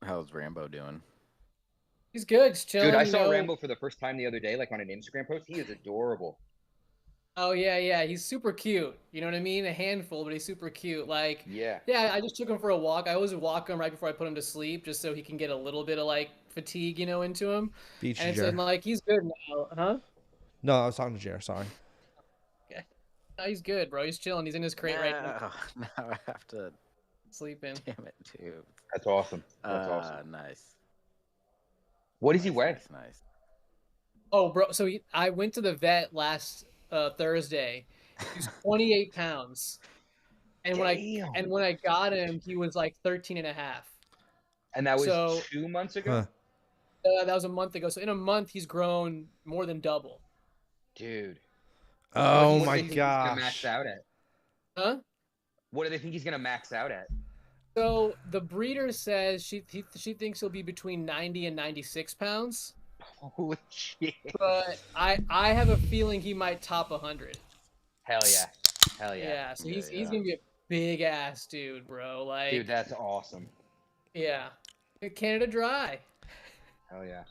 How's Rambo doing? He's good. He's Dude, I chilling, saw Rambo for the first time the other day, like on an Instagram post. He is adorable. Oh yeah. He's super cute. You know what I mean? A handful, but he's super cute. Like, Yeah. yeah, I just took him for a walk. I always walk him right before I put him to sleep, just so he can get a little bit of like fatigue, into him. Beach And it's Jer. like he's good now, huh? No, I was talking to Jer. Sorry. Okay. No, he's good, bro. He's chilling. He's in his crate right now, No, now I have to. sleeping. Damn it, too. That's awesome. That's awesome. Nice. What does he weigh? Nice. Oh, bro. So I went to the vet last Thursday. He's 28 pounds. And Damn. when I got him, he was like 13 and a half. And that was So 2 months ago? Huh. that was a month ago. So in a month, he's grown more than double. Dude. Oh What my do they think he's gonna max gosh. out at? Huh? What do they think he's gonna max out at? So the breeder says she thinks he'll be between 90 and 96 pounds, Holy shit. but I have a feeling he might top 100. Hell yeah. Hell Yeah, yeah. so he's gonna be a big ass dude, bro. Like, Dude, that's awesome. yeah, Canada Dry. Hell yeah.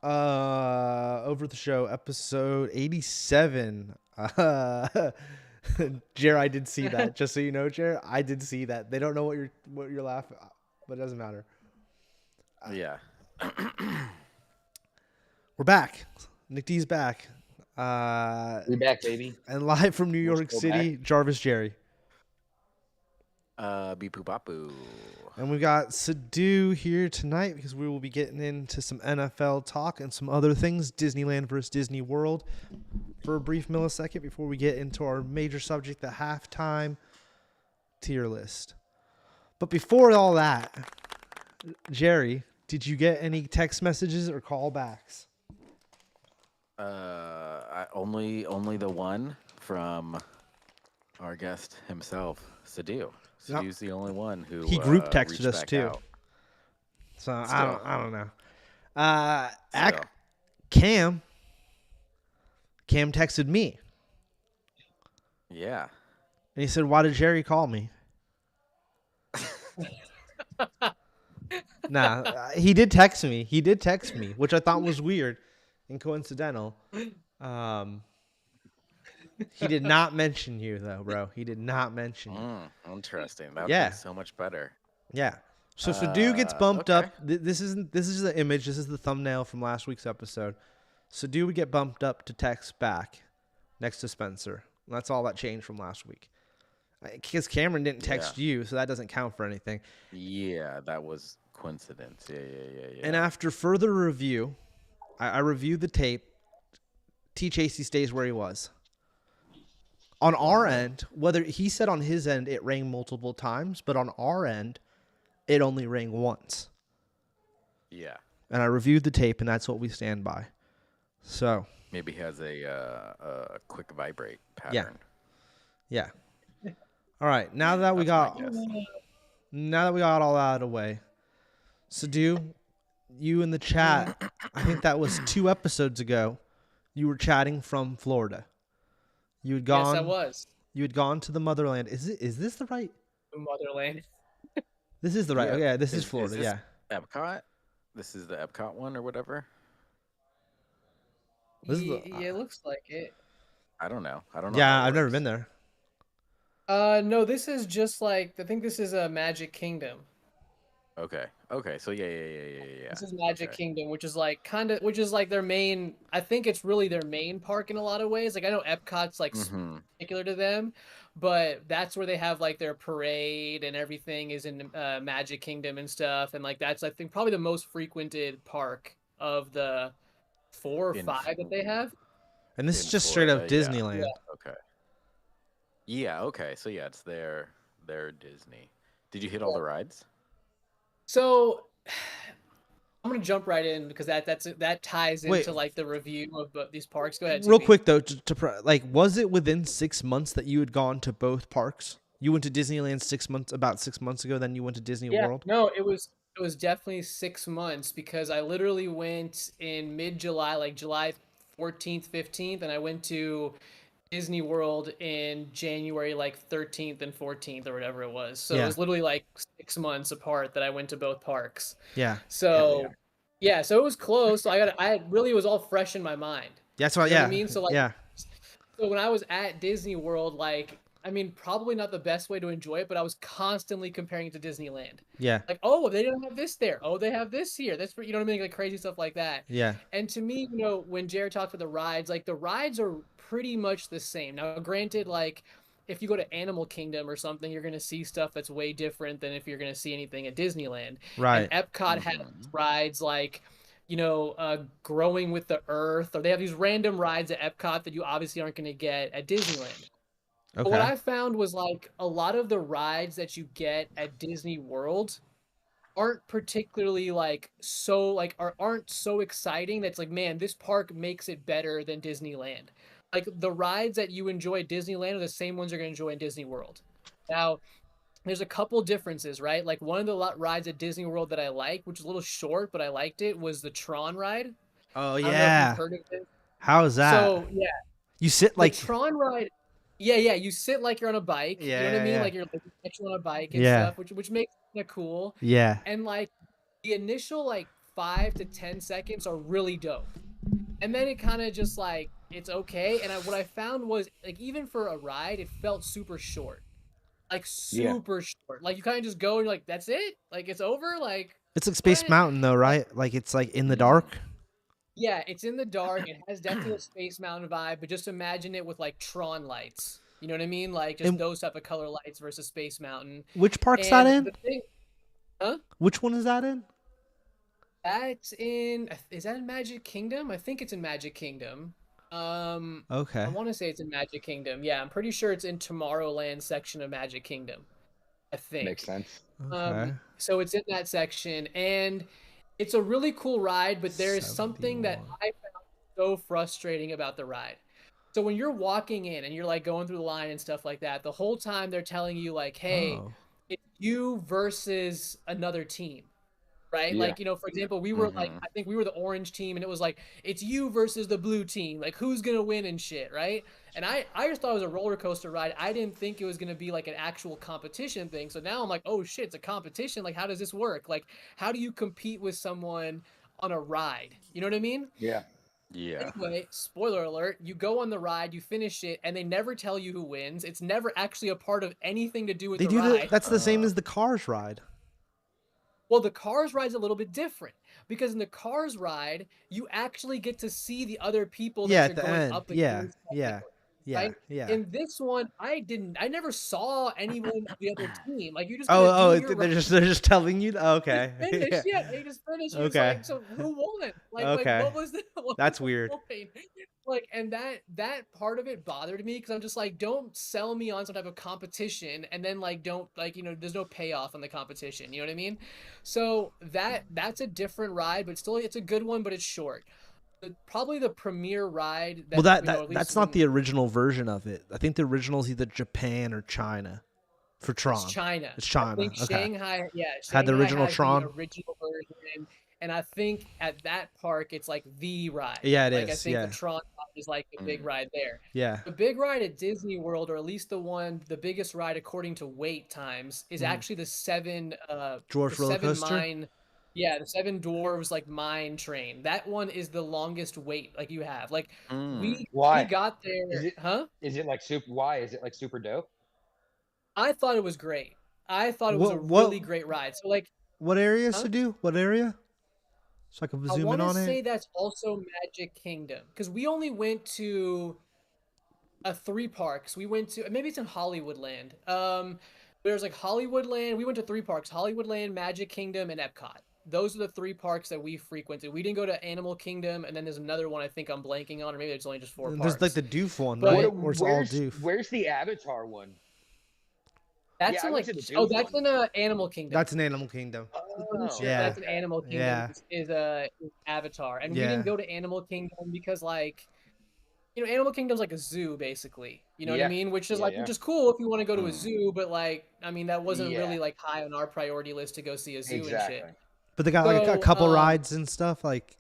Over the show, episode 87. Jer, I did see that. Just so you know, Jer, I did see that. They don't know what you're laughing, but it doesn't matter. Yeah. We're back. Nick D's back. We back, baby. And live from New We're York still City, Jarvis Jerry. Beepoo Bapu. And we got Sadu here tonight because we will be getting into some NFL talk and some other things, Disneyland versus Disney World, for a brief millisecond before we get into our major subject, the halftime tier list. But before all that, Jerry, did you get any text messages or callbacks? Only the one from our guest himself, Sadu. Yep. Sadu's the only one who He group texted reached us back too. out. So Still. I don't know. Still. Cam texted me Yeah. and he said, "Why did Jerry call me?" Nah, he did text me. He did text me, which I thought was weird and coincidental. He did not mention you though, bro. He did not mention you. Interesting. That would Yeah. be so much better. Yeah. So Sadu gets bumped up. Okay. This is the image. This is the thumbnail from last week's episode. Sadu would get bumped up to text back next to Spencer. That's all that changed from last week. Because Cameron didn't text you, so that doesn't count for anything. Yeah, that was coincidence. Yeah. And after further review, I reviewed the tape. T. Chasey stays where he was. On our end, whether he said on his end it rang multiple times, but on our end, it only rang once. Yeah. And I reviewed the tape, and that's what we stand by. So Maybe he has a quick vibrate pattern. yeah. All right. Now that we got all out of the way, Sadu, you in the chat, I think that was 2 episodes ago, you were chatting from Florida. You had gone. Yes, I was. You had gone to the motherland. Is this the right? Motherland. This is the right. Yeah. Oh, yeah, this is Florida. this Yeah. Epcot? This is the Epcot one or whatever? This is Yeah, the- it looks like it. I don't know. how Yeah, it I've never works. been there. No, this is just like, I think this is a Magic Kingdom. Okay. So yeah. This is Magic Okay. Kingdom, which is like which is like their main. I think it's really their main park in a lot of ways. Like, I know Epcot's like Mhm. particular to them, but that's where they have like their parade and everything is in Magic Kingdom and stuff. And like that's, I think, probably the most frequented park of the 4 or In 5 that they have. And this is In just straight up Florida, yeah. Disneyland. Okay. Yeah. Okay. So yeah, it's their Disney. Did you hit all the rides? So I'm gonna jump right in because that ties into Wait. like the review of these parks. Go ahead. Real TB. quick though, like, was it within 6 months that you had gone to both parks? You went to Disneyland about 6 months ago, then you went to Disney World. No, it was definitely 6 months because I literally went in mid-July, like July 14th, 15th, and I went to Disney World in January, like 13th and 14th or whatever it was. So it Yeah. was literally like 6 months apart that I went to both parks. Yeah. So yeah, so it was close. So I really was all fresh in my mind. That's what. You know Yeah. what I mean? So like, Yeah. so when I was at Disney World, like, I mean, probably not the best way to enjoy it, but I was constantly comparing it to Disneyland. Yeah. Like, oh, they don't have this there. Oh, they have this here. That's, you know what I mean? Like crazy stuff like that. Yeah. And to me, you know, when Jared talked about the rides, like the rides are pretty much the same. Now, granted, like if you go to Animal Kingdom or something, you're going to see stuff that's way different than if you're going to see anything at Disneyland. Right. And Epcot has rides like, you know, growing with the earth, or they have these random rides at Epcot that you obviously aren't going to get at Disneyland. Okay. But what I found was like a lot of the rides that you get at Disney World aren't particularly like so like aren't so exciting that's like, man, this park makes it better than Disneyland. Like the rides that you enjoy at Disneyland are the same ones you're going to enjoy in Disney World. Now, there's a couple differences, right? Like one of the rides at Disney World that I like, which is a little short, but I liked it, was the Tron ride. Oh I don't know if yeah. you've heard of it. How is that? So yeah, You sit like. the Tron ride. Yeah, you sit like you're on a bike. You know what I mean? Yeah. Like you're like actually on a bike and Yeah. stuff, which makes it kind of cool. Yeah. And like the initial like 5 to 10 seconds are really dope. And then it kind of just like it's okay. And what I found was like even for a ride, it felt super short. Like super short. Like you kind of just go and you're like, that's it? Like it's over? Like It's like Space what? Mountain though, right? Like it's like in the dark. Yeah, it's in the dark. It has definitely a Space Mountain vibe, but just imagine it with like Tron lights. You know what I mean? Like just those type of color lights versus Space Mountain. Which park's And that in? the thing, huh? Which one is that in? That's in. Is that in Magic Kingdom? I think it's in Magic Kingdom. Okay. I want to say it's in Magic Kingdom. Yeah, I'm pretty sure it's in Tomorrowland section of Magic Kingdom. I think. Makes sense. Okay. So it's in that section, and it's a really cool ride, but there is something that 71. I found so frustrating about the ride. So when you're walking in and you're like going through the line and stuff like that, the whole time they're telling you like, hey, Oh. it's you versus another team. Right? Yeah. Like, you know, for example, we were like, I think we were the orange team and it was like, it's you versus the blue team. Like, who's going to win and shit, right? And I just thought it was a roller coaster ride. I didn't think it was going to be like an actual competition thing. So now I'm like, oh shit, it's a competition. Like, how does this work? Like, how do you compete with someone on a ride? You know what I mean? Yeah. Yeah. Anyway, spoiler alert, you go on the ride, you finish it, and they never tell you who wins. It's never actually a part of anything to do with They the do ride. that's the same as the Cars ride. Well, the Cars ride's a little bit different because in the Cars ride, you actually get to see the other people that Yeah, you're at the going end. up Yeah. against. Yeah. Yeah. Right? Yeah. In this one, I never saw anyone of the other team. Like you just Oh, do your they're just telling you. Okay. finish. Yeah. Yeah, they just finish. You're just Okay. like, so who won? Like Okay. what was the That's weird. point? Like, and that part of it bothered me because I'm just like, don't sell me on some type of competition, and then like don't like, you know, there's no payoff on the competition. You know what I mean? So that's a different ride, but still it's a good one, but it's short. Probably the premier ride. Well, you know, at that's least not the original version of it. I think the original is either Japan or China for Tron. It's China. It's China. I think Okay. Shanghai, yeah, Had the Shanghai original has Tron? the original version, and I think at that park it's like the ride. Yeah, it like, I is, think yeah. the Tron ride is like the big ride there. Yeah. The big ride at Disney World, or at least the biggest ride according to wait times, is actually the Dwarf roller coaster? mine. Yeah, the Seven Dwarves like mine train. That one is the longest wait like you have. Like we Why? got there, Is it- huh? Is it like super? Why is it like super dope? I thought it was great. I thought it was a What- really great ride. So like What area is Huh? to do? What area? So I can I zoom in want to on say it. that's also Magic Kingdom because we only went to 3 parks. We went to maybe it's in Hollywoodland. There's like Hollywoodland. We went to 3 parks: Hollywoodland, Magic Kingdom, and Epcot. Those are the 3 parks that we frequented. We didn't go to Animal Kingdom, and then there's another one I think I'm blanking on, or maybe it's only just 4 parks. There's like the Doof one, But- right? Where it's all Doof. Where's the Avatar one? That's Yeah, I in went like to the oh, Doof that's one. in Animal Kingdom. That's an Animal Kingdom. Oh, Sure, Yeah. that's an Animal Kingdom Yeah. is Avatar, and we Yeah. didn't go to Animal Kingdom because like, you know, Animal Kingdom's like a zoo basically. You know what Yeah. I mean? Which is Yeah, like yeah. which is cool if you want to go to a zoo, but like I mean that wasn't Yeah. really like high on our priority list to go see a zoo Exactly. and shit. But they got like a So, couple rides and stuff. Like,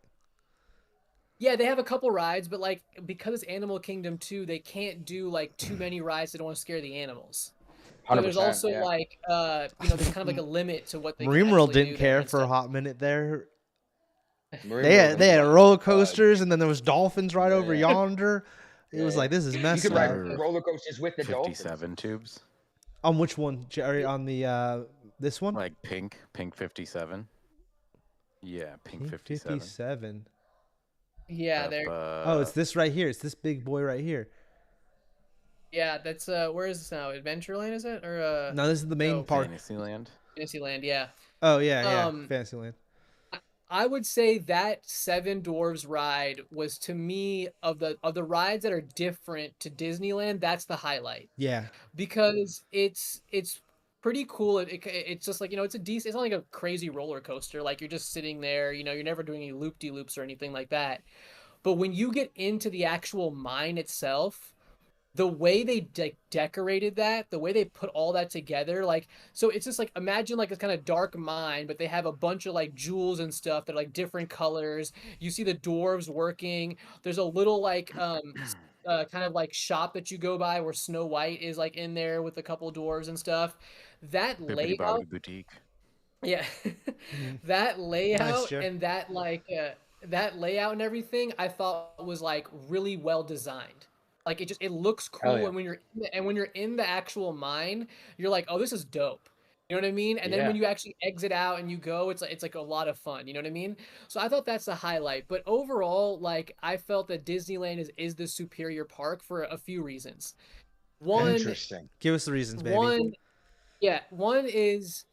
Yeah, they have a couple rides, but like because it's Animal Kingdom 2, they can't do like too many rides. They don't want to scare the animals. So there's 100%. also Yeah. like there's kind of like a limit to what they can Marine World actually didn't do there care and for a stuff. hot minute there. Marine They World had, was they had wild. roller coasters, and then there was dolphins right over Yeah. yonder. It was Yeah. like, this is You messed could ride up. Or roller coasters with the dolphins. 57 tubes, On which one, Jerry? On the this one? like pink 57. Yeah, pink 57. 57. Yeah, Up, there. Oh, it's this right here. It's this big boy right here. Yeah, that's where is this now? Adventureland, is it? Or No, this is the main no, park. Fantasyland. Fantasyland, yeah. Oh yeah, Um, Fantasyland. I would say that Seven Dwarves ride was, to me, of the rides that are different to Disneyland, that's the highlight. Yeah, Because it's pretty cool. It's just like, it's a decent, it's not like a crazy roller coaster. Like, you're just sitting there, you're never doing any loop-de-loops or anything like that. But when you get into the actual mine itself, the way they decorated that, the way they put all that together, like, so it's just like, imagine like a kind of dark mine, but they have a bunch of like jewels and stuff that are like different colors. You see the dwarves working. There's a little like kind of like shop that you go by where Snow White is like in there with a couple dwarves and stuff. That Bibbidi layout, Bobbidi Boutique. yeah, Mhm. that layout Joe. and that layout and everything, I thought was like really well designed. Like, it looks cool, Hell yeah. and when you're in the actual mine, you're like, oh, this is dope. You know what I mean? And then Yeah. when you actually exit out and you go, it's like a lot of fun. You know what I mean? So I thought that's the highlight. But overall, like, I felt that Disneyland is the superior park for a few reasons. One, Interesting. give us the reasons, baby. one is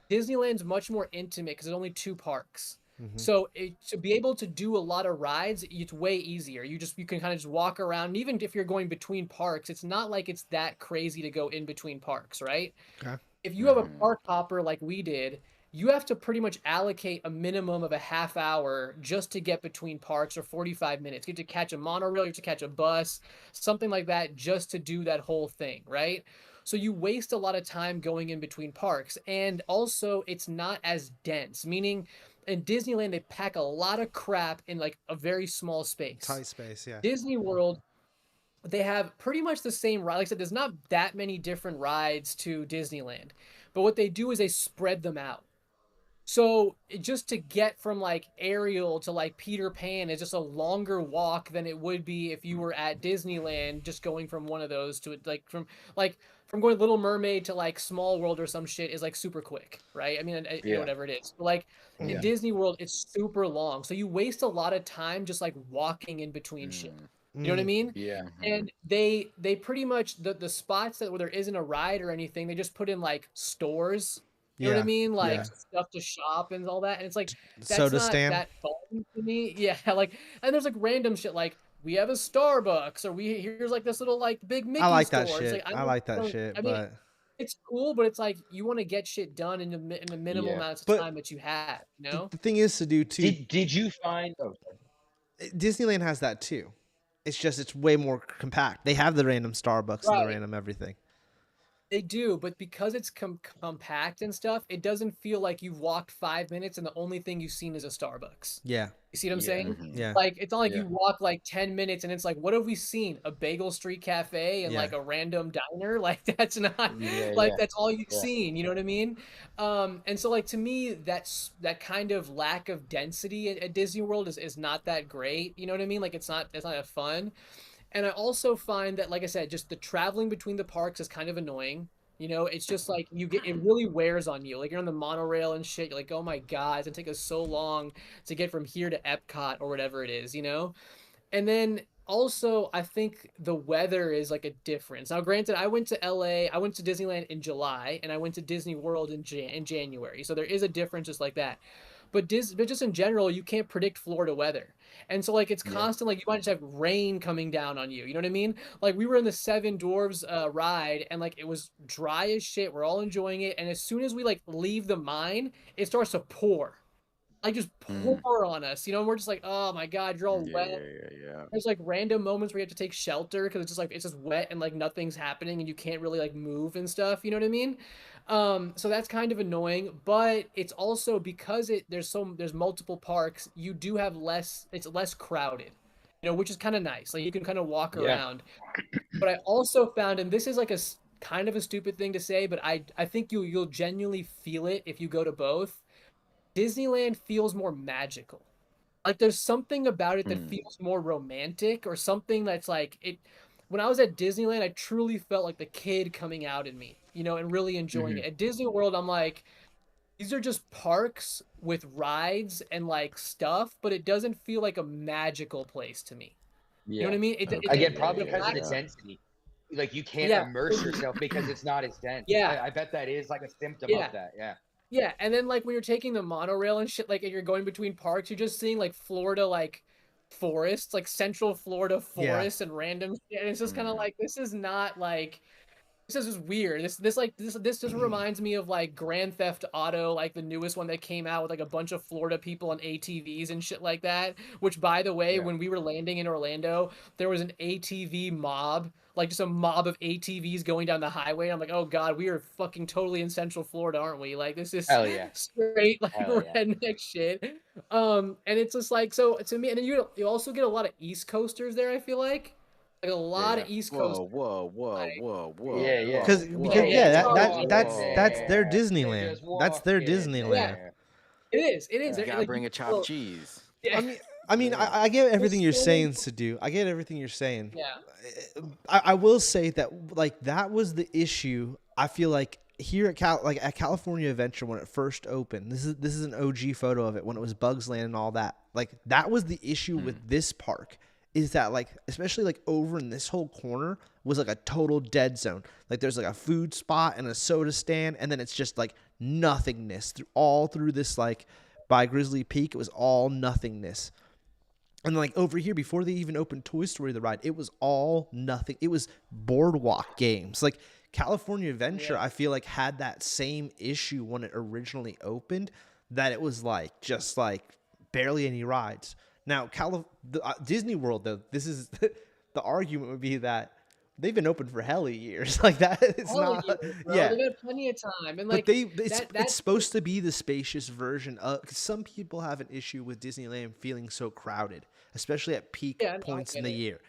Disneyland's much more intimate because there's only 2 parks. Mhm. So to be able to do a lot of rides, it's way easier. You can kind of just walk around. And even if you're going between parks, it's not like it's that crazy to go in between parks, right? Okay. If you have a Mhm. park hopper like we did, you have to pretty much allocate a minimum of a half hour just to get between parks, or 45 minutes. You have to catch a monorail, you have to catch a bus, something like that, just to do that whole thing, right? So you waste a lot of time going in between parks. And also, it's not as dense, meaning in Disneyland, they pack a lot of crap in like a very small space. Tight space, yeah. Disney World, they have pretty much the same ride. Like I said, there's not that many different rides to Disneyland, but what they do is they spread them out. So just to get from like Ariel to like Peter Pan is just a longer walk than it would be if you were at Disneyland, just going from one of those to like from going Little Mermaid to like Small World or some shit is like super quick, right? I mean, Yeah. whatever it is. But like Yeah. in Disney World, it's super long, so you waste a lot of time just like walking in between shit. You know what I mean? Yeah. And they pretty much, the spots where there isn't a ride or anything, they just put in like stores. You know what I Yeah, mean? Like yeah. stuff to shop and all that. And it's like, that's Soda not stand. that fun to me. Yeah, like, and there's like random shit like, we have a Starbucks, or here's like this little like big Mickey I like store. that It's shit. like, I like that shit, I mean, but it's cool, but it's like you want to get shit done in the minimal Yeah. amounts of But time that you have, you know? the thing is to do too. Did you find? Oh, sorry. Disneyland has that too. It's just it's way more compact. They have the random Starbucks and the Right. random everything. They do, but because it's compact and stuff, it doesn't feel like you've walked 5 minutes and the only thing you've seen is a Starbucks. Yeah, You see what I'm Yeah. saying? Mhm. yeah. Like, it's not like Yeah. you walk like 10 minutes and it's like, what have we seen? A Bagel Street Cafe and Yeah. like a random diner? Like, that's not Yeah. like Yeah. that's all you've Yeah. seen. You know what I mean? And so like to me, that kind of lack of density at Disney World is not that great. You know what I mean? Like, it's not that fun. And I also find that, like I said, just the traveling between the parks is kind of annoying. It's just like it really wears on you. Like, you're on the monorail and shit. You're like, oh my God, it's gonna take us so long to get from here to Epcot or whatever it is, And then also, I think the weather is like a difference. Now, granted, I went to LA, I went to Disneyland in July, and I went to Disney World in January. So there is a difference just like that. But just in general, you can't predict Florida weather. And so like it's Yeah. constant, like you might just have rain coming down on you. You know what I mean? Like, we were in the Seven Dwarves ride, and like it was dry as shit. We're all enjoying it, and as soon as we like leave the mine, it starts to pour. Like, just pour on us, and we're just like, oh my God, you're all wet. Yeah. There's like random moments where you have to take shelter because it's just wet and like nothing's happening and you can't really like move and stuff. You know what I mean? So that's kind of annoying, but it's also because there's multiple parks. You do have it's less crowded, which is kind of nice. Like, you can kind of walk Yeah. around. But I also found, and this is like kind of a stupid thing to say, but I think you'll genuinely feel it if you go to both. Disneyland feels more magical. Like there's something about it that Hmm. feels more romantic or something that's like it. When I was at Disneyland, I truly felt like the kid coming out in me, and really enjoying Mhm. it. At Disney World, I'm like, these are just parks with rides and like stuff, but it doesn't feel like a magical place to me. You know what Yeah. I mean? Again, Okay. probably The because of the Yeah. density. Like you can't yeah, immerse yourself because it's not as dense. yeah, I bet that is like a symptom yeah. of that. Yeah. Yeah, and then like when you're taking the monorail and shit, like and you're going between parks, you're just seeing like Florida like forests, like Central Florida Yeah. forests and random shit. And it's just kind of Hmm. like this is not like this is just weird. This just reminds me of like Grand Theft Auto, like the newest one that came out with like a bunch of Florida people on ATVs and shit like that. Which, by the way, Yeah. when we were landing in Orlando, there was an ATV mob, like just a mob of ATVs going down the highway. I'm like, oh god, we are fucking totally in Central Florida, aren't we? Like this is Hell yeah. straight like Hell yeah. redneck shit. And it's just like so to me, and then you also get a lot of East Coasters there. I feel like a lot Yeah. of East Coast. Whoa, whoa, whoa, Like, whoa, whoa, Yeah, yeah. Because whoa, yeah, whoa, yeah, it's yeah, hard. whoa, that's their whoa. They're Disneyland. just That's their walking Yeah, Disneyland. there. it is. It is. Yeah. You gotta Like, bring a chopped well, cheese. yeah, I mean, I mean, Yeah. I get everything you're so saying, Sadu. I get everything you're saying. yeah, I will say that like that was the issue. I feel like here at at California Adventure when it first opened. This is an OG photo of it when it was Bugs Land and all that. Like that was the issue with this park. Is that like especially like over in this whole corner was like a total dead zone. Like there's like a food spot and a soda stand, and then it's just like nothingness all through this like by Grizzly Peak. It was all nothingness. And like over here, before they even opened Toy Story the ride, it was all nothing. It was boardwalk games. Like California Adventure, Yeah. I feel like had that same issue when it originally opened, that it was like just like barely any rides. Now, Disney World though, this is the argument would be that they've been open for hella years. Like that, it's hell not. yeah, bro. Yeah, They've had plenty of time, and but like it's that's supposed to be the spacious version of. 'Cause some people have an issue with Disneyland feeling so crowded, especially at peak yeah, no, I points in get the it. year.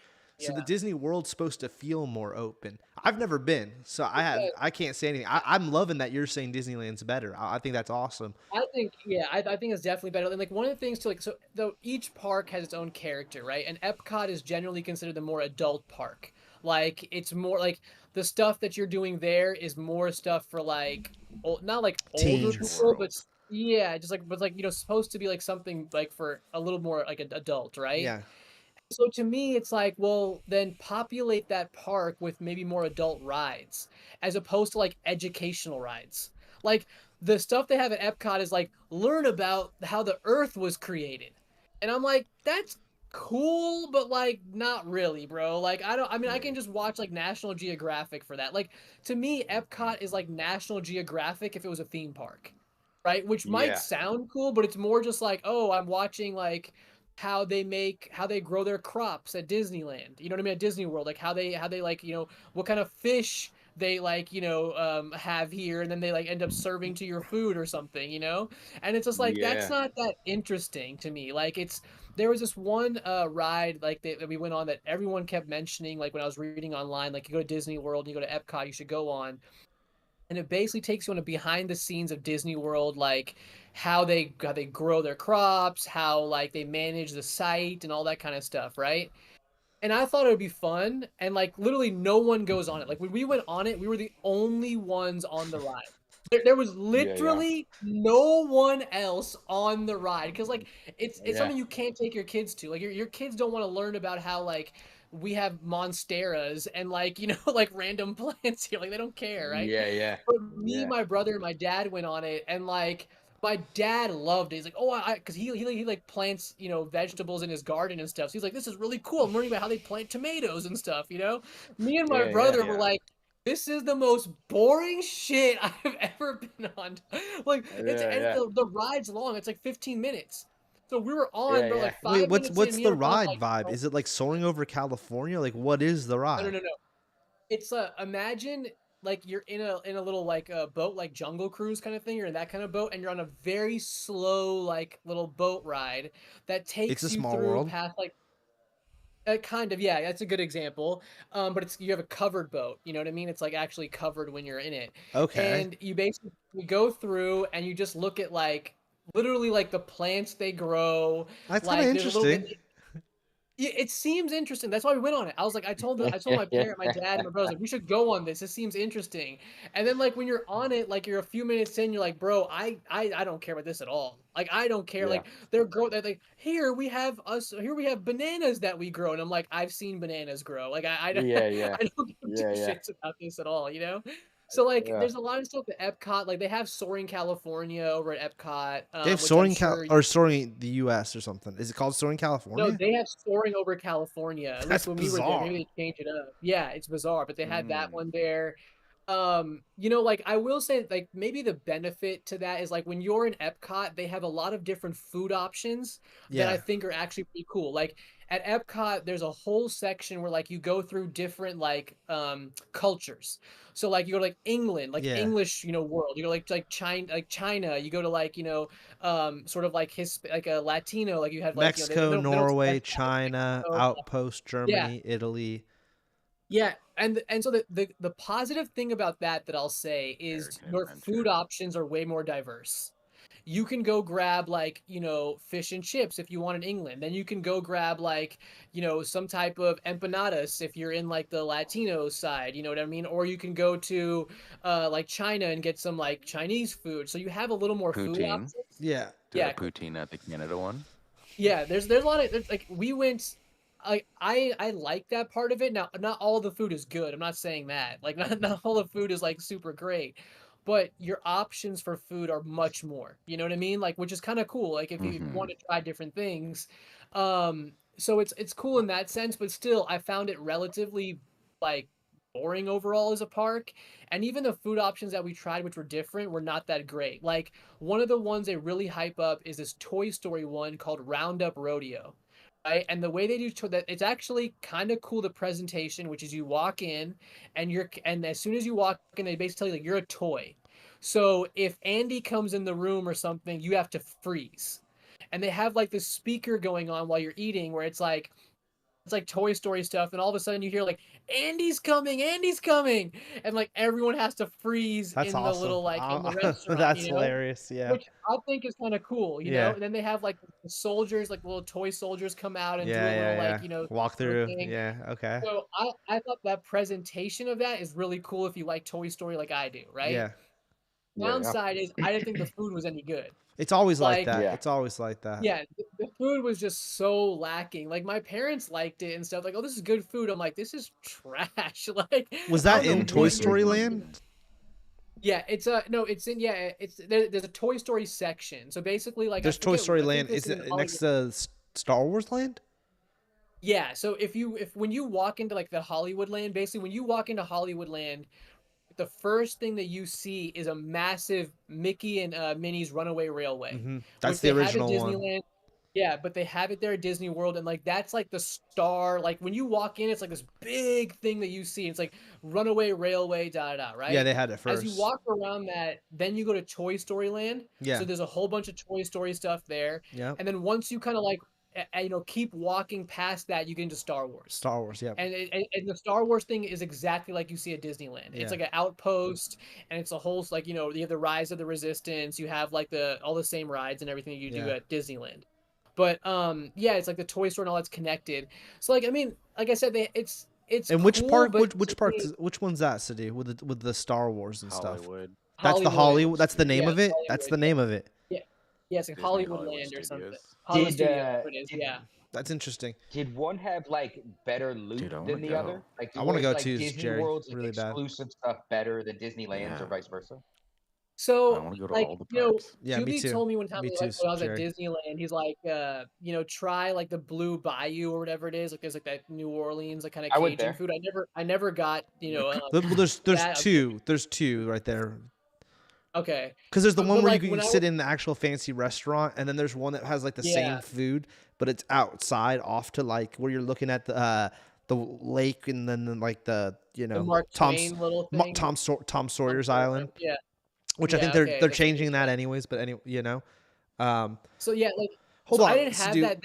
So the Yeah, Disney World's supposed to feel more open. I've never been, so yeah. I can't say anything. I'm loving that you're saying Disneyland's better. I think that's awesome. I think yeah, I think it's definitely better. And like one of the things to like so though each park has its own character, right? And Epcot is generally considered the more adult park. Like it's more like the stuff that you're doing there is more stuff for like not like older Teens. people, but World. yeah, just like but like supposed to be like something like for a little more like an adult, right? Yeah, So to me, it's like, well, then populate that park with maybe more adult rides as opposed to like educational rides. Like the stuff they have at Epcot is like learn about how the Earth was created. And I'm like, that's cool, but like not really, bro. Like I mean I Yeah. can just watch like National Geographic for that. Like to me, Epcot is like National Geographic if it was a theme park. Right? Which might Yeah. sound cool, but it's more just like, oh, I'm watching like how they grow their crops at Disneyland. You know what I mean? At Disney World, like how they like, what kind of fish they like, have here, and then they like end up serving to your food or something, And it's just like that's Yeah. not that interesting to me. Like there was this one ride like that we went on that everyone kept mentioning, like when I was reading online, like you go to Disney World, you go to Epcot, you should go on, and it basically takes you on a behind the scenes of Disney World, like how they grow their crops, how like they manage the site and all that kind of stuff, right? And I thought it would be fun, and like literally no one goes on it. Like when we went on it, we were the only ones on the ride. There was Yeah. Yeah. literally no one else on the ride because like it's Yeah. something you can't take your kids to. Like your kids don't want to learn about how like we have monsteras and like like random plants here. Like they don't care, right? Yeah. Yeah. But me, Yeah. my brother, and my dad went on it, and like my dad loved it. He's like, oh, because he like plants vegetables in his garden and stuff. So he's like, this is really cool. I'm learning about how they plant tomatoes and stuff. Me and my Yeah. Yeah. brother were Yeah. like, this is the most boring shit I've ever been on. Like it's Yeah. and Yeah. the ride's long. It's like 15 minutes. So we were on, Yeah. bro, Yeah. like wait, 5 minutes what's in. Me the and my brother ride like, vibe? Is it like soaring over California? Like what is the no, no, ride? no, no. It's imagine like you're in a little like boat like Jungle Cruise kind of thing. You're in that kind of boat and you're on a very slow like little boat ride that It's a takes you small through world. past like Kind of, yeah. That's a good example. But you have a covered boat. You know what I mean? It's like actually covered when you're in it, Okay. and you basically go through and you just look at like literally like the plants they grow. That's kind of Like there's a little. interesting. It seems interesting. That's why we went on it. I was like, I told my parent, my dad, and my brother, like, we should go on this. This seems interesting. And then like when you're on it, like you're a few minutes in, you're like, bro, I don't care about this at all. Like I don't care. Yeah. Like they're like, here we have bananas that we grow, and I'm like, I've seen bananas grow. Like I don't Yeah. I don't give two Yeah. shits about this at all, you know? So like Yeah. there's a lot of stuff at Epcot. Like they have Soaring California over at Epcot. They have Which I'm Soaring sure or Soaring the U.S. or something. Is it called Soaring no, California? they have Soaring over California. At That's least when we were there, bizarre. maybe they changed it up. Yeah, it's bizarre, but they had that Mm. one there. You know, like I will say, like maybe the benefit to that is like when you're in Epcot, they have a lot of different food options that I Yeah. think are actually pretty cool. Like at Epcot, there's a whole section where like you go through different like cultures. So like you go to like England, like Yeah. English, you know, world. You go like China. You go to like, you know, sort of like like a Latino, like you have like, you know, Mexico, they don't Norway, specify China, Mexico. Outpost, Yeah, Germany, Italy. yeah, and so the positive thing about that I'll say is American your food Adventure. options are way more diverse. You can go grab like, you know, fish and chips if you want in England. Then you can go grab like, you know, some type of empanadas if you're in like the Latino side, you know what I mean? Or you can go to like China and get some like Chinese food. So you have a little more food Poutine. options. Yeah. Do you Yeah, have poutine at the Canada one? yeah, there's a lot of like we went I like that part of it. Now, not all the food is good. I'm not saying that. Like not all the food is like super great. But your options for food are much more. You know what I mean? Like which is kind of cool. Like if you Mm-hmm. want to try different things. So it's cool in that sense, but still I found it relatively like boring overall as a park. And even the food options that we tried which were different were not that great. Like one of the ones they really hype up is this Toy Story one called Roundup Rodeo. Right? And the way they do that, it's actually kind of cool. The presentation, which is you walk in, and as soon as you walk in, they basically tell you like you're a toy. So if Andy comes in the room or something, you have to freeze. And they have like this speaker going on while you're eating, where it's like Toy Story stuff, and all of a sudden you hear like Andy's coming, and like everyone has to freeze That's in the awesome. little like in the restaurant, That's you know? hilarious. Yeah. Which I think is kind of cool, you know? Yeah. And then they have like the soldiers, like little toy soldiers come out and do a Yeah. little Yeah. like, Yeah. you know, Walk sort of through. thing. Yeah. Okay. So I thought that presentation of that is really cool if you like Toy Story like I do, right? Yeah. Yeah. Downside is I didn't think the food was any good. It's always like Like, that. Yeah. It's always like that. yeah, the food was just so lacking. Like my parents liked it and stuff. Like, oh, this is good food. I'm like, this is trash. Like, Was I that don't know in Toy what you're Story doing. Land? Yeah, it's no, it's in it's there's a Toy Story section. So basically, like I There's Toy forget, Story I think Land. this Is in it Hollywood. next to Star Wars Land? Yeah, so if when you walk into like the Hollywood Land, basically when you walk into Hollywood Land, the first thing that you see is a massive Mickey and Minnie's Runaway Railway, That's which the they have at original one. Disneyland. Yeah, but they have it there at Disney World, and like that's like the star. Like when you walk in, it's like this big thing that you see. It's like Runaway Railway, right? Yeah, they had it As you first. walk around that, then you go to Toy Story Land. Yeah. So there's a whole bunch of Toy Story stuff there. Yeah. And then once you kind of like, you know, keep walking past that, you get into Star Wars. Star Wars. Yeah. And the Star Wars thing is exactly like you see at Disneyland. Yeah. It's like an outpost, and it's a whole like, you know, you have the Rise of the Resistance. You have like all the same rides and everything you do Yeah. at Disneyland. But yeah, it's like the toy store and all that's connected. So like I mean, like I said, it's And which cool, park? but Which to park? me, Which one's that, City? With the Star Wars and stuff. Hollywood. That's the Hollywood. That's the name Yeah, of it. That's the Hollywood. name of it. Yeah, yeah, it's like Disney Hollywood Hollywood Land or something. Studios. Hollywood Did, Studios, whatever it is. did- Yeah. That's interesting. Did one have like better loot Dude, I than wanna the go. other? Like, I wanna was, go like, too, Disney Jerry, World's really bad. exclusive stuff better than Disneyland's, or Yeah. vice versa? So, I wanna go to like, all the you know, parks. Yeah, me Julie too. told me one time Me like, too, when I was at Jerry. Disneyland, he's like, you know, try like the Blue Bayou or whatever it is. Like, there's like that New Orleans, like kind of I went Cajun there. food. I never got, you know. Well, there's that- two. There's two right there. Okay. Because there's the But- one but, where like, you when can I sit in the actual fancy restaurant, and then there's one that has like the same Yeah. food, but it's outside, off to like where you're looking at the lake, and then like the The Mark Twain little thing. Tom Sawyer's Island, Yeah. which I Yeah, think okay, they're that's what changing you're that saying. anyways. But anyway, So yeah, like Hold So on. I didn't have Sadu. that.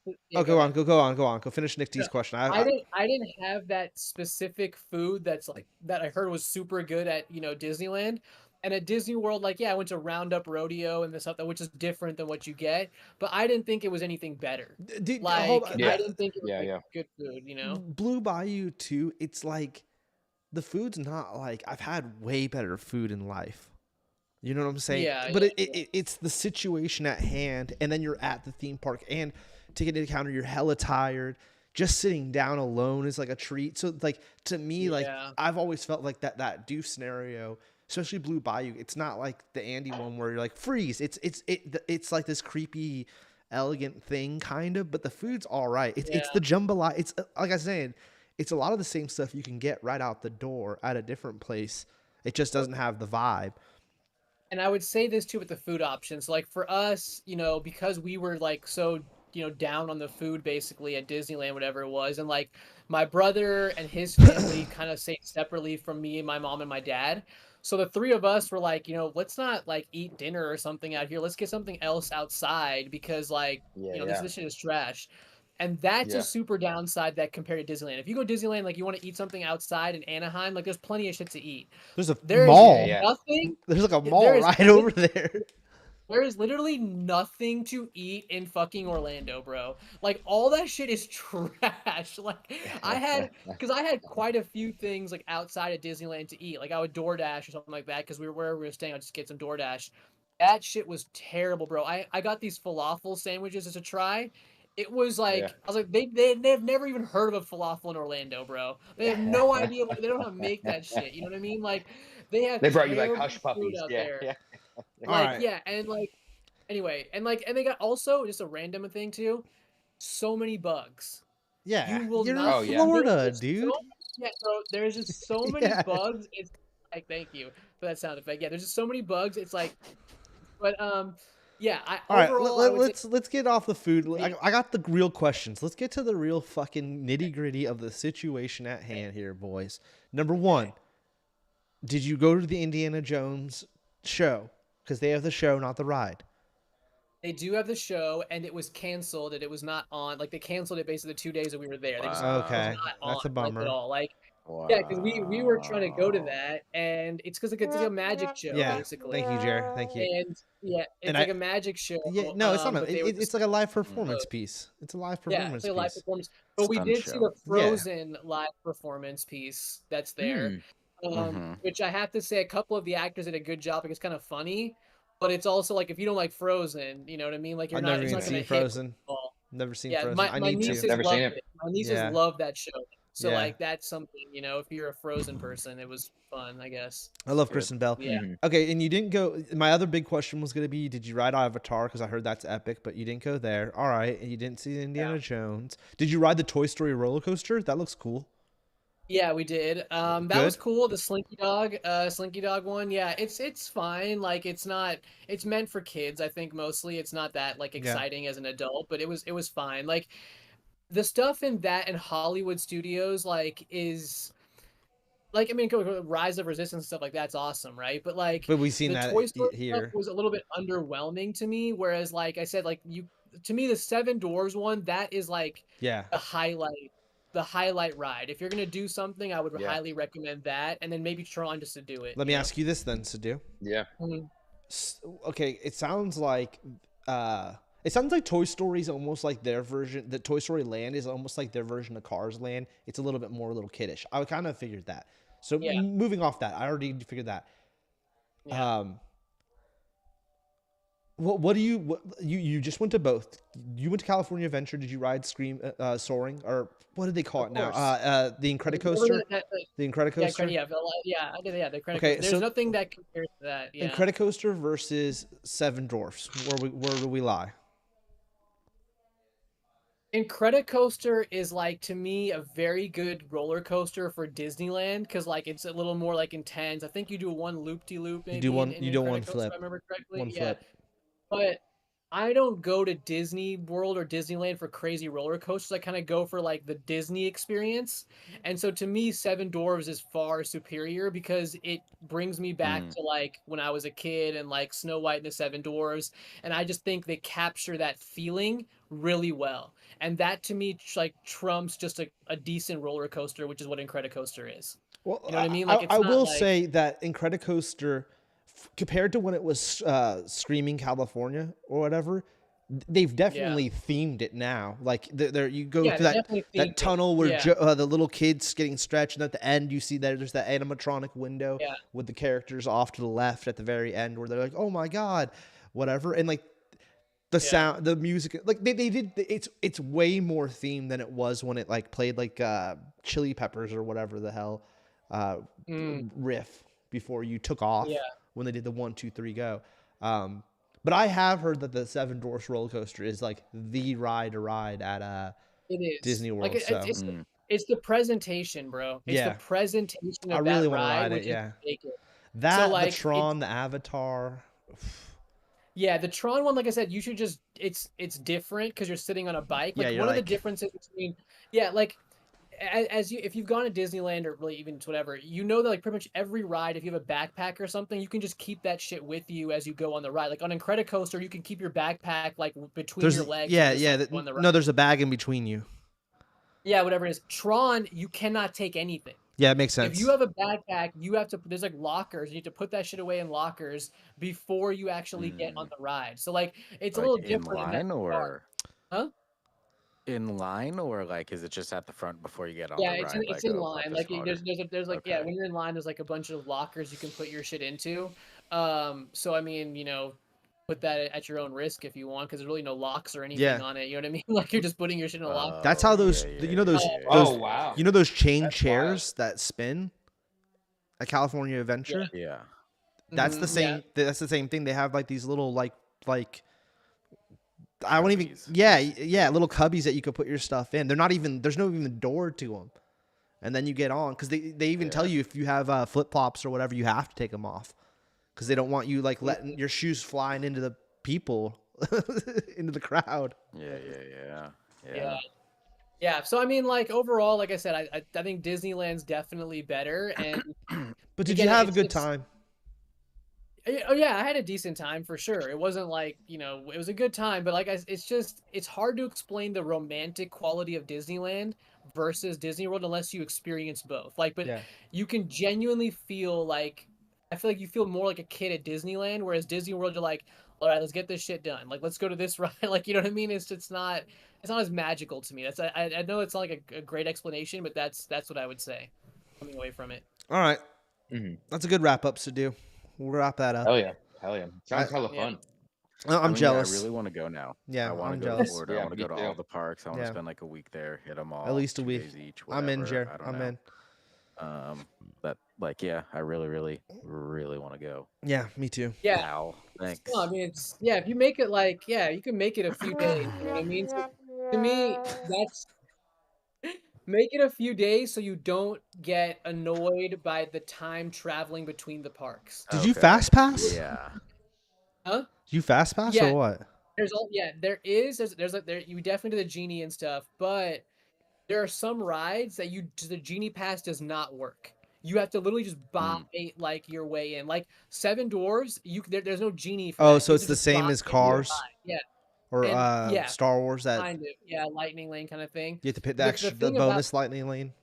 Yeah, Oh, go go on. ahead. Go on. Go finish Nick D's No, question. I didn't have that specific food that's like that I heard was super good at Disneyland. And at Disney World, like I went to Roundup Rodeo and this stuff, which is different than what you get. But I didn't think it was anything better. Hold Like on. Yeah. I didn't think it was Yeah, like yeah. good food. Blue Bayou too. It's like the food's not like I've had way better food in life. You know what I'm saying? Yeah, But yeah. it's the situation at hand, and then you're at the theme park, and to get into the counter, you're hella tired. Just sitting down alone is like a treat. So like to me, like Yeah. I've always felt like that Doof scenario, especially Blue Bayou. It's not like the Andy one where you're like freeze. It's like this creepy, elegant thing kind of, but the food's all right. It's the jambalaya. It's like I said, it's a lot of the same stuff you can get right out the door at a different place. It just doesn't have the vibe. And I would say this too with the food options. Like for us, because we were like so, down on the food basically at Disneyland, whatever it was. And like my brother and his family kind of stayed separately from me and my mom and my dad. So the three of us were like, let's not like eat dinner or something out here. Let's get something else outside because like, Yeah, this shit is trash. And that's a Yeah. super downside that compared to Disneyland. If you go to Disneyland, like you want to eat something outside in Anaheim, like there's plenty of shit to eat. There's a There is mall. Yeah. nothing. There's like a There mall is right lit- over there. There is literally nothing to eat in fucking Orlando, bro. Like all that shit is trash. Like because I had quite a few things like outside of Disneyland to eat. Like I would DoorDash or something like that because we were wherever we were staying. I'd just get some DoorDash. That shit was terrible, bro. I got these falafel sandwiches as a try. It was like Yeah. I was like they've never even heard of a falafel in Orlando, bro. They have no idea. They don't know how to make that shit. You know what I mean? Like they have They brought you like terrible hush food puppies. out Yeah, there. yeah. All Like right. yeah, and like anyway, and they got also just a random thing too. So many bugs. Yeah. You will You're not. Oh, in yeah. Florida, There's dude. yeah, bro. There's just so many Yeah. bugs. It's like thank you for that sound effect. Yeah, there's just so many bugs. It's like, but yeah. All right, Overall, I would say let's get off the food. Me- I got the real questions. Let's get to the real fucking nitty gritty of the situation at hand here, boys. Number one, did you go to the Indiana Jones show? Because they have the show, not the ride. they do have the show, and it was canceled, and it was not on. Like they canceled it basically the 2 days that we were there. They just it was Okay, not that's on a like, bummer. at all. Like Wow. yeah, because we were trying to go to that, and it's because it's like a magic show Yeah. basically. Thank you, Jared. Thank you. And yeah, it's And like a magic show. Yeah, no, it's not. But they were It's like a live just performance piece. It's a live yeah, performance it's like a live piece. performance. But we Stunt did see show. the Frozen live performance piece that's there. Mhm. Which I have to say a couple of the actors did a good job. Like it's kind of funny, but it's also like if you don't like Frozen, you know what I mean? Like you're I've not never it's even not gonna seen hit Frozen. all. Never seen Yeah, Frozen. my I need nieces to. Never loved seen it. it. My nieces Yeah. love that show. So Yeah. like that's something, if you're a Frozen person, it was fun, I guess. I love Good. Kristen Bell. Yeah. Mhm. Okay, and you didn't go. My other big question was going to be, did you ride Avatar? Because I heard that's epic, but you didn't go there. All right, and you didn't see Indiana Jones. Did you ride the Toy Story roller coaster? That looks cool. Yeah, we did. That was Good? cool. The Slinky Dog one. Yeah, it's fine. Like it's meant for kids, I think mostly. It's not that like Yeah. exciting as an adult, but it was fine. Like the stuff in that and Hollywood Studios like is like I mean Rise of Resistance and stuff like that's awesome, right? But like But we've seen the that Toy Story stuff here. was a little bit underwhelming to me. Whereas like I said, like to me the Seven Dwarfs one, that is like Yeah. the highlight ride. If you're gonna do something, I would Yeah. highly recommend that, and then maybe Tron just to do it. Let me ask you this then, Sadu. Yeah. Mhm. Okay, it sounds like Toy Story is almost like their version. The Toy Story Land is almost like their version of Cars Land. It's a little bit more little kiddish. I kind of figured that. So Yeah. moving off that, I already figured that. Yeah. What do you just went to both? You went to California Adventure. Did you ride Soaring, or what did they call Of it now? course. The Whatever Incredicoaster. that- The yeah, Incredicoaster. I did. Yeah, the credit. Okay, There's so- nothing that compares to that. Yeah. Incredicoaster versus Seven Dwarfs. Where do we lie? Incredicoaster is like to me a very good roller coaster for Disneyland because like it's a little more like intense. I think you do one loop de loop. You do one flip. If I remember correctly. One Yeah. flip. But I don't go to Disney World or Disneyland for crazy roller coasters. I kind of go for like the Disney experience. And so to me, Seven Dwarfs is far superior because it brings me back to like when I was a kid and like Snow White and the Seven Dwarfs. And I just think they capture that feeling really well. And that to me like trumps just a decent roller coaster, which is what Incredicoaster is. Well, You know what I mean? Like it's I not will like say that Incredicoaster, compared to when it was Screaming California or whatever, they've definitely themed it now. Like there, you go yeah, through they that definitely themed it. tunnel where Yeah, the little kids getting stretched, and at the end you see that there's that animatronic window yeah, with the characters off to the left at the very end where they're like, "Oh my god," whatever, and like the yeah. sound, the music, like they did. It's way more themed than it was when it like played like Chili Peppers or whatever the hell Mm, riff before you took off yeah. when they did the 1 2 3 go. But I have heard that the Seven Dwarfs roller coaster is like the ride to ride at It is. Disney Like World. So it's the presentation, bro. It's the yeah, presentation I of really that want to ride, ride it. which is Yeah, make it. So that the like it Tron, the Avatar. yeah, the Tron one, like I said, you should just it's different because you're sitting on a bike. Yeah, Like you're one of the like differences between yeah, like as you if you've gone to Disneyland or really even to whatever, you know that like pretty much every ride, if you have a backpack or something, you can just keep that shit with you as you go on the ride. Like on Incredicoaster, you can keep your backpack like between there's your legs and yeah just yeah like go on the ride. no, there's a bag in between you. Yeah, whatever it is. Tron, you cannot take anything. Yeah, it makes If sense. you have a backpack, you have to there's like lockers. You need to put that shit away in lockers before you actually get on the ride. So like it's a Like little in different in that line regard. or Huh? in line or like is it just at the front before you get on Yeah, the ride it's like in a line. puff of Like water? there's like yeah, Okay. when you're in line there's like a bunch of lockers you can put your shit into. So I mean, you know, put that at your own risk if you want because there's really no locks or anything Yeah, on it. You know what I mean? Like you're just putting your shit in a locker. that's how Oh, those yeah, you know yeah, those yeah, those Oh wow, you know those chain that's wild. chairs that spin at California Adventure. yeah. That's the Yeah. same. That's the same thing. They have like these little like I won't even Cubbies. yeah little cubbies that you could put your stuff in. They're not even there's no even door to them, and then you get on because they even tell Yeah. you if you have flip flops or whatever you have to take them off because they don't want you like letting your shoes flying into the people into the crowd. Yeah, yeah, yeah. Yeah. Yeah. Yeah. So I mean, like overall, like I said, I think Disneyland's definitely better. And But did again, you have a it's good it's time? oh yeah, I had a decent time for sure. It wasn't like, you know, it was a good time, but like it's just it's hard to explain the romantic quality of Disneyland versus Disney World unless you experience both. Like, but Yeah. you can genuinely feel like I feel like you feel more like a kid at Disneyland, whereas Disney World you're like, all right, let's get this shit done. Like, let's go to this ride. Like, you know what I mean? It's not as magical to me. That's I know it's not like a great explanation, but that's what I would say coming away from it. All right, Mm-hmm. that's a good wrap up, Sadu. We'll wrap that up. Hell yeah, sounds hella Yeah. fun. I'm I mean, jealous. Yeah, I really want to go now. Yeah, I want I'm to go to jealous. Florida. Yeah, I want to me go to all too. the parks. I want to Yeah. spend like a week there, hit them all. At least a 2 week. days each. I'm in, Whatever. Jer. I don't I'm know. in. But like, yeah, I really, really, really want to go. Yeah, me too. Yeah. Wow. Thanks. No, I mean, it's yeah. If you make it like yeah, you can make it a few days. You know what I mean? So, to me, that's make it a few days so you don't get annoyed by the time traveling between the parks. Did you Okay. fast pass? Yeah. Huh? You fast pass Yeah. or what? There's like there you definitely do the genie and stuff, but there are some rides that the genie pass does not work. You have to literally just buy like your way in. Like Seven Dwarfs, there's no genie for Oh, that. so You it's have to the just same buy as your Cars ride. Yeah, or and yeah, Star Wars that kind of yeah, lightning lane kind of thing. you have to pick The the thing about bonus lightning lane.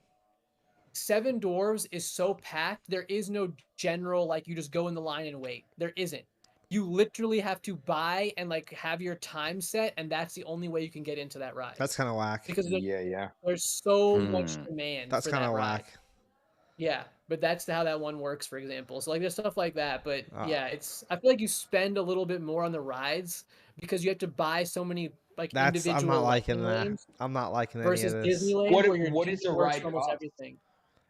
Seven Dwarves is so packed. There is no general like you just go in the line and wait. There isn't. You literally have to buy and like have your time set, and that's the only way you can get into that ride. That's kind of whack. Because Yeah. there's so much Hmm. demand That's for kind that of ride. whack. Yeah, but that's how that one works, for example. So like there's stuff like that, but Ah. yeah, I feel like you spend a little bit more on the rides because you have to buy so many like I'm individual not liking lightning that. lanes I'm not liking any versus of this. Disneyland What where your what is genie the works ride for almost cost? everything.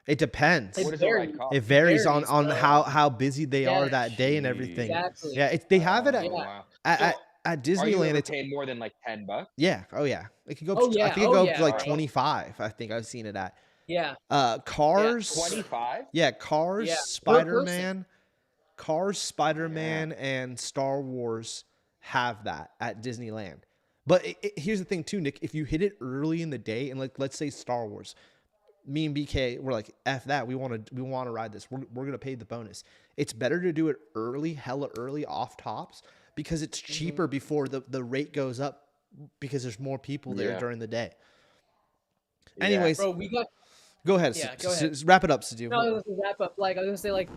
It depends. What It does the ride varies. cost? It varies on varies, on bro. how busy they are Yeah. that day and everything. Exactly. Yeah, they have it Oh, at Yeah. wow. at, So, at, at are you Disneyland. ever It's paying more than like $10? yeah. Oh yeah. It could go. Oh I yeah. think it Oh go up yeah, to like bro. 25. I think I've seen it at. Yeah. Cars. 25? Yeah, Cars, Yeah. Per Spider person. Man, Cars, Spider Man, and Star Wars have that at Disneyland. But here's the thing too, Nick. If you hit it early in the day, and like let's say Star Wars, me and BK we're like, F that. We want to ride this. We're gonna pay the bonus. It's better to do it early, hella early, off tops, because it's cheaper before the rate goes up because there's more people there during the day. Yeah. Anyways, Bro, we got go ahead. Yeah, go ahead. Wrap it up, Sadu. no, let's wrap up. Like I was gonna say, like,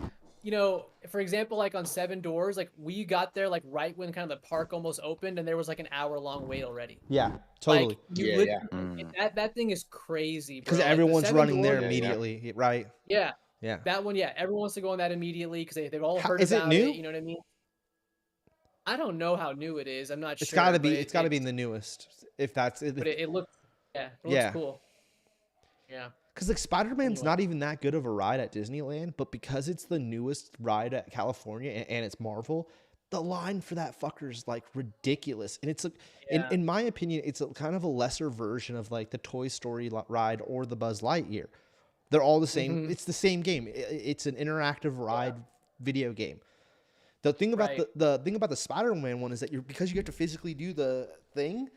you know, for example, like on Seven Doors, like we got there like right when kind of the park almost opened, and there was like an hour-long wait already. Yeah, totally. Like you Yeah, literally, that thing is crazy, bro. Because Like, the everyone's Seven running there Doors- immediately, right? Yeah, Yeah. that one. Yeah, everyone wants to go on that immediately because they've all heard Is it about new? it. You know what I mean? I don't know how new it is. I'm not It's sure. gotta be. but It's gotta be in the newest. If that's it. But it looks. Yeah, it looks Yeah. cool. Yeah. Because like Spider-Man's Anyway. not even that good of a ride at Disneyland, but because it's the newest ride at California and it's Marvel, the line for that fucker's like ridiculous. And it's like, Yeah. in my opinion, it's a kind of a lesser version of like the Toy Story ride or the Buzz Lightyear. They're all the same. It's the same game. It's an interactive ride video game. The thing about Right. the thing about the Spider-Man one is that because you have to physically do the thing,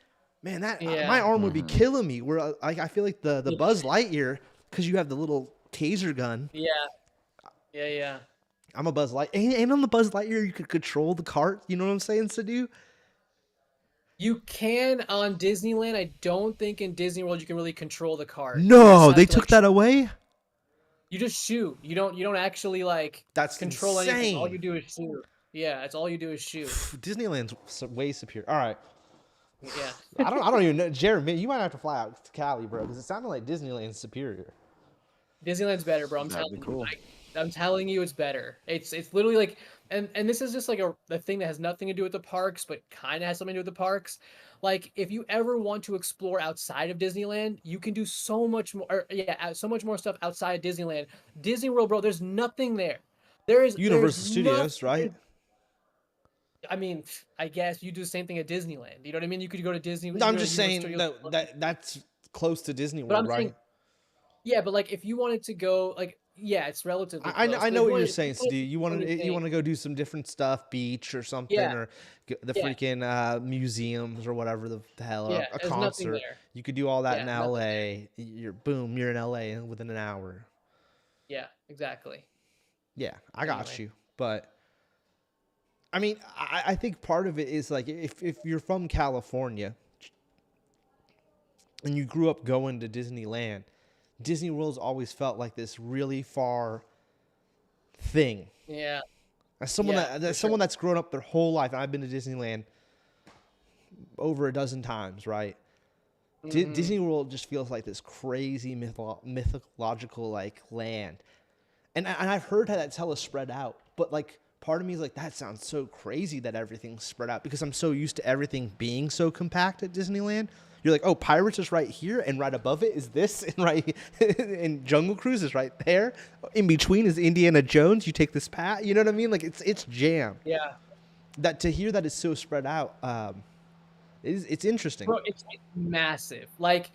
man, that Yeah. my arm would be killing me. Where I feel like the Buzz Lightyear, because you have the little taser gun. Yeah. Yeah. I'm a Buzz Light, and on the Buzz Lightyear you could control the cart. You know what I'm saying, Sadu? You can on Disneyland. I don't think in Disney World you can really control the cart. You No, just have they to, took like, that away. You just shoot. You don't actually like That's control anything. All insane. you do is shoot. Yeah, it's all you do is shoot. Disneyland's way superior. All right, Yeah. I don't even know, Jeremy. You might have to fly out to Cali, bro, because it sounded like Disneyland's superior. Disneyland's better, bro. I'm That'd telling be cool. you. I'm telling you, it's better. It's literally like, and this is just like a thing that has nothing to do with the parks, but kind of has something to do with the parks. Like, if you ever want to explore outside of Disneyland, you can do so much more. So much more stuff outside Disneyland. Disney World, bro. There's nothing there. Universal there's Studios, nothing- right? I mean, I guess you do the same thing at Disneyland. You know what I mean? You could go to Disney. No, I'm you go to just Universal saying Studios. that's close to Disney But I'm World, right? saying, yeah, but like if you wanted to go, like, yeah, it's relatively. I close, I but know if what you you're wanted- saying, if you Stu. You want to anything- go do some different stuff, beach or something, Yeah. or the Yeah. freaking museums or whatever the hell, Yeah, a there's nothing concert. there. You could do all that Yeah, in nothing LA. You're in LA within an hour. Yeah, exactly. Yeah, I got Anyway. you. But I mean, I think part of it is like if you're from California and you grew up going to Disneyland, Disney World's always felt like this really far thing. Yeah. As someone Yeah, for someone that's grown up their whole life, and I've been to Disneyland over a dozen times, right? Disney World just feels like this crazy mythological like land, and I've heard how that's hella spread out, but like part of me is like, that sounds so crazy that everything's spread out because I'm so used to everything being so compact at Disneyland. You're like, oh, Pirates is right here, and right above it is this, and right, and Jungle Cruise is right there. In between is Indiana Jones. You take this path. You know what I mean? Like it's jam. Yeah. That to hear that it's so spread out, it's interesting. Bro, it's massive. Like,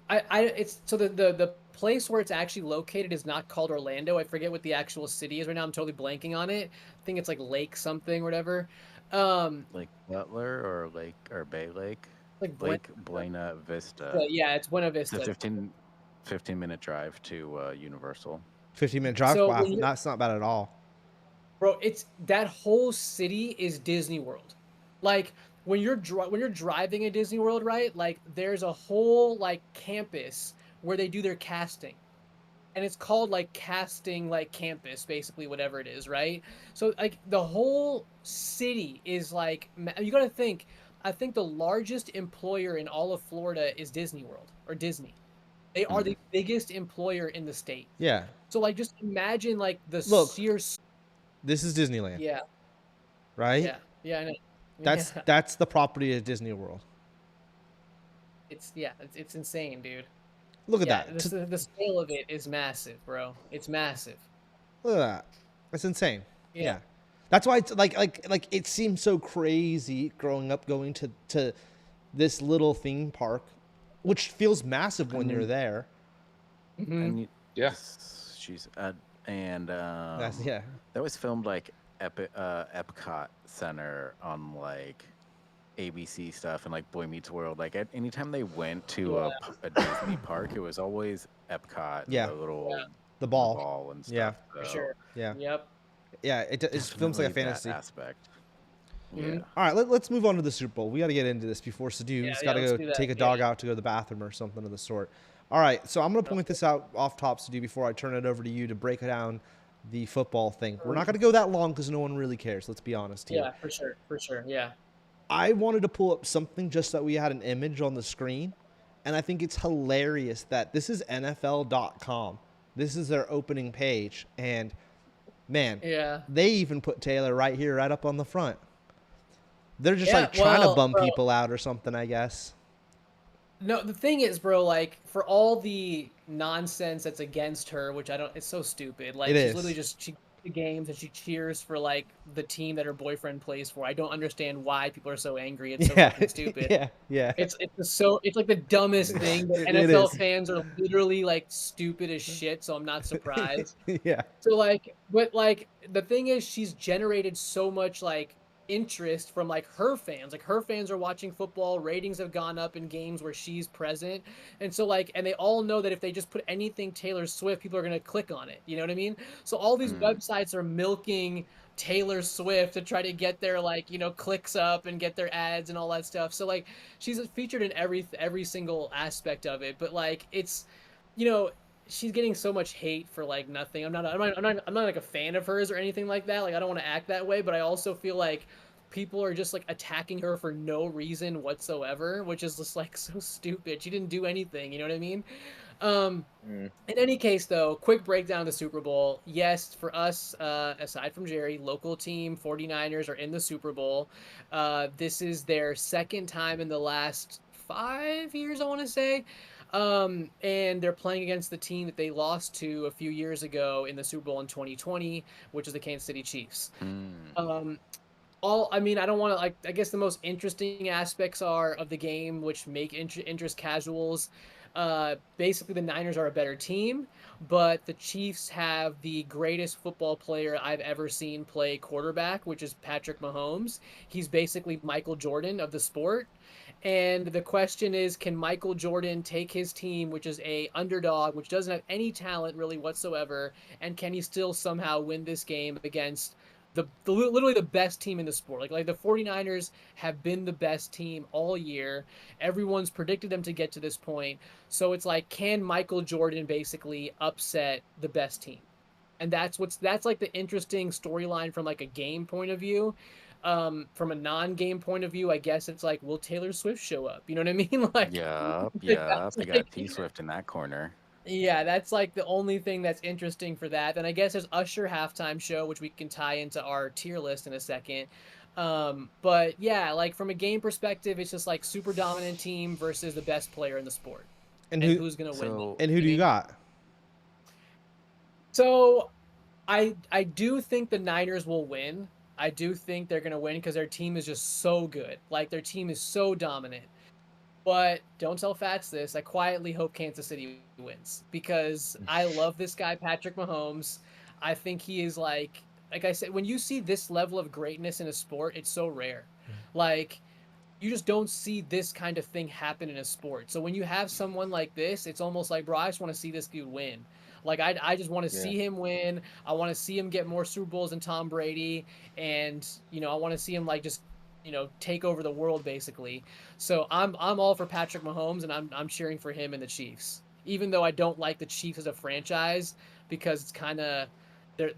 it's so the place where it's actually located is not called Orlando. I forget what the actual city is right now. I'm totally blanking on it. I think it's like Lake something or whatever. Like Butler or Bay Lake? Like Lake Buena Vista. yeah, it's Buena It's a Vista. 15-minute drive to Universal. 15-minute drive. So Wow, when you- that's not bad at all. Bro, it's that whole city is Disney World. Like when you're driving in Disney World, right? Like there's a whole like campus where they do their casting. And it's called like casting like campus, basically whatever it is, right? So like the whole city is like you got to think. I think the largest employer in all of Florida is Disney World or Disney. They are the biggest employer in the state. Yeah, So like just imagine like the Look, sheer this is Disneyland, yeah, right? yeah, I know. That's Yeah. that's the property of Disney World. It's insane, dude. Look at Yeah, that. the scale of it is massive, bro. It's massive. Look at that. That's insane. Yeah. Yeah. That's why it's like it seems so crazy growing up going to this little theme park, which feels massive when you're there. Mhm. And you, Yeah. Jeez. And That's yeah. that was filmed like Epcot Center on like ABC stuff and like Boy Meets World, like anytime they went to Yeah. a Disney park, it was always Epcot and Yeah. the little The the ball. ball and Yeah. stuff. For So sure. Yeah. Yep. Yeah. It films like definitely a that fantasy. aspect. Mhm. Yeah. All right, let's move on to the Super Bowl. We got to get into this before Sadu's got to let's go do that. take a dog out to go to the bathroom or something of the sort. All right, so I'm going to point this out off top, Sadu, before I turn it over to you to break down the football thing. We're not going to go that long because no one really cares. Let's be honest here. Yeah, for sure. For sure. Yeah. I wanted to pull up something just so that we had an image on the screen, and I think it's hilarious that this is NFL.com. This is their opening page, and man, Yeah. they even put Taylor right here, right up on the front. They're just Yeah, like trying to well, bum bro. people out or something, I guess. No, the thing is, bro, like for all the nonsense that's against her, which I don't, it's so stupid. Like It she's is. literally just she goes to games and she cheers for like the team that her boyfriend plays for. I don't understand why people are so angry. It's so Yeah, fucking stupid. yeah. It's like the dumbest thing. But It NFL is. fans are literally like stupid as shit, so I'm not surprised. Yeah. So like, but like the thing is, she's generated so much like interest from like her fans. Like her fans are watching football. Ratings have gone up in games where she's present, and so like, and they all know that if they just put anything Taylor Swift, people are gonna click on it. You know what I mean? So all these Mm. websites are milking Taylor Swift to try to get their like clicks up and get their ads and all that stuff. So like she's featured in every single aspect of it. But like it's you know she's getting so much hate for like nothing. I'm not like a fan of hers or anything like that. Like I don't want to act that way, but I also feel like people are just like attacking her for no reason whatsoever, which is just like so stupid. She didn't do anything, you know what I mean? Um Mm. in any case though, quick breakdown of the Super Bowl. Yes, for us, aside from Jerry, local team 49ers are in the Super Bowl. This is their second time in the last 5 years, I want to say. And they're playing against the team that they lost to a few years ago in the Super Bowl in 2020, which is the Kansas City Chiefs. Mm. Um, I mean, I don't want to like. I guess the most interesting aspects are of the game, which make interest casuals. Basically, the Niners are a better team, but the Chiefs have the greatest football player I've ever seen play quarterback, which is Patrick Mahomes. He's basically Michael Jordan of the sport. And the question is, can Michael Jordan take his team, which is a underdog, which doesn't have any talent really whatsoever, and can he still somehow win this game against literally the best team in the sport? Like the 49ers have been the best team all year. Everyone's predicted them to get to this point. So it's like, can Michael Jordan basically upset the best team? And that's like the interesting storyline from like a game point of view. From a non-game point of view, I guess it's like, will Taylor Swift show up? You know what I mean? Like, Yep. that's They like, got T Swift in that corner. yeah, that's like the only thing that's interesting for that. Then I guess there's Usher halftime show, which we can tie into our tier list in a second. But yeah, like from a game perspective, it's just like super dominant team versus the best player in the sport, And and who who's gonna win? So and who do you got? So I do think the Niners will win. I do think they're gonna win because their team is just so good. Like their team is so dominant. But don't tell Fats this. I quietly hope Kansas City wins because I love this guy, Patrick Mahomes. I think he is like I said, when you see this level of greatness in a sport, it's so rare. Like you just don't see this kind of thing happen in a sport. So when you have someone like this, it's almost like, bro, I just want to see this dude win. Like I just want to Yeah. see him win. I want to see him get more Super Bowls than Tom Brady, and I want to see him like just take over the world basically. So I'm all for Patrick Mahomes, and I'm cheering for him and the Chiefs. Even though I don't like the Chiefs as a franchise because it's kind of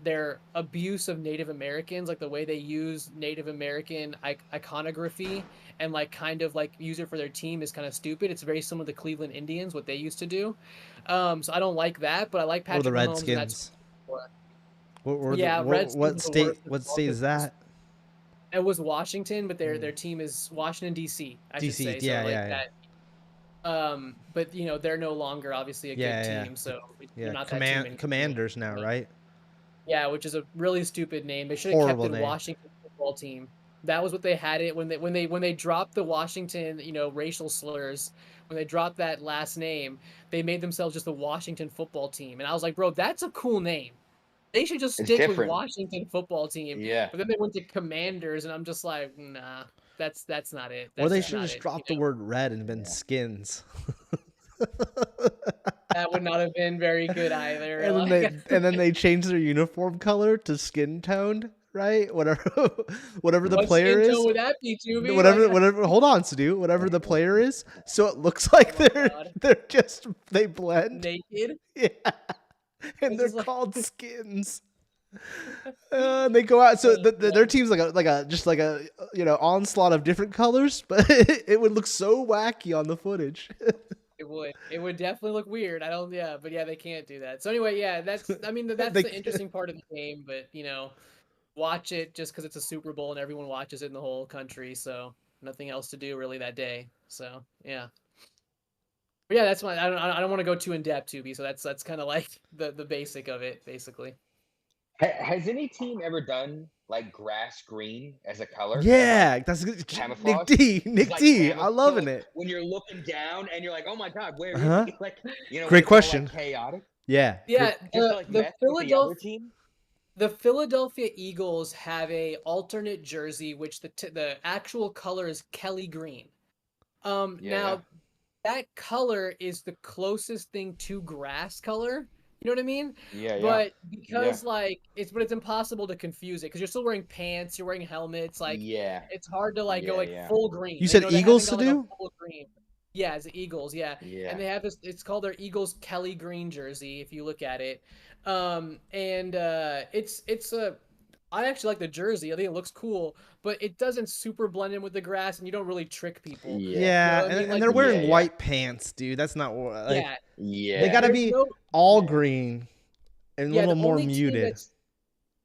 their abuse of Native Americans, like the way they use Native American iconography and like kind of like use it for their team is kind of stupid. It's very similar to Cleveland Indians, what they used to do. So I don't like that, but I like Or the Patrick Mahomes, and that's Redskins? What yeah, Redskins what are the state? worst. What state is that? It was Washington, but their team is Washington D.C. I should DC. say. Yeah, So like yeah, that. But they're no longer obviously a Yeah, good yeah. team, so yeah. they're not that team anymore. Commanders now, right? Yeah, which is a really stupid name. They should have kept Horrible it name. Washington Football Team. That was what they had it when they dropped the Washington, racial slurs. When they dropped that last name, they made themselves just the Washington Football Team. And I was like, bro, that's a cool name. They should just It's stick with different. Washington Football Team. Yeah. But then they went to Commanders, and I'm just like, nah. that's not it. Or That's they just should not just it. drop the word red and been skins. That would not have been very good either. And then they change their uniform color to skin toned, right? Whatever the What player skin is. tone would that be, Tubi? Whatever. Hold on, Sadu. Whatever the player is, so it looks like Oh my God. they blend. Naked. Yeah, and It's they're just like- called skins. And they go out. So their team's like a onslaught of different colors, but it would look so wacky on the footage. It would. It would definitely look weird. I don't. Yeah, but yeah, they can't do that. So anyway, yeah, that's. I mean, that's They the interesting part of the game. But watch it just because it's a Super Bowl and everyone watches it in the whole country. So nothing else to do really that day. So yeah. But yeah, that's my. I don't want to go too in depth, Tubi. So that's kind of like the basic of it, basically. Has any team ever done like grass green as a color? Yeah, that's good. Camouflage? Nick Like D. camouflage, I'm loving like, it. when you're looking down and you're like, oh my god, where is Uh-huh. he? Like, when Great it's all, like, question. chaotic. Yeah. Yeah, Just to, like, the mess with the other team. The Philadelphia Eagles have a alternate jersey, which the actual color is Kelly green. Now that color is the closest thing to grass color. You know what I mean? Yeah, But because it's impossible to confuse it because you're still wearing pants, you're wearing helmets. Like it's hard to go like full green. You said they Eagles haven't to gone, do? full green. Yeah, it's the Eagles. Yeah, and they have this. It's called their Eagles Kelly green jersey. If you look at it, it's a. I actually like the jersey. I think it looks cool, but it doesn't super blend in with the grass, and you don't really trick people. Yeah, You know what I mean? and Like, they're wearing white pants, dude. That's not like. Yeah, They gotta There's be no- all green and a yeah, little the more only team muted.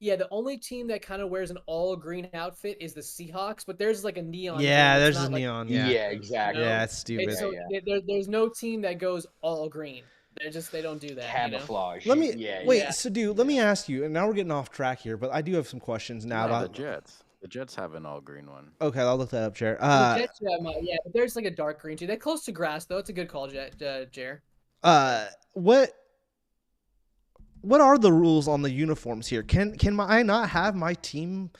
the only team that kind of wears an all green outfit is the Seahawks, but there's like a neon. Yeah, green. It's there's not a like- neon. yeah, Yeah, exactly. yeah, it's stupid. It's so, there's no team that goes all green. They don't do that. Camouflage. Let me wait, yeah. Sadu. Let me ask you, and now we're getting off track here, but I do have some questions now No, about the Jets. The Jets have an all green one. Okay, I'll look that up, Jer. The Jets have yeah, but there's like a dark green too. They're close to grass though. It's a good call, Jer. What are the rules on the uniforms here? Can I not have my team?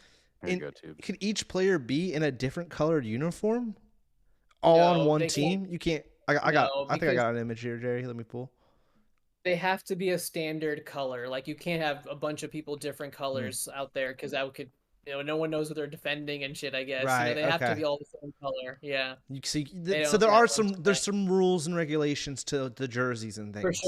Can each player be in a different colored uniform, all on one team? You can't. I think I got an image here, Jerry. Let me pull. They have to be a standard color. Like you can't have a bunch of people different colors out there because that could, no one knows what they're defending and shit. I guess right. they have to be all the same color. Yeah. You see, so there's some rules and regulations to the jerseys and things.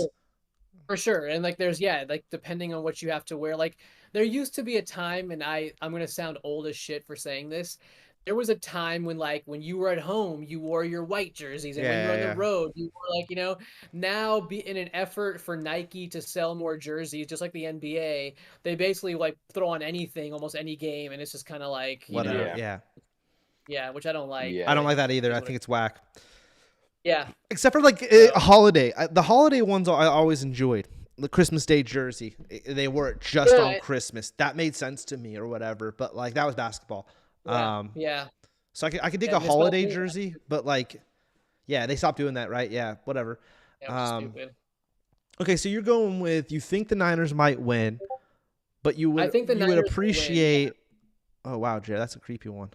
For sure. And like there's like depending on what you have to wear. Like there used to be a time, and I'm gonna sound old as shit for saying this. There was a time when you were at home, you wore your white jerseys, and when you were on the road, you wore now in an effort for Nike to sell more jerseys, just like the NBA, they basically throw on anything, almost any game, and it's just kind of like whatever. Yeah, which I don't like. I don't like that either. I think it's whack. Yeah. Except for a holiday. The holiday ones I always enjoyed. The Christmas Day jersey. They wore it just on Christmas. That made sense to me or whatever. But that was basketball. Yeah. So I could dig a holiday jersey, but they stopped doing that, right? Yeah, whatever. Yeah, stupid. Okay, so you're going with you think the Niners might win, but you would appreciate. Oh wow, Jay, that's a creepy one.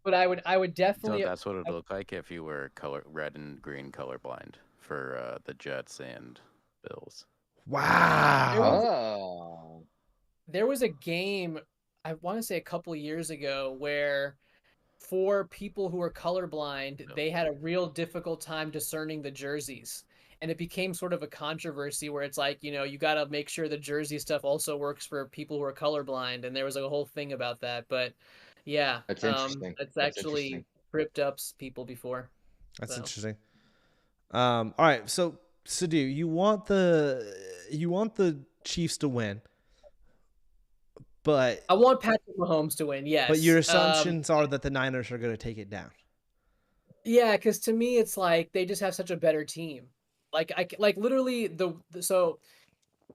But I would definitely. So that's what it would look like if you were red and green colorblind for the Jets and Bills. Wow. There was a game, I want to say a couple of years ago, where for people who were colorblind, they had a real difficult time discerning the jerseys. And it became sort of a controversy where it's like, you got to make sure the jersey stuff also works for people who are colorblind. And there was a whole thing about that. But yeah, that's interesting. That's actually tripped up people before. That's interesting. All right. So Sadu, you want the Chiefs to win. But I want Patrick Mahomes to win, yes. But your assumptions are that the Niners are going to take it down. Yeah, because to me, it's like they just have such a better team. Literally the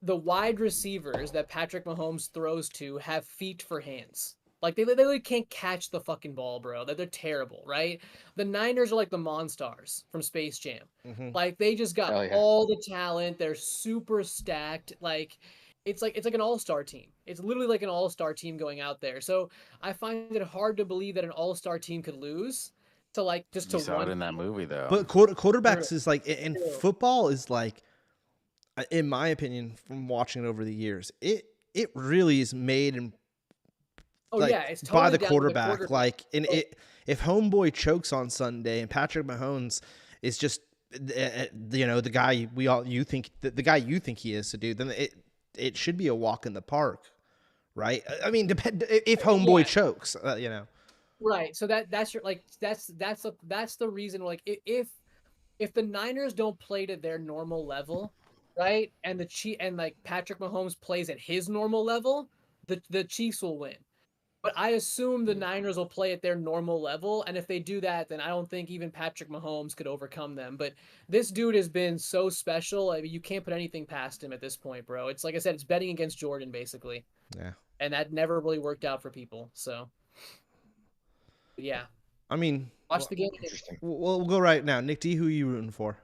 wide receivers that Patrick Mahomes throws to have feet for hands. Like they literally can't catch the fucking ball, bro. They're terrible, right? The Niners are like the Monstars from Space Jam. Mm-hmm. Like they just got all the talent. They're super stacked. Like it's like an all-star team. It's literally like an all-star team going out there. So I find it hard to believe that an all-star team could lose to like just You to saw it one. in that movie, though. But quarterbacks is like in football is like, in my opinion, from watching it over the years, it really is made and Oh like, yeah, it's totally by the down to quarterback. Like, and if homeboy chokes on Sunday and Patrick Mahomes is just the guy you think he is to do, then it should be a walk in the park, right? I mean, if homeboy chokes, Right. So that's your like that's the reason like if the Niners don't play to their normal level, right? And like Patrick Mahomes plays at his normal level, the Chiefs will win. But I assume the Niners will play at their normal level, and if they do that, then I don't think even Patrick Mahomes could overcome them. But this dude has been so special. I mean, you can't put anything past him at this point, bro. It's like I said, it's betting against Jordan basically. Yeah. And that never really worked out for people. So yeah. I mean, Watch the game. Interesting. we'll go right now. Nick D, who are you rooting for?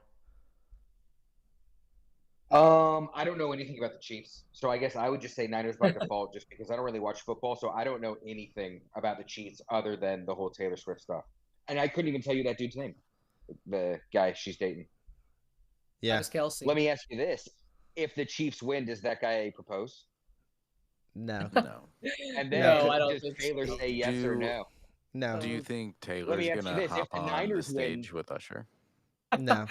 I don't know anything about the Chiefs, so I guess I would just say Niners by default, just because I don't really watch football, so I don't know anything about the Chiefs other than the whole Taylor Swift stuff. And I couldn't even tell you that dude's name, the guy she's dating. Yeah. Travis Kelce. Let me ask you this: if the Chiefs win, does that guy propose? No. No. And then No, I don't does think Taylor so. say yes or no? No. Do you think Let Taylor's me ask you gonna this, if hop the on the Niners stage win- with Usher? No.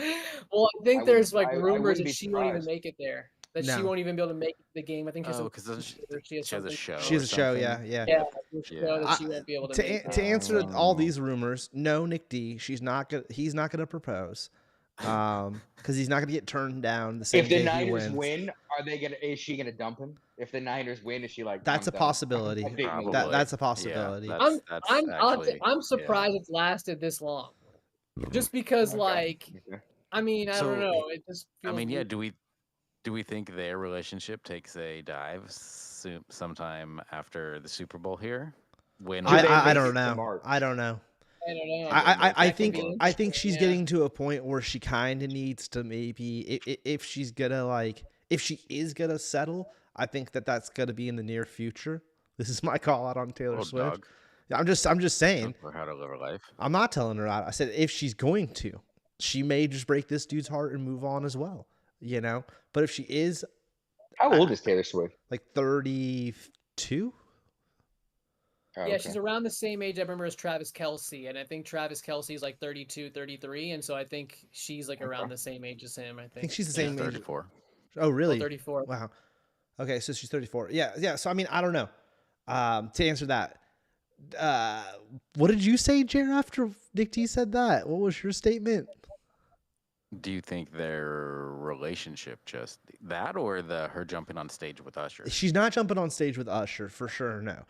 Well, I think I there's wouldn't- like I rumors wouldn't that be she won't even surprised. make it there. That she No. won't even be able to make the game. I think she has Oh, some- because she she has a something- show. She has or a show, something. yeah. Yeah, she Yeah. show that she won't be able to make To it. answer all these rumors, no, Nick D, he's not gonna propose, because he's not gonna get turned down the same If the day he Niners wins. win, is she gonna dump him? If the Niners win, is she like? That's I'm a done. possibility. I'm dating Probably. Lily. That's a Yeah, possibility. that's actually. I'm surprised it's lasted this long. Just because, Okay. like, Okay. I mean, I don't know. It just I feels mean, yeah. weird. Do we think their relationship takes a dive sometime after the Super Bowl here? When Do they I make don't it to know. March? I don't know. I don't know. I That could be think she's interesting, getting to a point where she kind of needs to maybe if she's gonna if she is gonna settle, I think that's gonna be in the near future. This is my call out on Taylor Swift. dog. I'm just saying. For how to live her life. I'm not telling her out. I said if she's going to, she may just break this dude's heart and move on as well. But if she is How old is Taylor Swift? like 32, Oh, Yeah, okay. she's around the same age I remember as Travis Kelce, and I think Travis Kelce is like 32, 33, and so I think she's like around the same age as him. I think she's the She's same age. 34. Oh, really? 34. Wow. Okay, so she's 34. Yeah. So I mean, I don't know. To answer that, what did you say, Jer? After Nick T said that, what was your statement? Do you think their relationship just that, or her jumping on stage with Usher? She's not jumping on stage with Usher for sure. No,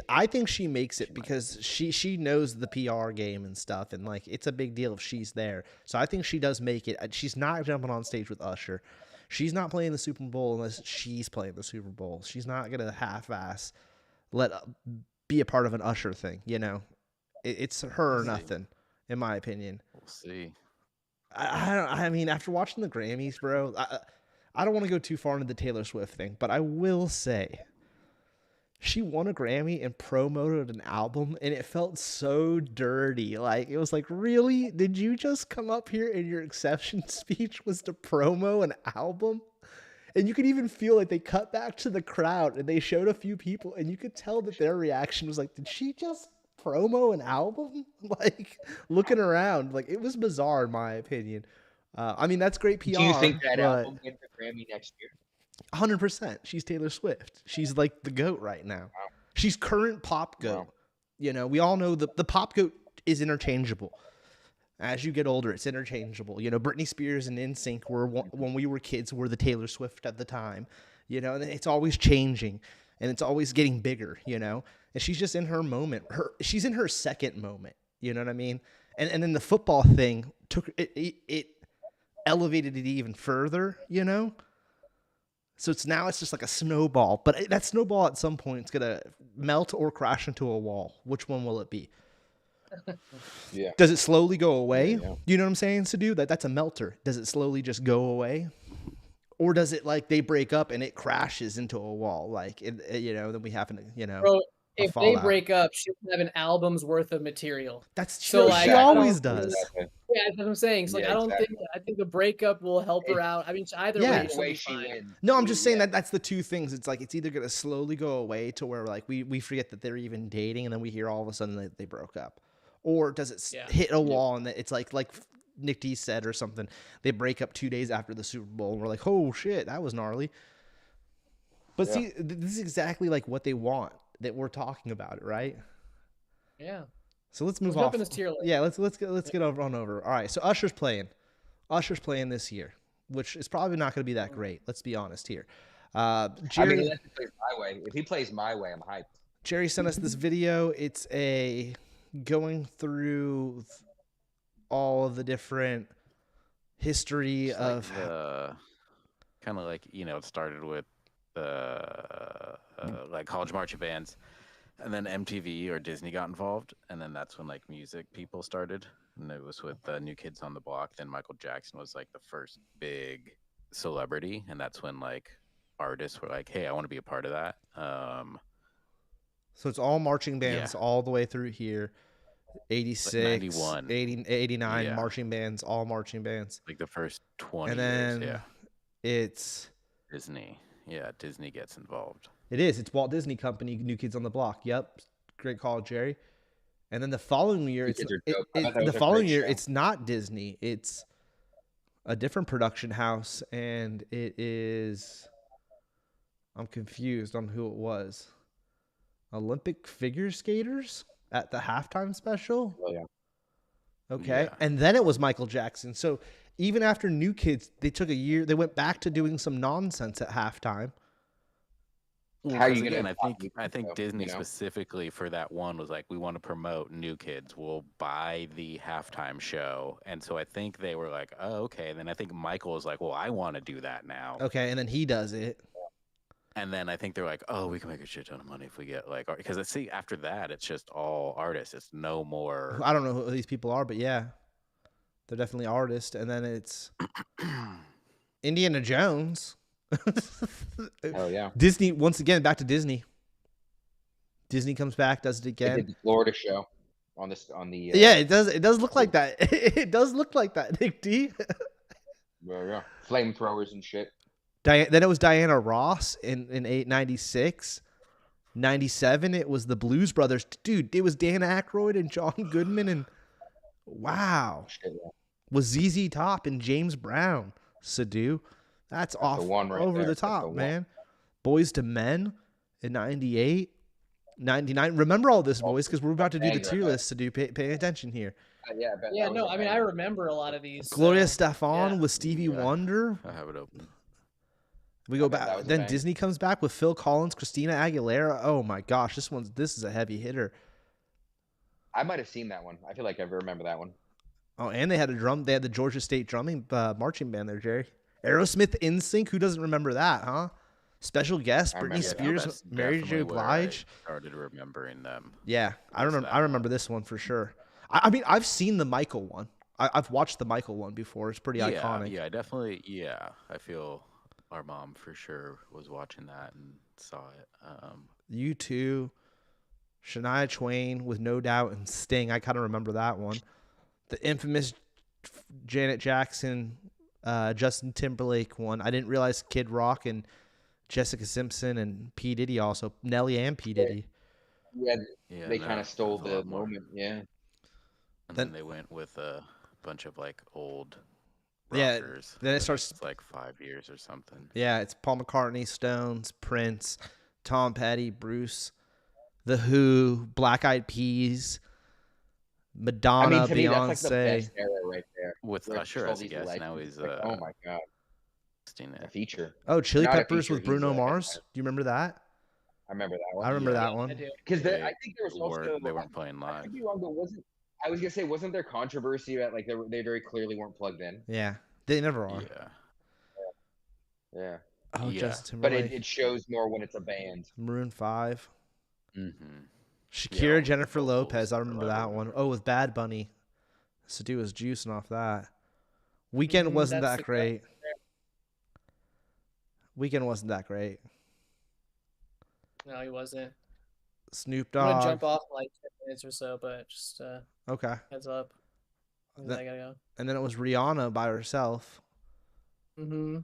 I think she makes it because she knows the PR game and stuff, and like it's a big deal if she's there. So I think she does make it. She's not jumping on stage with Usher. She's not playing the Super Bowl unless she's playing the Super Bowl. She's not gonna half-ass be a part of an Usher thing. It's her or nothing, in my opinion. We'll see. I mean, after watching the Grammys, bro, I don't want to go too far into the Taylor Swift thing, but I will say she won a Grammy and promoted an album, and it felt so dirty. Like, it was like, really? Did you just come up here and your acceptance speech was to promo an album? And you could even feel like they cut back to the crowd and they showed a few people, and you could tell that their reaction was like, did she just promo an album? Like, looking around, like, it was bizarre in my opinion. I mean, that's great PR. Do you think that but album wins the Grammy next year? 100%. She's Taylor Swift. She's like the GOAT right now. She's current pop GOAT. Wow. We all know the pop GOAT is interchangeable. As you get older, it's interchangeable. Britney Spears and NSYNC were when we were kids were the Taylor Swift at the time. And it's always changing, and it's always getting bigger. And she's just in her moment. She's in her second moment. You know what I mean? And then the football thing took it elevated it even further. So it's just like a snowball, but that snowball at some point is gonna melt or crash into a wall. Which one will it be? Yeah. Does it slowly go away? Yeah. You know what I'm saying, Sadu? That's a melter. Does it slowly just go away? Or does it like they break up and it crashes into a wall? Like, then we happen to, Bro, a if they fallout. break up, she'll have an album's worth of material. That's So, true. like, She I always don't does. Exactly. Yeah, that's what I'm saying. So, like, Yeah, I don't think exactly. I think the breakup will help her out. I mean, either Yeah. way, Either she'll way be she fine. wins. No, I'm just saying Yeah. that's the two things. It's like it's either gonna slowly go away to where like we forget that they're even dating, and then we hear all of a sudden that they broke up, or does it Yeah. hit a wall and it's like Nick D said or something? They break up 2 days after the Super Bowl, and we're like, oh shit, that was gnarly. But see, this is exactly like what they want that we're talking about it, right? Yeah. So let's move Let's jump off. in this tier list. Yeah, let's get over. All right, so Usher's playing this year, which is probably not going to be that great. Let's be honest here. Jerry, I mean, unless he plays my way. If he plays my way, I'm hyped. Jerry sent us this video. It's going through all of the different history It's of like the kind of like it started with like college marching bands, and then MTV or Disney got involved, and then that's when like music people started, and it was with New Kids on the Block. Then Michael Jackson was like the first big celebrity, and that's when like artists were like, "Hey, I want to be a part of that." So it's all marching bands all the way through here. 86, 91. 80, 89 Yeah. marching bands, all marching bands. Like the first 20 And then years, it's Disney. Yeah, Disney gets involved. It's Walt Disney Company, New Kids on the Block. Yep, great call, Jerry. And then the following year, Kids are dope. I thought that was a following great year, show. it's not Disney. It's a different production house, and it is. I'm confused on who it was. Olympic figure skaters at the halftime special. Oh, yeah. Okay, Yeah. and then it was Michael Jackson. So even after New Kids, they took a year. They went back to doing some nonsense at halftime. Well, How are 'cause you gonna again, I think though, Disney you know? specifically for that one was like, we want to promote New Kids. We'll buy the halftime show, and so I think they were like, oh, okay. And then I think Michael was like, well, I want to do that now. Okay, and then he does it. And then I think they're like, oh, we can make a shit ton of money if we get like, because see, after that, it's just all artists. It's no more. I don't know who these people are, but yeah, they're definitely artists. And then it's Indiana Jones. Hell yeah. Disney, once again, back to Disney. Disney comes back, does it They again. did the Florida show on the Yeah, it does. It does look like that. It does look like that, Nick D. yeah. Flamethrowers and shit. Then it was Diana Ross in 96. 97, it was the Blues Brothers. Dude, it was Dan Aykroyd and John Goodman. And wow. Shit, yeah. Was ZZ Top and James Brown. Sadu. That's off one right over there. the That's top, the one. man. Boys to Men in 98. 99. Remember all this, boys, because we're about to do the Banger, tier man. list to do. Pay attention here. Yeah, I bet Yeah, that was no, a I mean, I banger. remember a lot of these. Gloria so, Stefan yeah. with Stevie Yeah. Wonder. I have it open. We go I bet that back. was a Then banger. Disney comes back with Phil Collins, Christina Aguilera. Oh my gosh, this is a heavy hitter. I might have seen that one. I feel like I remember that one. Oh, and they had the Georgia State drumming marching band there, Jerry. Aerosmith NSYNC. Who doesn't remember that, huh? Special guest I Britney remember that. Spears, That's Mary J. definitely where Blige. I started remembering them. Yeah, I Was remember. that I remember one. this one for sure. I mean, I've seen the Michael one. I've watched the Michael one before. It's pretty iconic. Yeah, I definitely. Yeah, I feel our mom for sure was watching that and saw it. U2, Shania Twain with No Doubt and Sting. I kind of remember that one. The infamous Janet Jackson, Justin Timberlake one. I didn't realize Kid Rock and Jessica Simpson and P. Diddy also. Nelly and P. Diddy. Yeah, Yeah, they no, kind of stole there's a the lot more. moment. Yeah. And Then- then they went with a bunch of like old Yeah, rockers. then it and starts- it's like 5 years or something. Yeah, it's Paul McCartney, Stones, Prince, Tom Petty, Bruce, The Who, Black Eyed Peas, Madonna, I mean, to me, Beyonce. that's like the best era right there. With Where Usher all as a these guest, now legends, he's like, oh my god, hosting a it. feature. Oh, Chili Not a Peppers feature, with he's Bruno a Mars. headliner. Do you remember that? I remember that one. I remember Yeah. that I one. do. Because They I think there was also. They weren't playing I live. could be wrong, but I was gonna say, wasn't there controversy about like they very clearly weren't plugged in? Yeah, they never are. Yeah. Yeah. Oh, Yeah. Justin But Timberlake, it shows more when it's a band. Maroon 5, Mm-hmm. Shakira, all the Jennifer vocals Lopez. I are remember what I that one. remember. Oh, with Bad Bunny. Sadu was juicing off that. Weekend wasn't that's that the great. Weekend wasn't that great. No, he wasn't. Snoop I'm gonna Dogg. jump off in like 10 minutes or so, but just Okay. heads up. I gotta go. And then it was Rihanna by herself. Mm-hmm.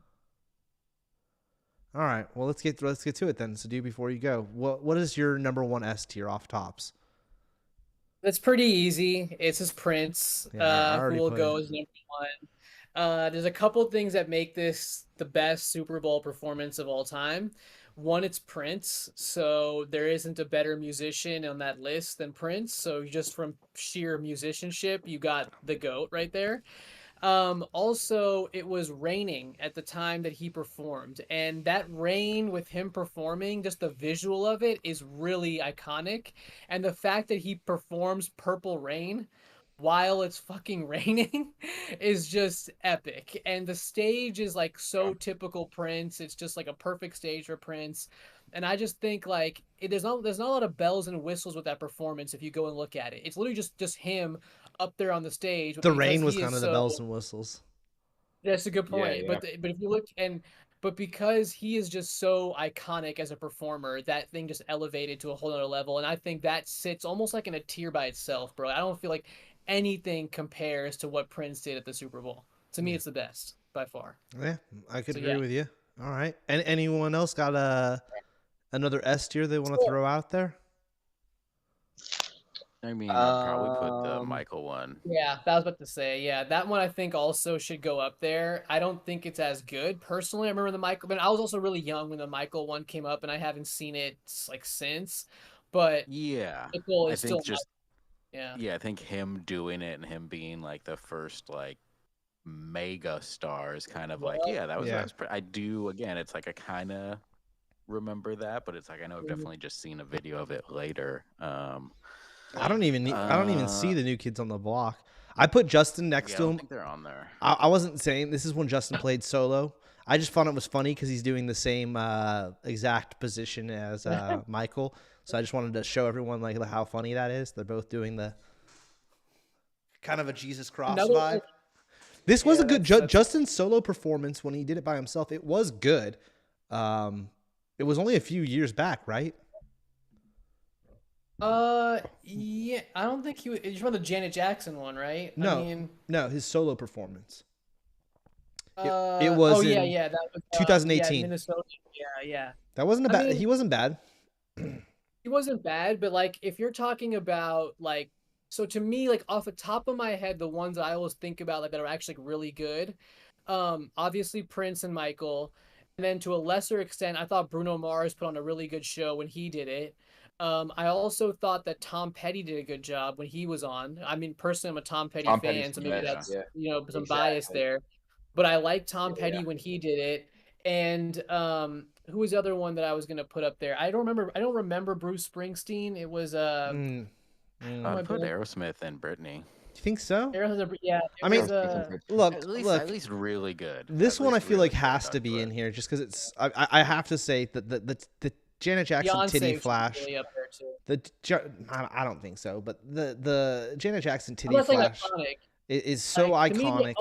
All right. Well, let's get to it then. So, before you go, what is your number one S tier off tops? That's pretty easy. It's his Prince, Yeah, I who already will put go it. as number one. There's a couple things that make this the best Super Bowl performance of all time. One, it's Prince, so there isn't a better musician on that list than Prince. So just from sheer musicianship, you got the GOAT right there. Also, it was raining at the time that he performed, and that rain with him performing, just the visual of it is really iconic. And the fact that he performs Purple Rain while it's fucking raining is just epic. And the stage is like so typical Prince. It's just like a perfect stage for Prince. And I just think like there's not a lot of bells and whistles with that performance if you go and look at it. It's literally just him up there on the stage, but The because rain was he kind is of the so bells and whistles. that's a good Yeah, point. yeah. But if you look but because he is just so iconic as a performer, that thing just elevated to a whole other level. And I think that sits almost like in a tier by itself, bro. I don't feel like anything compares to what Prince did at the Super Bowl. To me, it's the best by far. Yeah, I could So agree yeah. with you. All right. And anyone else got another S tier they want to throw out there? I mean, I'd probably put the Um, Michael one. Yeah, that was about to say. Yeah, that one I think also should go up there. I don't think it's as good personally. I remember the Michael, but I was also really young when the Michael one came up, and I haven't seen it like since. But Yeah, Michael I is still think just yeah. yeah, I think him doing it and him being like the first like mega star is kind of like yeah, that was Yeah. I do again. It's like I kind of remember that, but it's like I know I've definitely just seen a video of it later. I don't even see the New Kids on the Block. I put Justin next Yeah, I to don't him. think they're on there. I wasn't saying this is when Justin played solo. I just found it was funny because he's doing the same exact position as Michael. So I just wanted to show everyone like how funny that is. They're both doing the kind of a Jesus cross Another vibe. This was Yeah, a good that's- Justin's solo performance when he did it by himself. It was good. It was only a few years back, right? Yeah, I don't think you're talking about the Janet Jackson one, right? No, I mean, no, his solo performance. It oh was yeah, in yeah, that was 2018. Yeah, Minnesota. Yeah, yeah. That wasn't a I bad. mean, He wasn't bad. he wasn't bad, but like if you're talking about like so to me, like off the top of my head, the ones I always think about like that are actually really good, obviously Prince and Michael, and then to a lesser extent, I thought Bruno Mars put on a really good show when he did it. I also thought that Tom Petty did a good job when he was on. I mean, personally, I'm a Tom Petty Tom fan, Petty's so the maybe best, that's yeah. some bias Exactly. there. But I like Tom Yeah, Petty yeah. when he did it. And who was the other one that I was gonna put up there? I don't remember. I don't remember Bruce Springsteen. It was Mm. I'd put Aerosmith and Britney. You think so? yeah. I mean, look, At least really good. This At one I least feel like really good, has to I'd be put. in here just because it's. I have to say that the Janet Jackson Beyonce titty should be flash. really up there too. I don't think so, but the Janet Jackson I'm titty not saying flash iconic. is so Like, to me, iconic.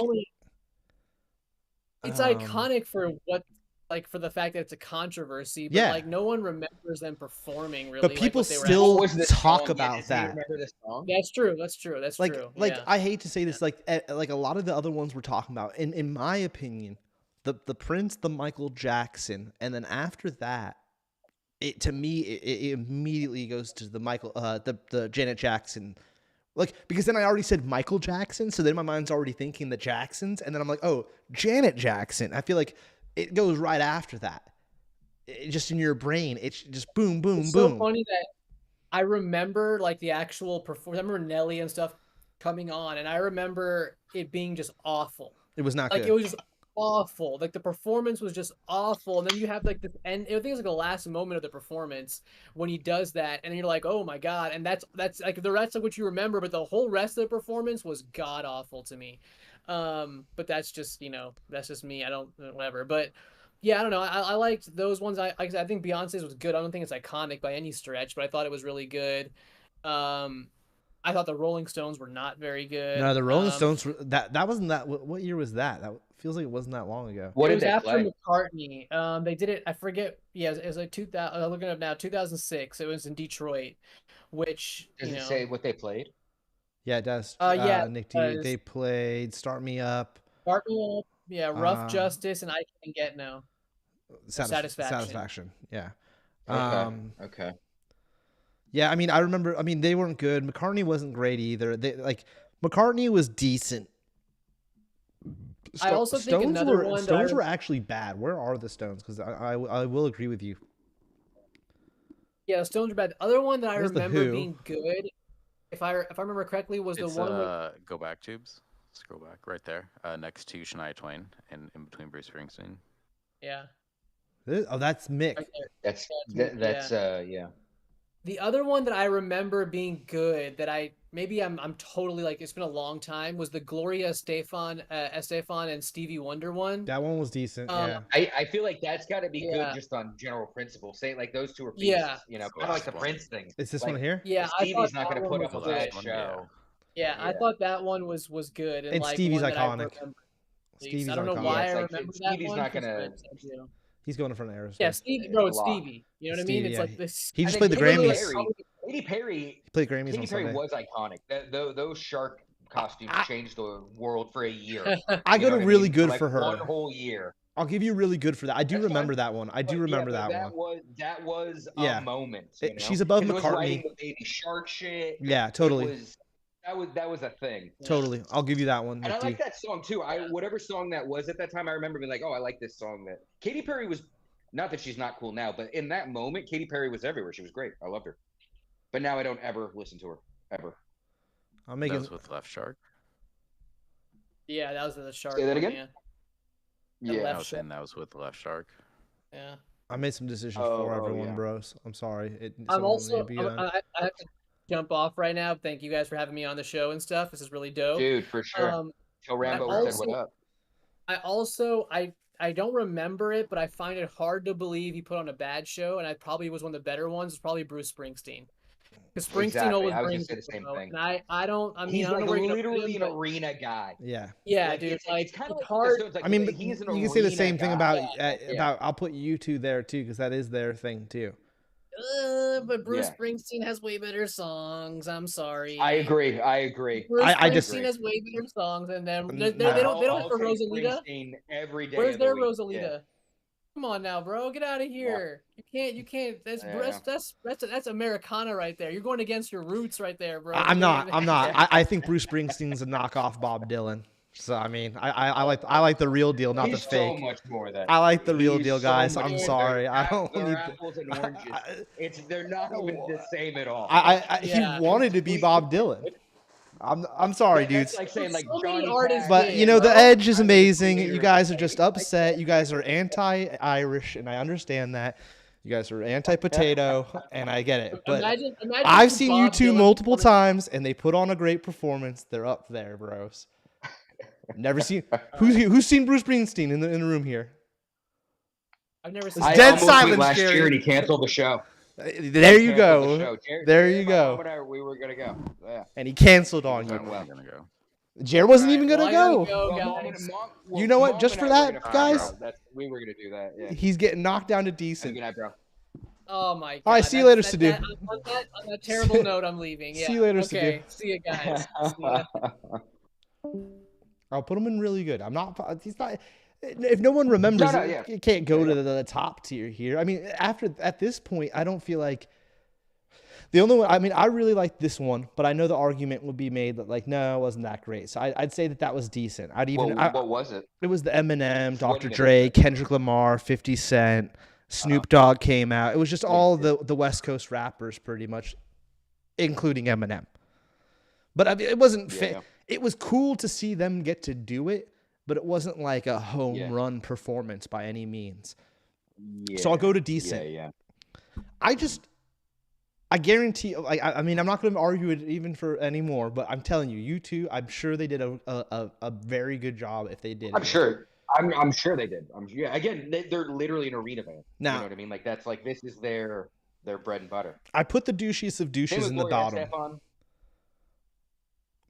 it's Um, iconic for what, like for the fact that it's a controversy, but Yeah. like no one remembers them performing really. But like, people what they were still What was the talk song? about Do you that. remember this song? That's true. That's true. That's Like true. like Yeah. I hate to say this, like a lot of the other ones we're talking about, in my opinion, the Prince, the Michael Jackson, and then after that, it to me it immediately goes to the the Janet Jackson. Like, because then I already said Michael Jackson, so then my mind's already thinking the Jacksons, and then I'm like, oh, Janet Jackson. I feel like it goes right after that. Just in your brain, it's just boom, boom, It's boom. so funny that I remember like the actual performance. I remember Nelly and stuff coming on, and I remember it being just awful. It was not Like good. it was just awful. Like the performance was just awful. And then you have like this end. I think it's like the last moment of the performance when he does that, and you're like, oh my god. And that's like the rest of what you remember, but the whole rest of the performance was god awful to me. But that's just that's just me. I don't whatever. But yeah, I don't know. I liked those ones. I think Beyonce's was good. I don't think it's iconic by any stretch, but I thought it was really good. I thought the Rolling Stones were not very good. No, the Rolling Stones were, that wasn't that. What year was that? That feels like it wasn't that long ago. What it did was they after play? McCartney. They did it. I forget. Yeah, it was like 2000. I'm looking it up now. 2006. It was in Detroit, which Does it say what they played? Yeah, it does. Yeah, Nick D. They played "Start Me Up." Start Me Up. Yeah, Rough Justice, and I Can't Get No. Satisfaction. Yeah. Okay. Yeah, I mean, I remember. I mean, they weren't good. McCartney wasn't great either. McCartney was decent. I also think another one. Stones were actually bad. Where are the Stones? Because I will agree with you. Yeah, Stones were bad. The other one that I Where's the remember Who? being good, if I remember correctly, was the one with Go Back Tubes. Scroll back right there, next to Shania Twain, and in between Bruce Springsteen. Yeah. Oh, that's Mick. Right That's yeah. The other one that I remember being good that I'm totally like, it's been a long time, was the Gloria Estefan and Stevie Wonder one. That one was decent. Yeah. I feel like that's got to be good just on general principle. Say like those two are beasts. Yeah. You know, kind of like the Prince thing. Is this like, one here? Yeah, Stevie's not going to put up a bad one, show. Yeah, I thought that one was good. And like Stevie's one iconic. Stevie's I don't know why I remember that Stevie's one. not going to... He's going in front of Aerosmith. Yeah, Stevie. Bro, it's Stevie. You know what I mean? It's like this. He just played the Grammys. Katy Perry. He played Grammys. Katy Perry was iconic. Those shark costumes changed the world for a year. I go to really good like for her. One whole year. I'll give you really good for that. I do remember that one. I do remember that one. That was a moment. You know? She's above McCartney. McCartney. Writing the Baby Shark shit. Yeah, totally. That was a thing. Totally. I'll give you that one. And I like that song too. Whatever song that was at that time, I remember being like, oh, I like this song. That Katy Perry was, not that she's not cool now, but in that moment, Katy Perry was everywhere. She was great. I loved her. But now I don't ever listen to her ever. I'll make it with Left Shark. Yeah, that was the Shark. Say that again. Yeah, I was saying that was with Left Shark. Yeah. I made some decisions for everyone, bros. I'm sorry. I have to jump off right now. Thank you guys for having me on the show and stuff. This is really dope. Dude, for sure. Tell Rambo said what up. I don't remember it, but I find it hard to believe he put on a bad show, and I probably was one of the better ones. It's probably Bruce Springsteen. Because Springsteen always brings the same thing. And I don't He's I don't know where literally an arena guy. Yeah. Yeah, dude. It's kind of hard. Like, I mean, but he's you can say the same thing about yeah. I'll put U2 there too, because that is their thing too. But Bruce Springsteen has way better songs. I'm sorry. I agree. Bruce Springsteen has way better songs, and then they don't have a Rosalita. Every day. Where's their Rosalita? Yeah. Come on now, bro. Get out of here. Yeah. You can't. That's Americana right there. You're going against your roots right there, bro. I'm not. I think Bruce Springsteen's a knockoff Bob Dylan. So I mean, I like the real deal, not the fake. So much more than I like the real deal, guys. I'm sorry. I don't need apples and oranges. They're not even the same at all. He wanted to be Bob Dylan. I'm sorry, dudes. Like saying like Johnny but you know, the Edge is amazing. You guys are just upset. You guys are anti-Irish, and I understand that. You guys are anti-potato, and I get it. But imagine I've seen U2 multiple times, and they put on a great performance. They're up there, bros. Never seen who's seen Bruce Springsteen in the room here? I've never seen. Dead silence last year, and he canceled the show. There you go. There you go. We were gonna go. Yeah. And he canceled on you. Gonna go. Jared wasn't even gonna go. Well, you know what? Just for that, guys. We were gonna do that. Yeah. He's getting knocked down to decent. Good night, bro. Oh my god. All right, see you later, Sadu. On that terrible note, I'm leaving. Yeah. See you later, okay. Sadu. See you guys. I'll put him in really good. He's not. If no one remembers, you can't go to the top tier here. I mean, at this point, I don't feel like the only one. I mean, I really like this one, but I know the argument would be made that like, no, it wasn't that great. So I'd say that was decent. What was it? It was the Eminem, Dr. Dre, Kendrick Lamar, 50 Cent, Snoop Dogg came out. It was just all the West Coast rappers, pretty much, including Eminem. But I mean, it wasn't fit. Yeah. It was cool to see them get to do it, but it wasn't like a home run performance by any means. Yeah. So I'll go to decent. Yeah. I guarantee. I mean, I'm not going to argue it even for anymore. But I'm telling you, U2, I'm sure they did a very good job if they did. I'm sure they did. Again, they're literally an arena band. Now, you know what I mean? Like that's like this is their bread and butter. I put the douchiest of douches in the bottom.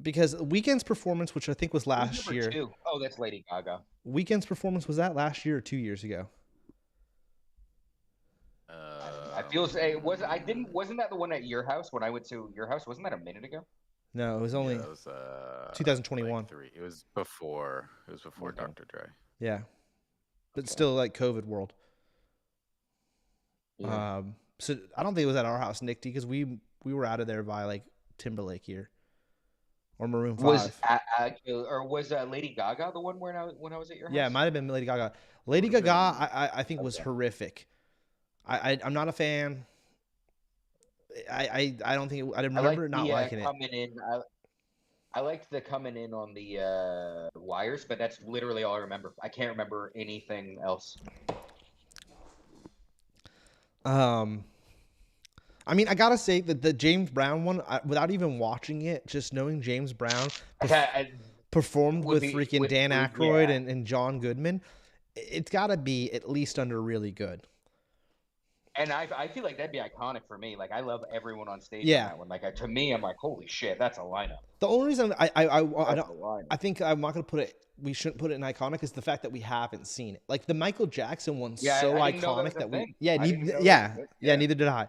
because Weekend's performance, which I think was Who's last number year. 2? Oh, that's Lady Gaga. Weekend's performance, was that last year or 2 years ago? I feel say wasn't that the one at your house when I went to your house? Wasn't that a minute ago? No, it was only Yeah, it was 2021. Like 3. It was before. Okay. Dr. Dre. Yeah, but Okay. still like COVID world. Yeah. So I don't think it was at our house, Nick D, because we were out of there by like Timberlake here or Maroon 5. Was Lady Gaga the one when I was at your house? Yeah, it might have been Lady Gaga. Lady Would've Gaga, I think was Okay. horrific. I'm not a fan. I don't think I I remember liked not the liking it. coming in. I liked the coming in on the wires, but that's literally all I remember. I can't remember anything else. I mean, I gotta say that the James Brown one, without even watching it, just knowing James Brown performed would with be- freaking with Dan Bruce, Aykroyd yeah. and John Goodman, it's gotta be at least under really good. And I feel like that'd be iconic for me. Like I love everyone on stage Yeah. on that one. Like to me, I'm like, holy shit, that's a lineup. The only reason I That's a don't, lineup. I think I'm not gonna put it. We shouldn't put it in iconic is the fact that we haven't seen it. Like the Michael Jackson one's Yeah, so I didn't know that was iconic a that we thing. yeah I neither, didn't know that yeah was a thing. yeah Yeah. neither did I.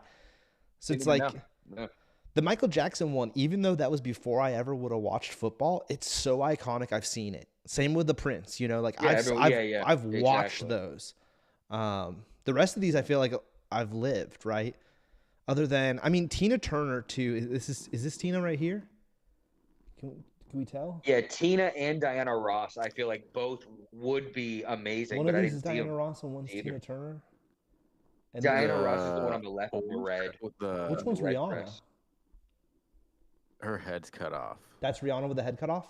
So it's Didn't like even know. the Michael Jackson one, even though that was before I ever would have watched football, it's so iconic. I've seen it. Same with the Prince, you know, like Yeah, I've watched exactly. those. The rest of these I feel like I've lived, right? Other than, I mean, Tina Turner too. Is this Tina right here? Can we tell? Yeah, Tina and Diana Ross, I feel like both would be amazing, One but of I these is didn't see Diana them Ross and one's either. Tina Turner. And Diana Ross is the one on the left with the old red. with the which one's red Rihanna? dress. her head's cut off. That's Rihanna with the head cut off.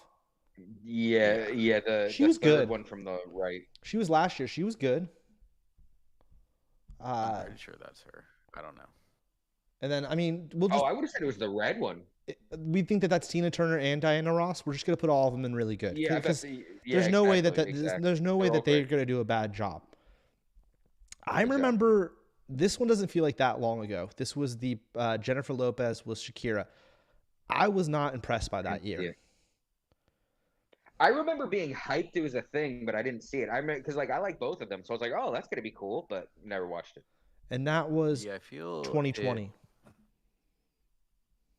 Yeah, the She was third good. one from the right. She was last year. She was good. I'm pretty sure that's her. I don't know. And then I mean, we'll just Oh, I would have said it was the red one. we think that that's Tina Turner and Diana Ross. We're just gonna put all of them in really good. Yeah, Because yeah, there's no way that exactly. there's no way They're all that they're great. gonna do a bad job. I Exactly. remember this one doesn't feel like that long ago. This was the Jennifer Lopez with Shakira. I was not impressed by that year. Yeah. I remember being hyped it was a thing, but I didn't see it. I remember because like I like both of them, so I was like, oh, that's gonna be cool, but never watched it. And that was Yeah, I feel 2020.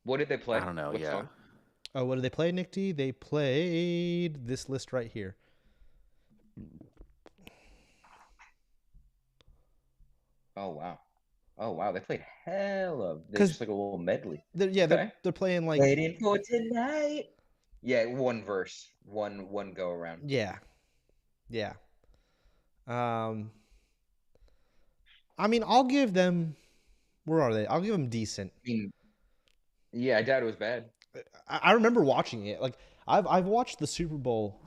What did they play? I don't know. What Yeah. song? Oh, what did they play, Nick D? They played this list right here. Oh wow, they played hella. They 'Cause- just like a little medley. They're playing like Waiting for tonight. Yeah, one verse, one go around. yeah. I mean, I'll give them. Where are they? I'll give them decent. I mean, yeah, I doubt it was bad. I remember watching it. Like I've watched the Super Bowl.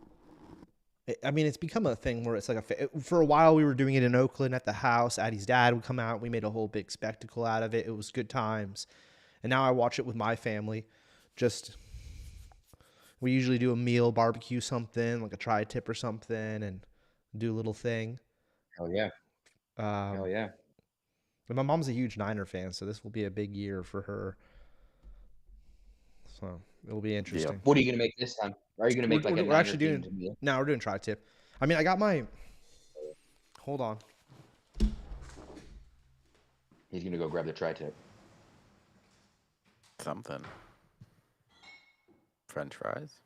I mean, it's become a thing where it's like for a while we were doing it in Oakland at the house. Addie's dad would come out. We made a whole big spectacle out of it. It was good times. And now I watch it with my family. Just we usually do a meal, barbecue something, like a tri-tip or something, and do a little thing. Hell yeah, hell yeah. And my mom's a huge Niner fan, so this will be a big year for her. So it'll be interesting. What are you gonna make this time? Are you gonna make like a we're actually Niner doing themed meal? no, we're doing tri-tip. I mean, I got my. Hold on. He's gonna go grab the tri-tip. Something. French fries.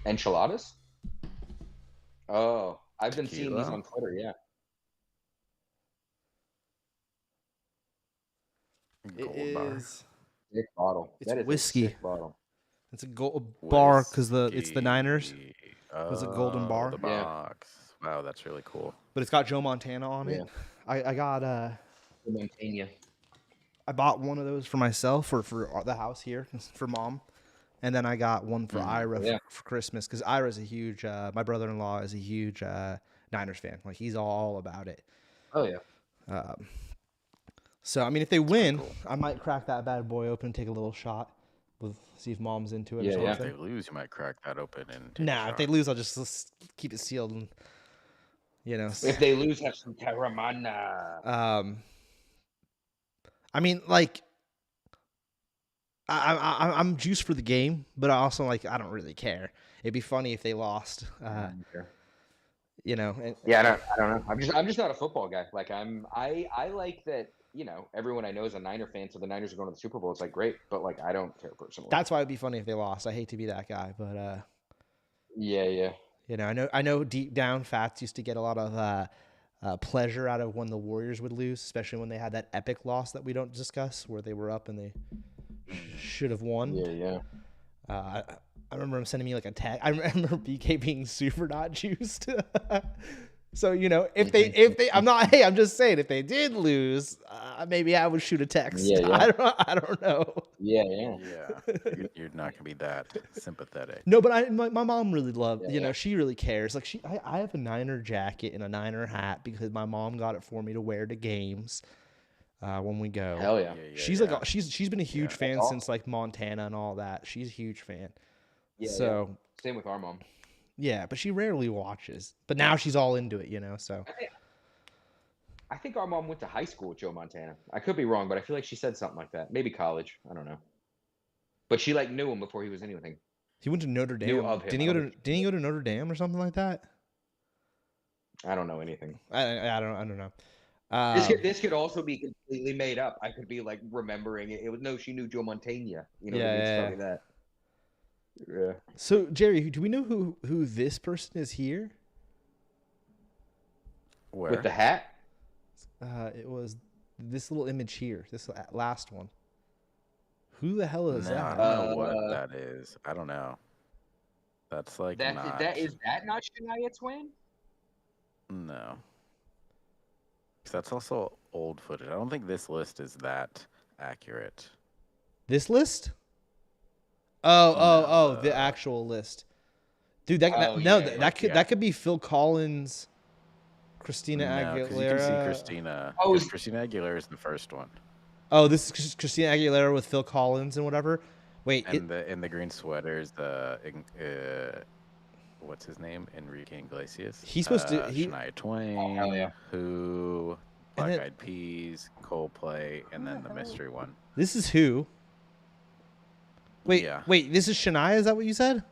Enchiladas? Oh, I've been seeing these Tequila? on Twitter. Yeah. Gold bar. Sick bottle. It's That is whiskey. A sick bottle. It's a gold bar because it's the Niners, Whiskey. It's a golden bar. The Yeah. box. Wow, that's really cool. but it's got Joe Montana on it. I got Montana. I bought one of those for myself or for the house here for mom, and then I got one for Ira yeah. for Christmas because Ira's a huge. My brother-in-law is a huge Niners fan. Like he's all about it. Oh yeah. So I mean, if they win, I might crack that bad boy open, take a little shot, see if mom's into it Yeah, or yeah. If something. they lose, you might crack that open and take a Nah, if they shot. lose, I'll just keep it sealed and If they lose, have some Terramana. I mean, like, I'm juiced for the game, but I also like I don't really care. It'd be funny if they lost. You know. Yeah, I don't know. I'm just not a football guy. Like I like that. You know, everyone I know is a Niner fan, so the Niners are going to the Super Bowl. It's like great, but like I don't care personally. That's why it'd be funny if they lost. I hate to be that guy, but Yeah. you know, I know deep down, Fats used to get a lot of pleasure out of when the Warriors would lose, especially when they had that epic loss that we don't discuss, where they were up and they should have won. Yeah. I remember him sending me like a tag. I remember BK being super not juiced. So, you know, if they, I'm just saying, if they did lose, maybe I would shoot a text. Yeah. I don't know. Yeah. You're not gonna be that sympathetic. No, but my mom really loved, Yeah. she really cares. Like I have a Niner jacket and a Niner hat because my mom got it for me to wear to games when we go. Hell yeah. She's like, she's been a huge fan awesome. since like Montana and all that. She's a huge fan. Yeah. So Same with our mom. yeah, but she rarely watches. But now she's all into it, so. I think our mom went to high school with Joe Montana. I could be wrong, but I feel like she said something like that. Maybe college. I don't know. But she like knew him before he was anything. He went to Notre Knew Dame. of him. Didn't he go to Notre Dame or something like that? I don't know anything. I don't know. This could also be completely made up. I could be like remembering it. It was no, she knew Joe Montana. You know, stuff like that. Yeah. So Jerry, do we know who this person is here? Where? With the hat? It was this little image here. This last one. Who the hell is No, that? I don't know what that is. I don't know. That's like That not. is that not Shania Twain? No. 'Cause that's also old footage. I don't think this list is that accurate. This list? Oh, the actual list. Dude, that could be Phil Collins, Christina Aguilera. 'Cause you can see Christina. Oh, 'Cause Christina Aguilera is the first one. Oh, this is Christina Aguilera with Phil Collins and whatever. Wait, And in the green sweaters, what's his name? Enrique Iglesias. He's supposed to. Shania Twain. hell yeah. Who? And Black then- Eyed Peas, Coldplay, and then the mystery one. This is who? Wait, this is Shania. Is that what you said?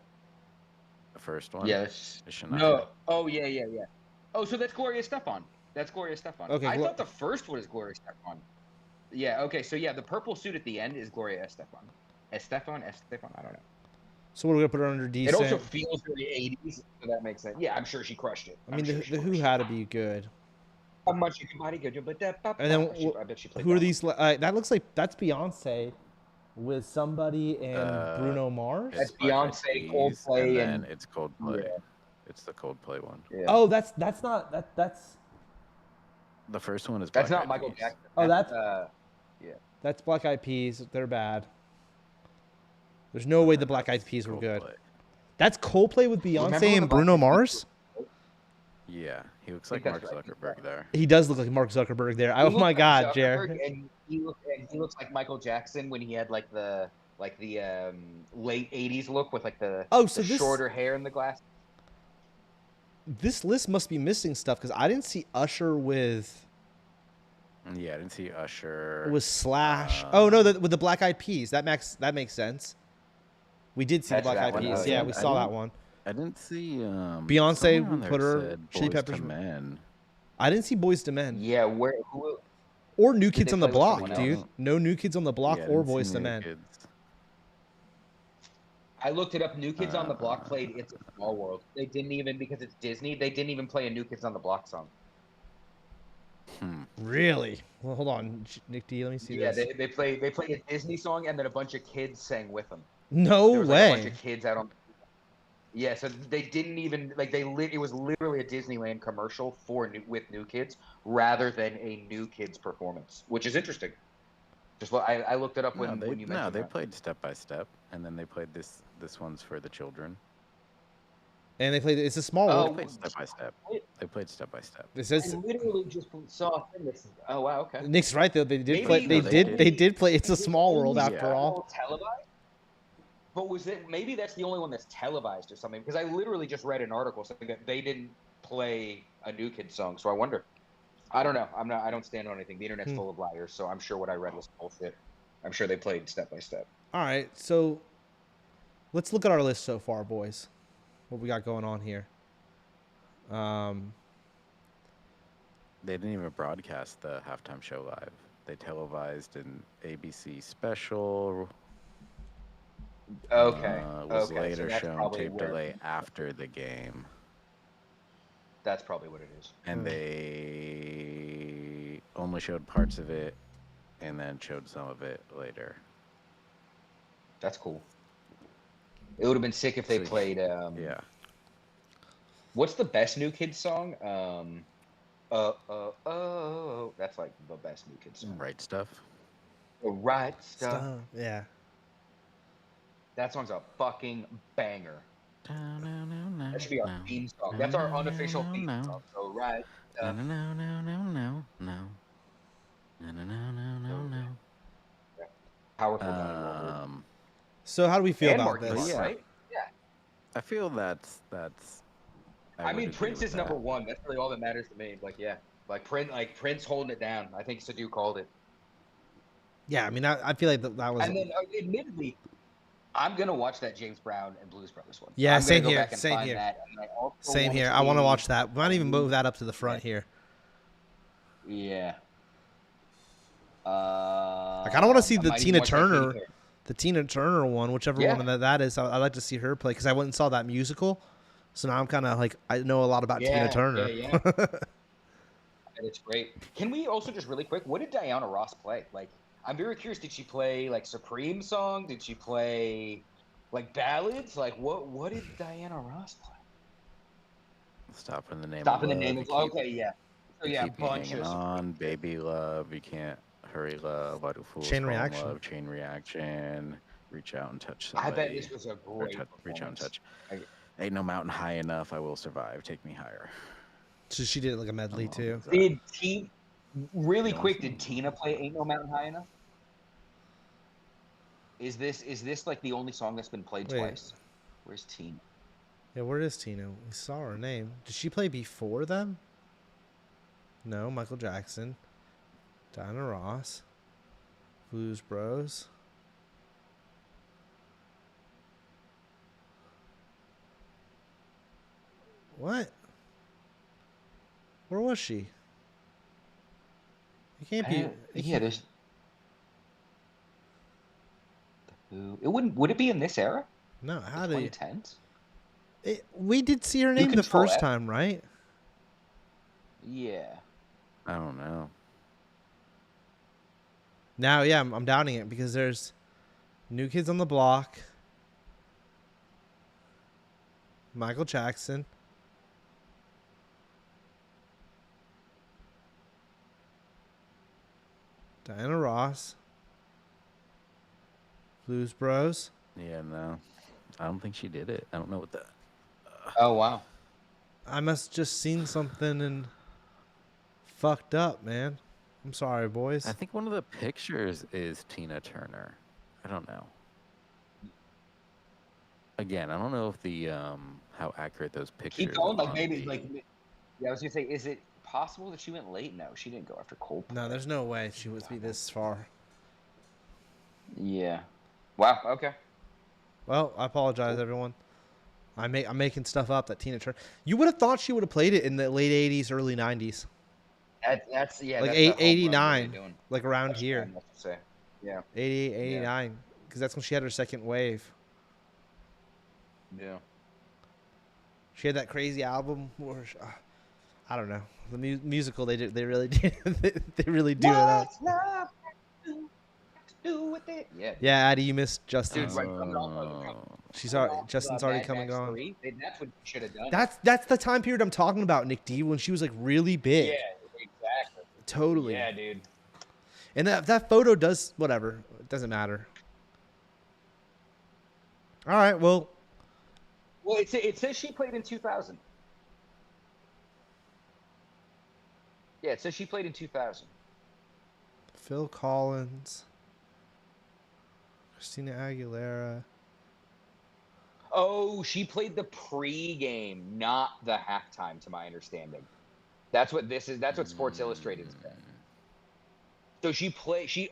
The first one. Yes. Is Shania. No. Oh yeah. Oh, so that's Gloria Estefan. Okay, I thought the first one was Gloria Estefan. Yeah. Okay. So yeah, the purple suit at the end is Gloria Estefan. Estefan. I don't know. So we're gonna put her under decent. It also feels very 80s, so that makes sense. Yeah, I'm sure she crushed it. I mean, the Who had to be good. How much you can body good, but And then I bet she played. who are that these? That looks like that's Beyonce with somebody and Bruno Mars. That's It's Black Eyed Beyonce, Peas, Coldplay, and and- then it's Coldplay. Yeah. It's the Coldplay one. one. Yeah. Oh, that's not that's The first one is. That's Black not Eyed Michael Peas. Jackson. Oh, that's Black Eyed Peas. They're bad. There's no way the Black Eyed That's Peas were good. Coldplay. That's Coldplay with Beyonce Remember when and the Black Bruno Eyed Peas Mars. Yeah, he looks think like Mark that's right. Zuckerberg there. He does look like Mark Zuckerberg there. He Oh looks my like God, Zuckerberg, Jared. And he looks like Michael Jackson when he had like the late '80s look with like the So this shorter hair and the glasses. this list must be missing stuff because I didn't see Usher with Yeah, I didn't see Usher. Slash. Oh no, with the Black Eyed Peas. That makes sense. We did see That's the Black that Eyed one. Peas. Oh, Yeah, yeah. we I saw that didn't- one. I didn't see. Beyonce somewhere on there put her said Chili Boyz Peppers. II Men. I didn't see Boys to Men Yeah, who? or New Did Kids they on the play with Block, someone dude. else? No New Kids on the Block Yeah, I or didn't see Boys to New Men. Kids. I looked it up. New Kids on the Block played "It's a Small World." They didn't even, because it's Disney. They didn't even play a New Kids on the Block song. Really? Well, hold on, Nick D. Let me see Yeah, this. they played a Disney song, and then a bunch of kids sang with them. No There was like a bunch way. of kids out on. Yeah, so they didn't even it was literally a Disneyland commercial with New Kids rather than a New Kids performance, which is interesting. Just I looked it up when you mentioned they that. played Step by Step, and then they played this one's for the children. And they played. It's a small Oh, They world. played Step by Step. They played Step by Step. It I says literally just saw a thing that's. Oh wow, okay. Nick's right though. They did Maybe- play. no, They did play. It's a small world Yeah. after all. Televised? But was it maybe that's the only one that's televised or something? Because I literally just read an article saying that they didn't play a New Kids song, so I wonder. I don't know. I don't stand on anything. The internet's Hmm. full of liars, so I'm sure what I read was bullshit. I'm sure they played step by step. All right, so let's look at our list so far, boys. What we got going on here? They didn't even broadcast the halftime show live. They televised an ABC special. Okay. Was Okay. later So that's shown probably tape where. delay after the game, That's probably what it is. and they only showed parts of it, and then showed some of it later. That's cool. It would have been sick if they So, played. Yeah, What's the best New Kids song? That's like the best New Kids song. right stuff. The right stuff. Yeah. That song's a fucking banger. That should be our theme song. That's our unofficial theme song. So right stuff. Powerful Donnie Wahlberg. So how do we feel And about Marky this? Mark, Yeah. right? Yeah. I feel that's. I would mean, agree Prince with is that. number one. That's really all that matters to me. Like, yeah, Prince holding it down. I think Sadu called it. Yeah, I mean, I feel like that was. And then, admittedly, I'm gonna watch that James Brown and Blues Brothers one. Yeah, I'm same gonna go here, back and same find here. that. And I also Same wanna here. I want to see- watch that. We might even move that up to the front here. Yeah. I kind of want to see I the might even Tina watch that Katy Turner, Perry. the Tina Turner one, whichever Yeah. one that is. I'd like to see her play because I went and saw that musical. So now I'm kind of like I know a lot about Tina Yeah, Turner. yeah. It's great. Can we also just really quick? What did Diana Ross play? Like, I'm very curious. Did she play like Supreme song? Did she play like ballads? Like, what did Diana Ross play? Stop in the name Stop of in the love. name of you keep, okay, yeah. So you yeah, keep me bunch hanging of on, Supreme. baby love. You can't hurry, love. Why do fools Chain fall in Reaction. love? Chain reaction. Reach out and touch I somebody. bet this was a Or great reach out and performance. touch. Ain't no mountain high enough. I will survive. Take me higher. So she did it like a medley too. Did Tina really You know, quick? Did Tina play "Ain't No Mountain High Enough"? Is this like the only song that's been played Wait. twice? Where's Tina? Yeah, where is Tina? We saw her name. Did she play before them? No, Michael Jackson, Diana Ross, Blues Bros. What? Where was she? It can't be. Yeah, there's. It wouldn't. Would it be in this era? No, how do you? 2010s? We did see her You name can the spell first that. time, right? Yeah. I don't know. Now, yeah, I'm doubting it because there's New Kids on the Block, Michael Jackson, Diana Ross, Blues Bros. Yeah, no. I don't think she did it. I don't know what that. Oh wow. I must just seen something and fucked up, man. I'm sorry, boys. I think one of the pictures is Tina Turner. I don't know. Again, I don't know if the how accurate those pictures. Keep going. Like on maybe the- like. Yeah, I was gonna say, is it possible that she went late? No, she didn't go after Coldplay. No, there's no way she would be this far. Yeah. Wow. Okay. Well, I apologize, everyone. I'm making stuff up that Tina Turner. You would have thought she would have played it in the late '80s, early '90s, That's yeah. like that's that home run really 89, doing. like around That's here, what I must say. Yeah. 88, 89, because that's when she had her second wave. Yeah. She had that crazy album where I don't know, the musical they really did they really do it up. What's love do with it? Yeah. Dude. Yeah, Addie, you missed Justin. Dude, right from the She's already Justin's already come and Mad Max gone. 3, that's what you should have done. That's the time period I'm talking about, Nick D, when she was like really big. Yeah, exactly. Totally. Yeah, dude. And that photo does whatever. It doesn't matter. All right, well, Well, it says she played in 2000. Yeah, it says she played in 2000. Phil Collins, Christina Aguilera. Oh, she played the pre-game, not the halftime, to my understanding. That's what this is. That's what Sports Illustrated said. So she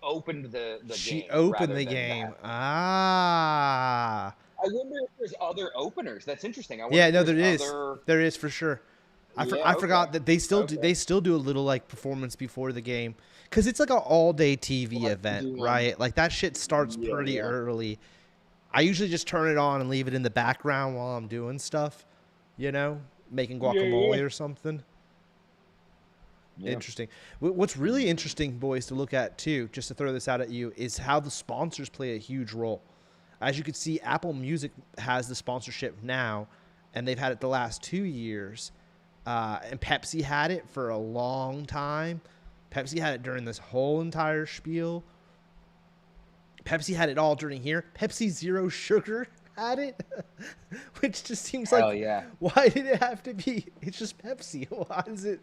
opened the She game opened rather the than game. halftime. Ah. I wonder if there's other openers. That's interesting. I wonder Yeah, if no, there's there is. other. There is for sure. Yeah, I okay. forgot that they still do. Okay. They still do a little like performance before the game, because it's like an all day TV Like, event, do, right? Like that shit starts pretty yeah. early. I usually just turn it on and leave it in the background while I'm doing stuff, you know, making guacamole or something. Yeah. Interesting. What's really interesting, boys, to look at too, just to throw this out at you, is how the sponsors play a huge role. As you can see, Apple Music has the sponsorship now, and they've had it the last 2 years. And Pepsi had it for a long time. Pepsi had it during this whole entire spiel. Pepsi had it all during here. Pepsi Zero Sugar had it, which just seems Hell like, yeah. why did it have to be? It's just Pepsi. Why is it?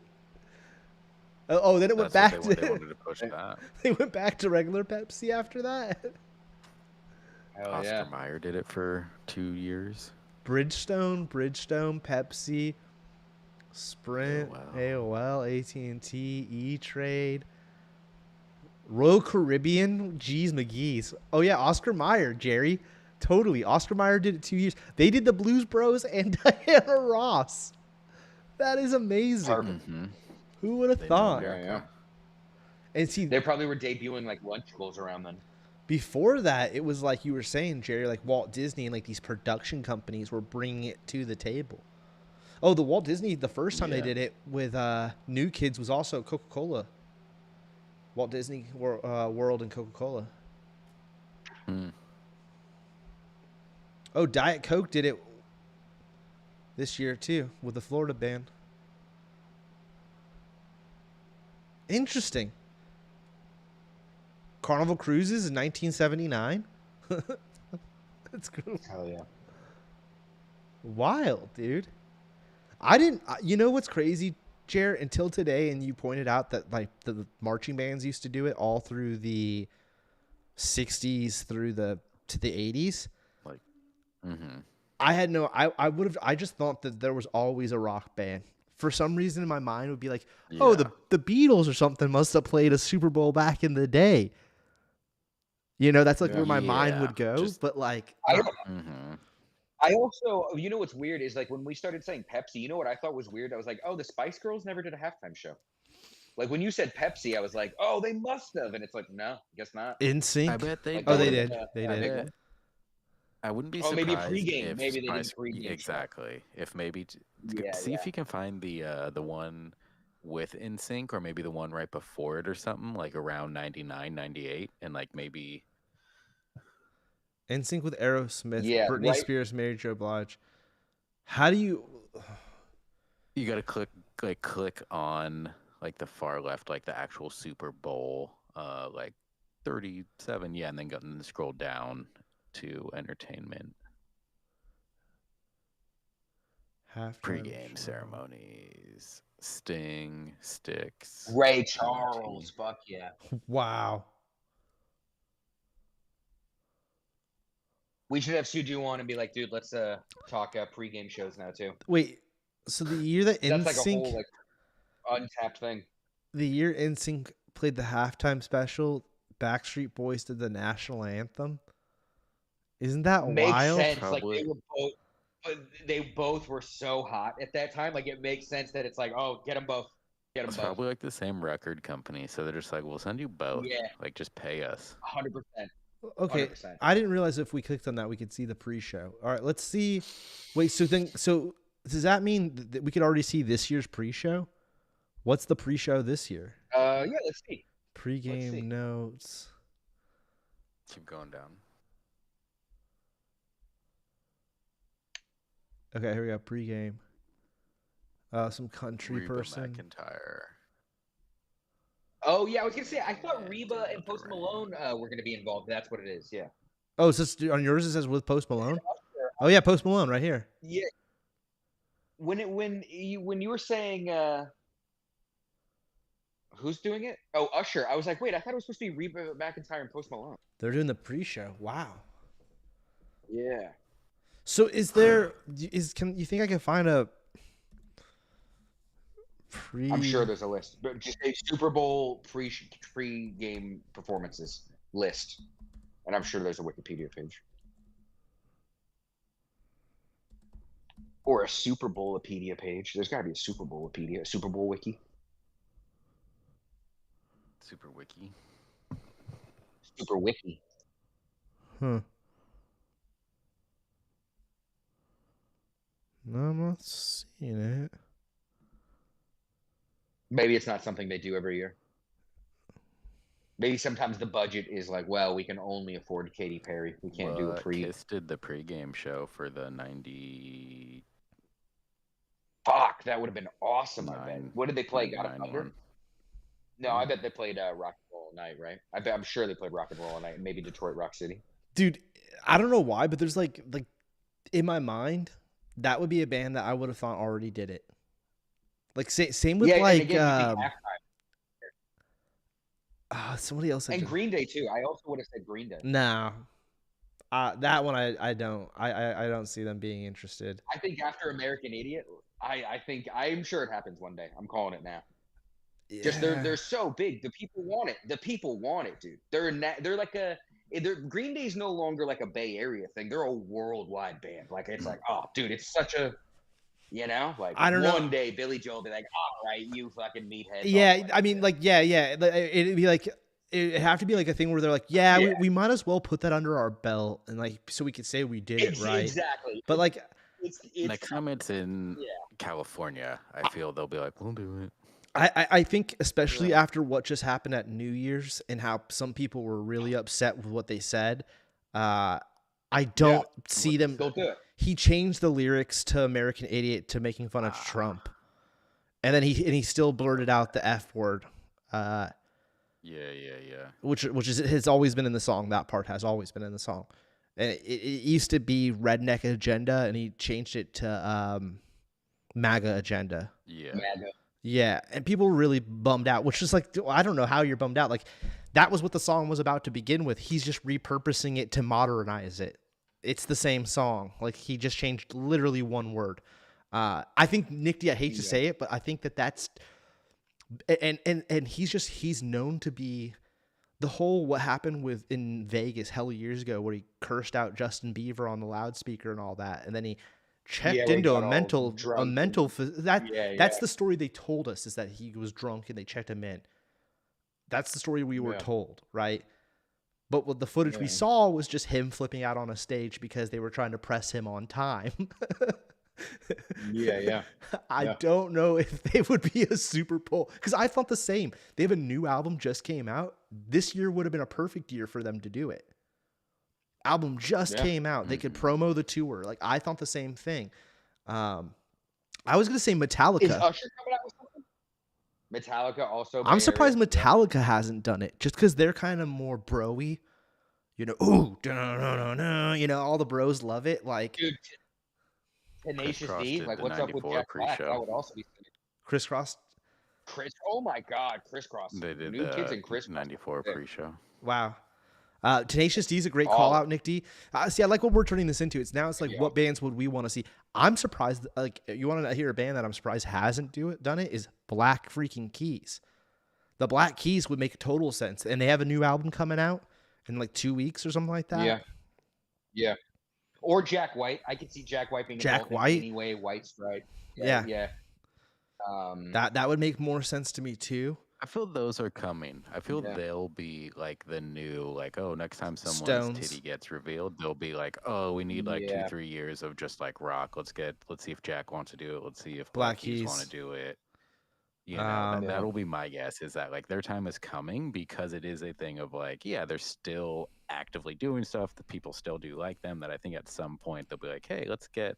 Oh, then it went That's back what they to wanted to push that. they went back to regular Pepsi after that. Hell Oscar yeah. Mayer did it for 2 years. Bridgestone, Pepsi, Sprint, AOL. AOL, AT&T, E-Trade, Royal Caribbean, G's McGee's. Oh yeah, Oscar Mayer, Jerry. Totally. Oscar Mayer did it 2 years. They did the Blues Bros and Diana Ross. That is amazing. Perfect. Mm-hmm. Who would have They know thought? America. And see, They probably were debuting like Lunchables around then. before that, it was like you were saying, Jerry, like Walt Disney and like these production companies were bringing it to the table. Oh, the Walt Disney, the first time they Yeah. did it with New Kids was also Coca-Cola. Walt Disney World and Coca-Cola. Hmm. Oh, Diet Coke did it this year too with the Florida band. Interesting. Carnival Cruises in 1979. That's cool. Hell yeah. Wild, dude. I didn't. You know what's crazy, Jared? Until today, and you pointed out that like the marching bands used to do it all through the '60s through to the '80s. Like, mm-hmm. I had no. I would have. I just thought that there was always a rock band. For some reason, in my mind, would be like, oh, Yeah. the Beatles or something must have played a Super Bowl back in the day. You know, that's like where my mind Yeah, would go. just- But like, Mm-hmm. I also, you know what's weird is like when we started saying Pepsi, you know what I thought was weird? I was like, oh, the Spice Girls never did a halftime show. Like when you said Pepsi, I was like, oh, they must have. And it's like, no, guess not. In Sync. I bet they. Like, Oh, that they would've did. been They a did. big bet- one. I wouldn't be Oh, surprised maybe pregame. if Maybe they did Spice- pregame show. Exactly. If maybe Yeah, see yeah. if you can find the one with NSYNC or maybe the one right before it or something like around 99, 98 and like maybe In Sync with Aerosmith. Yeah, Britney right. Spears, Mary Jo Blige. How do you? you got to click on like the far left like the actual Super Bowl like 37 and then scroll down to entertainment Halftime pregame show. ceremonies Sting Styx Ray TNT. Charles. Fuck yeah. Wow. We should have Suju on and be like, dude, let's talk pregame shows now too. Wait. So the year that That's like a NSYNC, whole like untapped thing. the year NSYNC played the halftime special, Backstreet Boys did the national anthem. Isn't that Makes wild? sense. Probably. Like they both were so hot at that time. Like it makes sense that it's like, oh, get them both. Get them It's both. probably like the same record company, so they're just like, we'll send you both. Yeah. Like, just pay us. 100%. Okay, 100%. I didn't realize if we clicked on that we could see the pre-show. All right, let's see. Wait, so does that mean that we could already see this year's pre-show? What's the pre-show this year? Yeah, let's see. Pre-game see. notes. Keep going down. Okay, here we go. Pre-game. Some country Reba person. McEntire. Oh yeah, I was gonna say I thought Yeah, Reba Dylan and Post Duran. Malone were gonna be involved. That's what it is. Yeah. Oh, so on yours it says with Post Malone? Oh yeah, Post Malone right here. Yeah. When you were saying who's doing it? Oh, Usher. I was like, wait, I thought it was supposed to be Reba McEntire and Post Malone. They're doing the pre-show. Wow. Yeah. So can you think I can find a I'm sure there's a list, but just a Super Bowl pre-game performances list, and I'm sure there's a Wikipedia page or a Super Bowlpedia page. There's got to be a Super Bowlpedia, a Super Bowl wiki, Super wiki. Super wiki. Huh. No, I'm not seeing it. Maybe it's not something they do every year. Maybe sometimes the budget is like, well, we can only afford Katy Perry. We can't do a pre. Kiss did the pregame show for the 90. Fuck, that would have been awesome. I bet. What did they play? Got a 99 cover? one. No, I bet they played Rock and Roll All Night, right? I'm sure they played Rock and Roll All Night, and maybe Detroit Rock City. Dude, I don't know why, but there's like in my mind, that would be a band that I would have thought already did it. Like same with like and again, somebody else. And Green Day too. I also would have said Green Day. No, that one I don't see them being interested. I think after American Idiot, I'm sure it happens one day. I'm calling it now. Yeah. Just they're so big. The people want it. The people want it, dude. They're like Green Day's no longer like a Bay Area thing. They're a worldwide band. Like it's like, oh, dude, it's such a, like I don't know. One day Billy Joel will be like, all right, you fucking meathead. Yeah, I mean, like, yeah. It'd be like, it'd have to be like a thing where they're like, yeah. We might as well put that under our belt and like so we could say we did it right. Exactly. But like, next time it's in California, I feel they'll be like, we'll do it. I think especially after what just happened at New Year's and how some people were really upset with what they said, I don't see them. They'll do it. He changed the lyrics to American Idiot to making fun of Trump, and then he still blurted out the F word. Which has always been in the song. That part has always been in the song, and it used to be Redneck Agenda, and he changed it to MAGA Agenda. Yeah. MAGA. Yeah, and people were really bummed out, which is like, I don't know how you're bummed out. Like, that was what the song was about to begin with. He's just repurposing it to modernize it. It's the same song. Like, he just changed literally one word. I think Nick D, I hate to say it, but I think that's and he's known to be the whole what happened in Vegas hella years ago where he cursed out Justin Bieber on the loudspeaker and all that, and then he checked into a mental that's the story they told us, is that he was drunk and they checked him in. That's the story we were told, right? But what the footage we saw was just him flipping out on a stage because they were trying to press him on time. I don't know if they would be a Super Bowl, because I thought the same. They have a new album just came out. This year would have been a perfect year for them to do it. Album just came out. They could promo the tour. Like, I thought the same thing. I was gonna say Metallica. Is Usher coming out with something? Metallica also. I'm surprised Metallica hasn't done it, just because they're kind of more bro-y. You know, ooh, no. You know, all the bros love it. Like, dude, Tenacious D. Like, what's up with Jack Black? That would also be Crisscross. Oh my God, Crisscross. They did New Kids and Crisscross. 94 pre-show. Wow. Tenacious D is a great call out, Nick D. See, I like what we're turning this into. It's like, what bands would we want to see? I'm surprised. Like, you want to hear a band that I'm surprised hasn't done it is Black freaking Keys. The Black Keys would make total sense, and they have a new album coming out in like 2 weeks or something like that. Yeah. Or Jack White. I could see Jack White being Jack White anyway. White Stripes. Yeah. That would make more sense to me too. I feel those are coming. I feel they'll be like the new, like, oh, next time someone's Stones. titty gets revealed, they'll be like, oh, we need like 2-3 years of just like rock. Let's see if Jack wants to do it. Let's see if Black Keys want to do it. You know, that'll be my guess, is that like their time is coming, because it is a thing of like, they're still actively doing stuff. The people still do like them, that I think at some point they'll be like, hey, let's get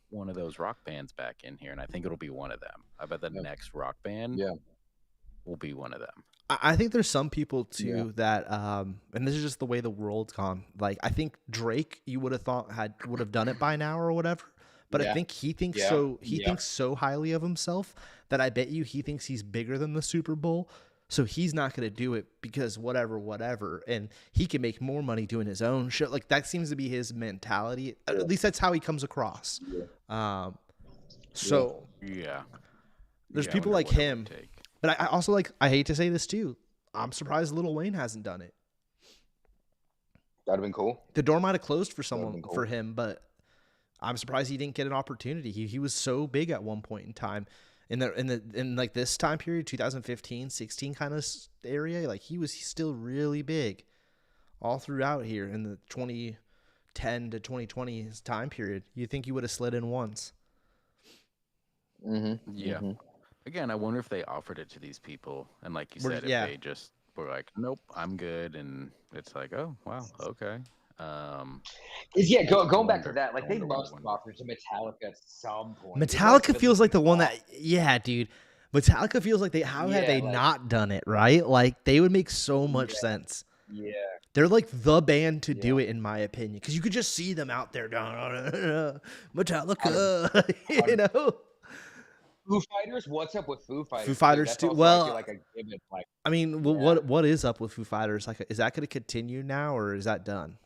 one of those rock bands back in here. And I think it'll be one of them. I bet the next rock band will be one of them. I think there's some people too that and this is just the way the world's gone. Like, I think Drake, you would have thought would have done it by now or whatever. But I think he thinks thinks so highly of himself that I bet you he thinks he's bigger than the Super Bowl. So he's not going to do it because whatever. And he can make more money doing his own show. Like, that seems to be his mentality. At least that's how he comes across. There's Yeah, I people wonder like what it would him, take. but I also like. I hate to say this too. I'm surprised Lil Wayne hasn't done it. That'd have been cool. The door might have closed for That'd have been someone cool. for him, but I'm surprised he didn't get an opportunity. He was so big at one point in time. In like this time period, 2015, 16 kind of area, like he's still really big all throughout here in the 2010 to 2020 time period. You think he would have slid in once? Mm-hmm. Yeah. Mm-hmm. Again, I wonder if they offered it to these people, and like you We're- said, yeah. if they just were like, "Nope, I'm good," and it's like, "Oh, wow, okay." Um, Yeah, going back to wonder. that, like I they wonder what it must would have look offered to Metallica at some point. It must Metallica have at feels least like the been one offered. that, yeah, dude. Metallica feels like how have Yeah, they like- not done it, right? Like they would make so much Yeah. sense. Yeah. They're like the band to do Yeah. it, in my opinion, because you could just see them out there, Metallica, you know. Foo Fighters? What's up with Foo Fighters? Fighters That's too. also, Well, I feel like a given. Like, I mean, Yeah. what is up with Foo Fighters? Like, is that going to continue now, or is that done?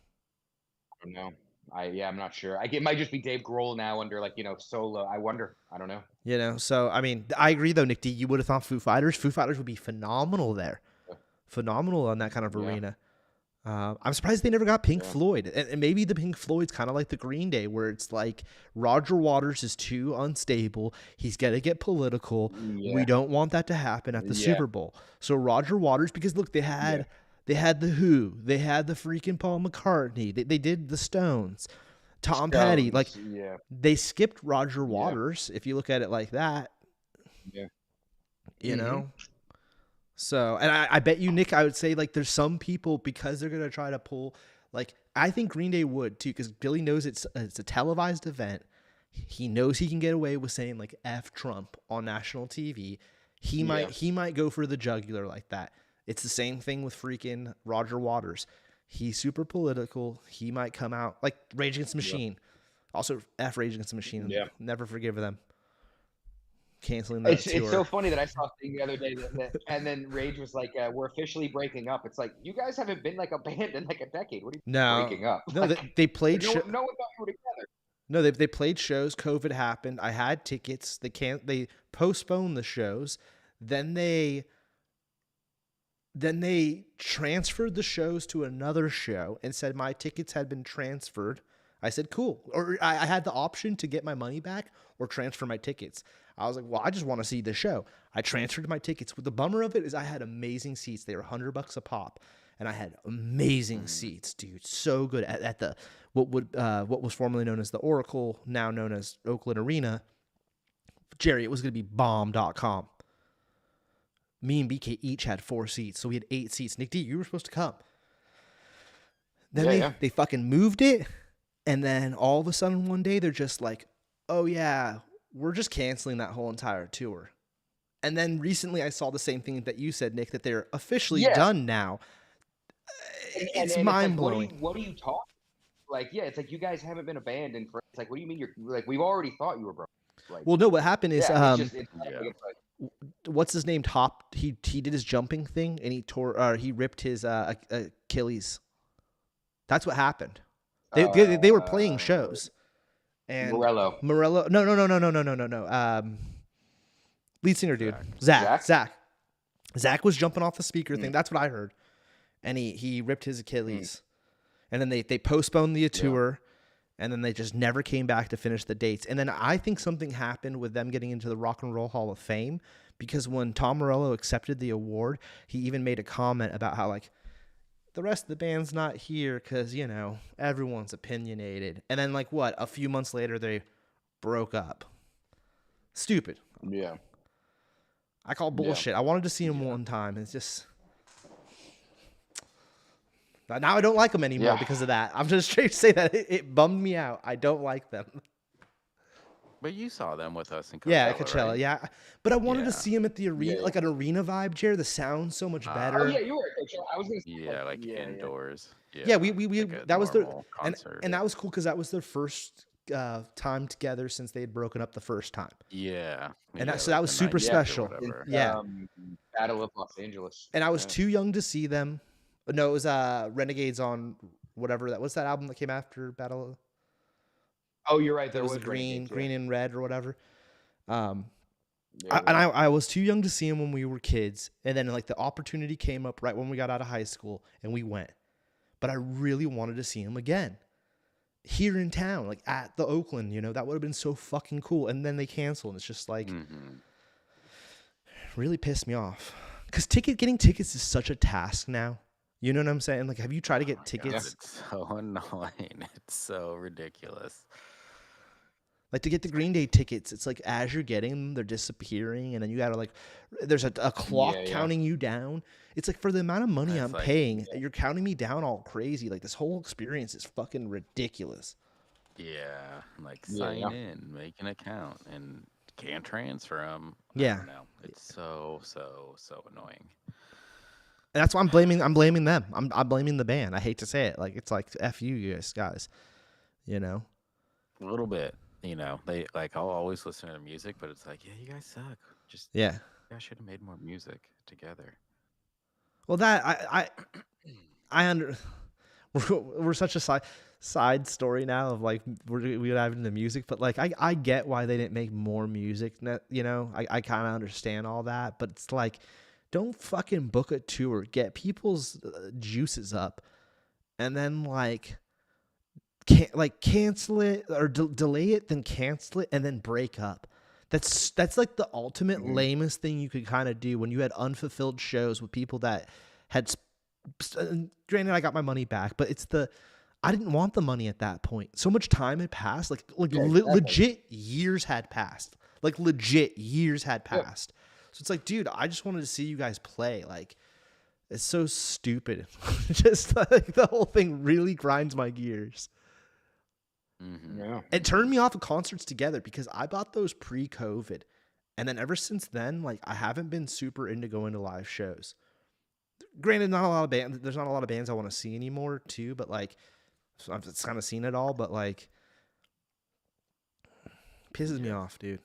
I don't know. I'm not sure. It might just be Dave Grohl now under like solo. I wonder. I don't know. You know, so I mean, I agree though, Nick D. You would have thought Foo Fighters. Foo Fighters would be phenomenal there, Yeah. phenomenal on that kind of Yeah. arena. I'm surprised they never got Pink Yeah. Floyd, and maybe the Pink Floyd's kind of like the Green Day, where it's like Roger Waters is too unstable. He's gonna get political. Yeah. We don't want that to happen at the Yeah. Super Bowl. So Roger Waters, because look, they had the Who, they had the freaking Paul McCartney, they did the Stones, Tom Petty, like Yeah. they skipped Roger Yeah. Waters. If you look at it like that, Yeah. you Mhm. know. So, and I bet you, Nick, I would say like there's some people, because they're gonna try to pull, like I think Green Day would too, because Billy knows it's a televised event. He knows he can get away with saying like "F Trump" on national TV. He might go for the jugular like that. It's the same thing with freaking Roger Waters. He's super political. He might come out like Rage Against the Machine. Also, F Rage Against the Machine. Yeah. Never forgive them. Canceling that It's tour. so funny that I saw a thing the other day and then Rage was like, "We're officially breaking up." It's like you guys haven't been like a band in like a decade. What are you No. breaking up? No, Like, they played. no one thought you were together. No, they played shows. COVID happened. I had tickets. They postponed the shows. Then they transferred the shows to another show and said my tickets had been transferred. I said cool. Or I had the option to get my money back or transfer my tickets. I was like, well, I just want to see the show. I transferred my tickets. The bummer of it is I had amazing seats. They were $100 a pop, and I had amazing seats, dude. So good at the what was formerly known as the Oracle, now known as Oakland Arena. Jerry, it was going to be bomb.com. Me and BK each had 4 seats, so we had 8 seats. Nick D, you were supposed to come. Then they fucking moved it, and then all of a sudden one day they're just like, oh yeah, we're just canceling that whole entire tour. And then recently I saw the same thing that you said, Nick, that they're officially done now. It's mind-blowing. Like, what are you talking? Like, yeah, it's like you guys haven't been abandoned for. It's like, what do you mean you're like? We've already thought you were broke. Like, Well, no, what happened is what's his name? He did his jumping thing and he ripped his Achilles. That's what happened. They were playing shows. And Morello. No. Lead singer dude. Zach was jumping off the speaker thing. That's what I heard. And he ripped his Achilles. And then they postponed the tour. And then they just never came back to finish the dates. And then I think something happened with them getting into the Rock and Roll Hall of Fame, because when Tom Morello accepted the award, he even made a comment about how like the rest of the band's not here because, you know, everyone's opinionated. And then like what? A few months later, they broke up. Stupid. Yeah. I call bullshit. I wanted to see him one time. It's just... But now I don't like them anymore because of that. I'm just straight to say that it bummed me out. I don't like them. But you saw them with us in Coachella. Yeah, Coachella. Right? Yeah, but I wanted to see him at the arena, like an arena vibe, Jared. The sound's so much better. Oh yeah, you were at Coachella. I was gonna say, indoors. Yeah, we like that was their concert. and that was cool because that was their first time together since they had broken up the first time. Yeah, and like that was the super 90s or special. whatever. Yeah, Battle of Los Angeles. And I was too young to see them. No, it was Renegades on whatever that was, that album that came after Battle. Oh, you're right. There was was green Renegades, and red or whatever. I was too young to see him when we were kids, and then like the opportunity came up right when we got out of high school, and we went. But I really wanted to see him again here in town, like at the Oakland. That would have been so fucking cool. And then they cancel, and it's just like really pissed me off. Because getting tickets is such a task now. You know what I'm saying? Like, have you tried to get tickets? It's so annoying. It's so ridiculous. Like to get the Green Day tickets, it's like as you're getting them, they're disappearing, and then you gotta like, there's a clock counting you down. It's like for the amount of money I'm paying, you're counting me down all crazy. Like this whole experience is fucking ridiculous. Yeah, like sign in, make an account, and can't transfer them. Yeah, I don't know. It's so annoying. And that's why I'm blaming them. I'm blaming the band. I hate to say it. Like it's like F you guys. A little bit. They like I'll always listen to music, but it's like, yeah, you guys suck. Just you guys should have made more music together. Well, that I under we're such a side story now of like we dive into music, but like I get why they didn't make more music. I kind of understand all that, but it's like don't fucking book a tour, get people's juices up, and then like. Can't cancel it or delay it, then cancel it and then break up. That's like the ultimate lamest thing you could kind of do when you had unfulfilled shows with people that had. Granted, I got my money back, but I didn't want the money at that point. So much time had passed, legit years had passed. Like legit years had passed. So it's like, dude, I just wanted to see you guys play. Like, it's so stupid. Just like the whole thing really grinds my gears. Yeah. It turned me off of concerts together because I bought those pre-COVID, and then ever since then, like I haven't been super into going to live shows. Granted, there's not a lot of bands I want to see anymore too, but like so I've just kind of seen it all, but like pisses me off, dude.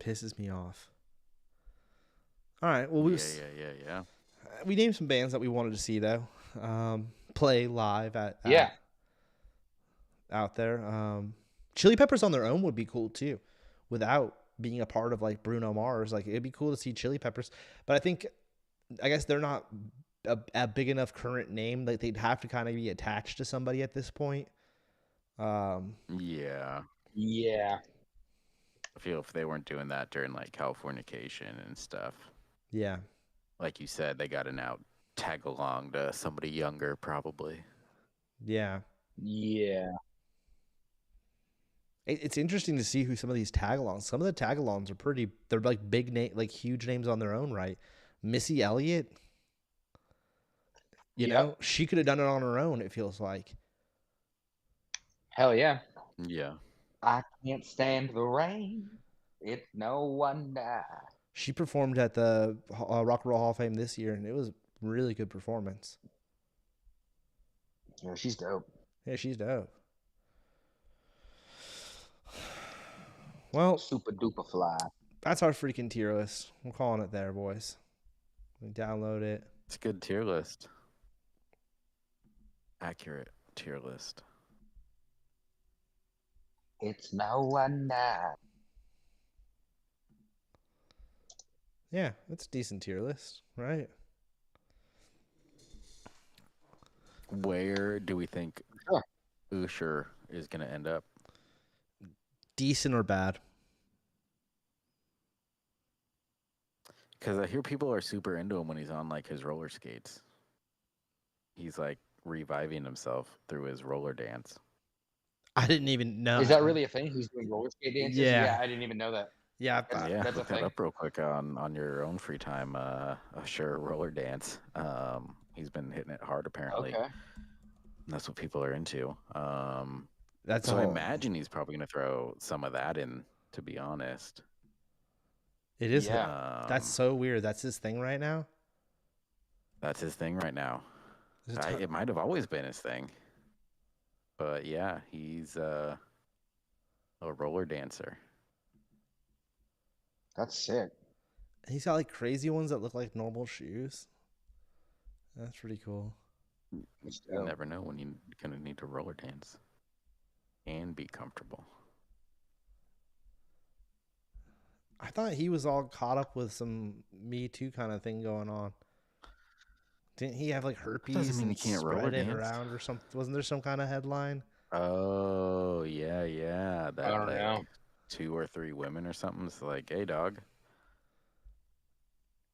Pisses me off. All right, well Yeah. We named some bands that we wanted to see though. Play live at out there. Chili Peppers on their own would be cool too, without being a part of like Bruno Mars. Like it'd be cool to see Chili Peppers, but I guess they're not a big enough current name. Like they'd have to kind of be attached to somebody at this point. Yeah. I feel if they weren't doing that during like Californication and stuff. Yeah. Like you said, they got to now tag along to somebody younger, probably. Yeah. Yeah. It's interesting to see who some of these tag-alongs. Some of the tag-alongs are they're like big name, like huge names on their own right. Missy Elliott, you know, she could have done it on her own, it feels like. Hell yeah. Yeah. I can't stand the rain. It's no wonder. She performed at the Rock and Roll Hall of Fame this year, and it was a really good performance. Yeah, she's dope. Yeah, she's dope. Well, super duper fly. That's our freaking tier list. We're calling it there, boys. We download it. It's a good tier list. Accurate tier list. It's no wonder. Yeah, it's a decent tier list, right? Where do we think Usher is going to end up? Decent or bad? Because I hear people are super into him when he's on like his roller skates. He's like reviving himself through his roller dance. I didn't even know. Is that really a thing? He's doing roller skate dances? Yeah. I didn't even know that. Yeah, that's look that up real quick on your own free time. Usher roller dance. He's been hitting it hard apparently. Okay. That's what people are into. That's so I imagine he's probably going to throw some of that in. To be honest, it is. Yeah. That's so weird. That's his thing right now. That's his thing right now. It might have always been his thing, but yeah, he's a roller dancer. That's sick. He's got like crazy ones that look like normal shoes. That's pretty cool. You never know when you're gonna need to roller dance and be comfortable. I thought he was all caught up with some Me Too kind of thing going on. Didn't he have like herpes mean and he can't roller spread it dance. around or something? Wasn't there some kind of headline? Oh yeah, I that don't like know. 2 or 3 women or something. It's like, hey, dog.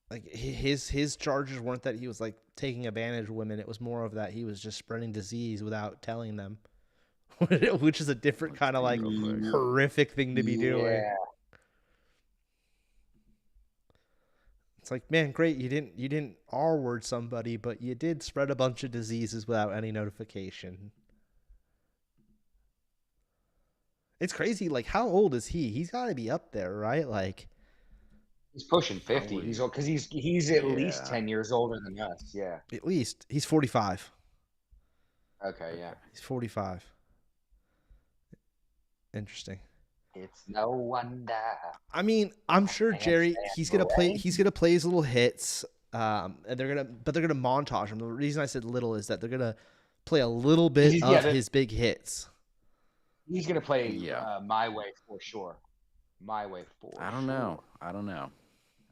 Like his charges weren't that he was like taking advantage of women. It was more of that he was just spreading disease without telling them, which is a different Let's kind of see like real quick. horrific thing to be doing. Yeah. It's like, man, great, you didn't R word somebody, but you did spread a bunch of diseases without any notification. It's crazy. Like, how old is he? He's got to be up there, right? Like, He's pushing 50. Probably. He's old because he's at least Yeah. 10 years older than us. Yeah. at least he's 45. Okay. Yeah. He's 45. Interesting. It's no wonder. I mean, I'm sure Can't Jerry, stand he's the gonna play. rain. He's gonna play his little hits, and they're gonna montage him. The reason I said little is that they're gonna play a little bit He's- of yeah, his big hits. He's gonna play Yeah. My Way for sure. My Way for I don't know.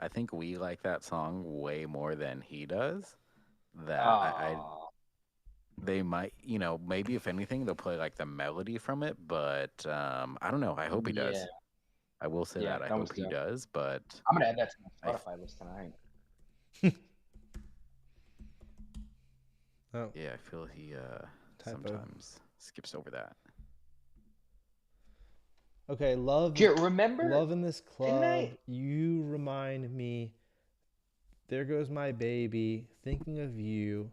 I think we like that song way more than he does. That they might, maybe if anything, they'll play like the melody from it. But I don't know. I hope he does. Yeah. I will say Yeah, that. I thumbs hope he down. does. But I'm gonna add that to my Spotify list tonight. Oh, yeah, I feel he Typo. sometimes skips over that. okay. Love Remember? in this club. You remind me. There goes my baby. Thinking of you.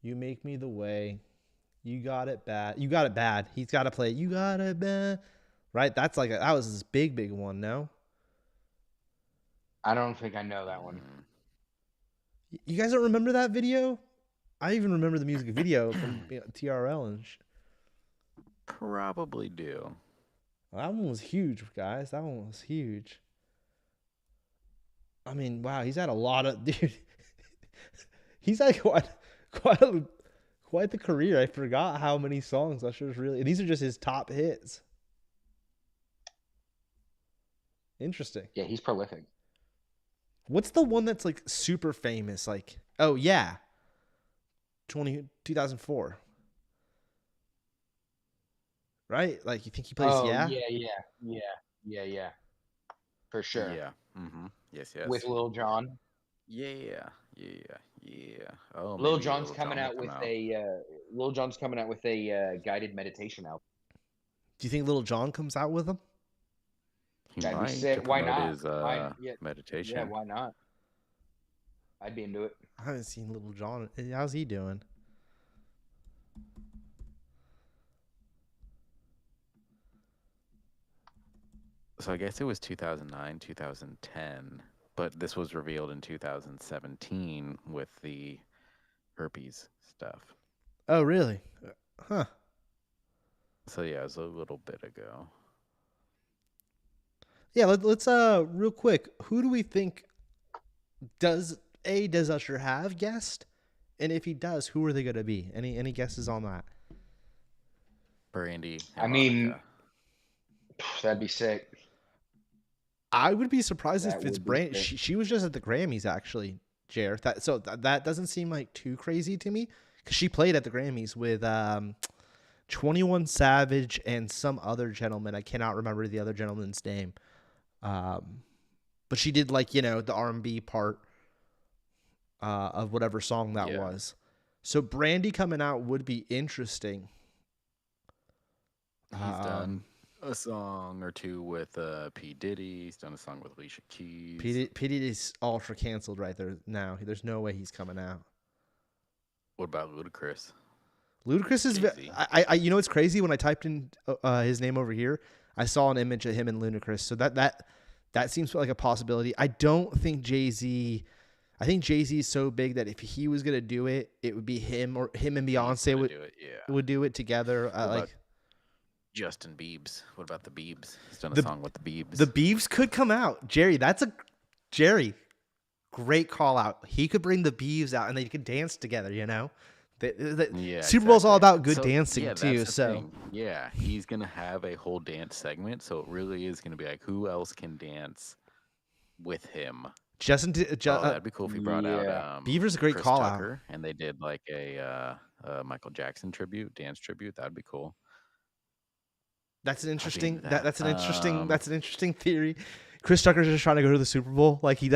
You make me the way. You got it bad. You got it bad. He's got to play. You got it bad. Right. That's like that was his big one. No. I don't think I know that one. You guys don't remember that video? I even remember the music video from TRL and. Probably do. Well, that one was huge, guys. That one was huge. I mean, wow, he's had a lot of dude. He's had quite the career. I forgot how many songs Usher's really. And these are just his top hits. Interesting. Yeah, he's prolific. What's the one that's like super famous? Like, oh yeah, 2004. Right? Like, you think he plays? Yeah. For sure. Yeah. Mm-hmm. Yes. With Lil Jon. Yeah. Oh, Lil maybe Jon's Lil coming Jon out will with come Lil Jon's coming out with a guided meditation album. Do you think Little John comes out with him? He That'd be might sick. to Why promote not? his meditation. Yeah, why not? I'd be into it. I haven't seen Little John. How's he doing? So I guess it was 2009, 2010, but this was revealed in 2017 with the herpes stuff. Oh, really? Huh. So yeah, it was a little bit ago. Yeah, let's real quick. Who do we think does Usher have guest? And if he does, who are they going to be? Any guesses on that? Brandy. I mean, that'd be sick. I would be surprised That if it's would be Brandy. sick. She was just at the Grammys actually, Jer. That doesn't seem like too crazy to me because she played at the Grammys with 21 Savage and some other gentleman. I cannot remember the other gentleman's name. But she did like, the R&B part of whatever song that was. So Brandy coming out would be interesting. He's done a song or two with P. Diddy. He's done a song with Alicia Keys. P. Diddy's ultra canceled right there now. There's no way he's coming out. What about Ludacris? Ludacris is. I you know what's crazy? When I typed in his name over here, I saw an image of him and Ludacris. So that seems like a possibility. I don't think Jay-Z. I think Jay-Z is so big that if he was gonna do it, it would be him or him and Beyonce would do it together. Like Justin Biebs. What about the Biebs? He's done a song with the Biebs. The Biebs could come out. Jerry, great call out. He could bring the Biebs out and they could dance together, Super Bowl's all about good dancing too. So yeah, he's gonna have a whole dance segment. So it really is gonna be like, who else can dance with him. Justin, That'd be cool if he brought out Yeah. Beaver's a great Chris call out. Tucker, and they did like a Michael Jackson dance tribute. That'd be cool. That's an I'd be interesting. into That's an interesting. Um, That's an interesting theory. Chris Tucker's just trying to go to the Super Bowl. Like he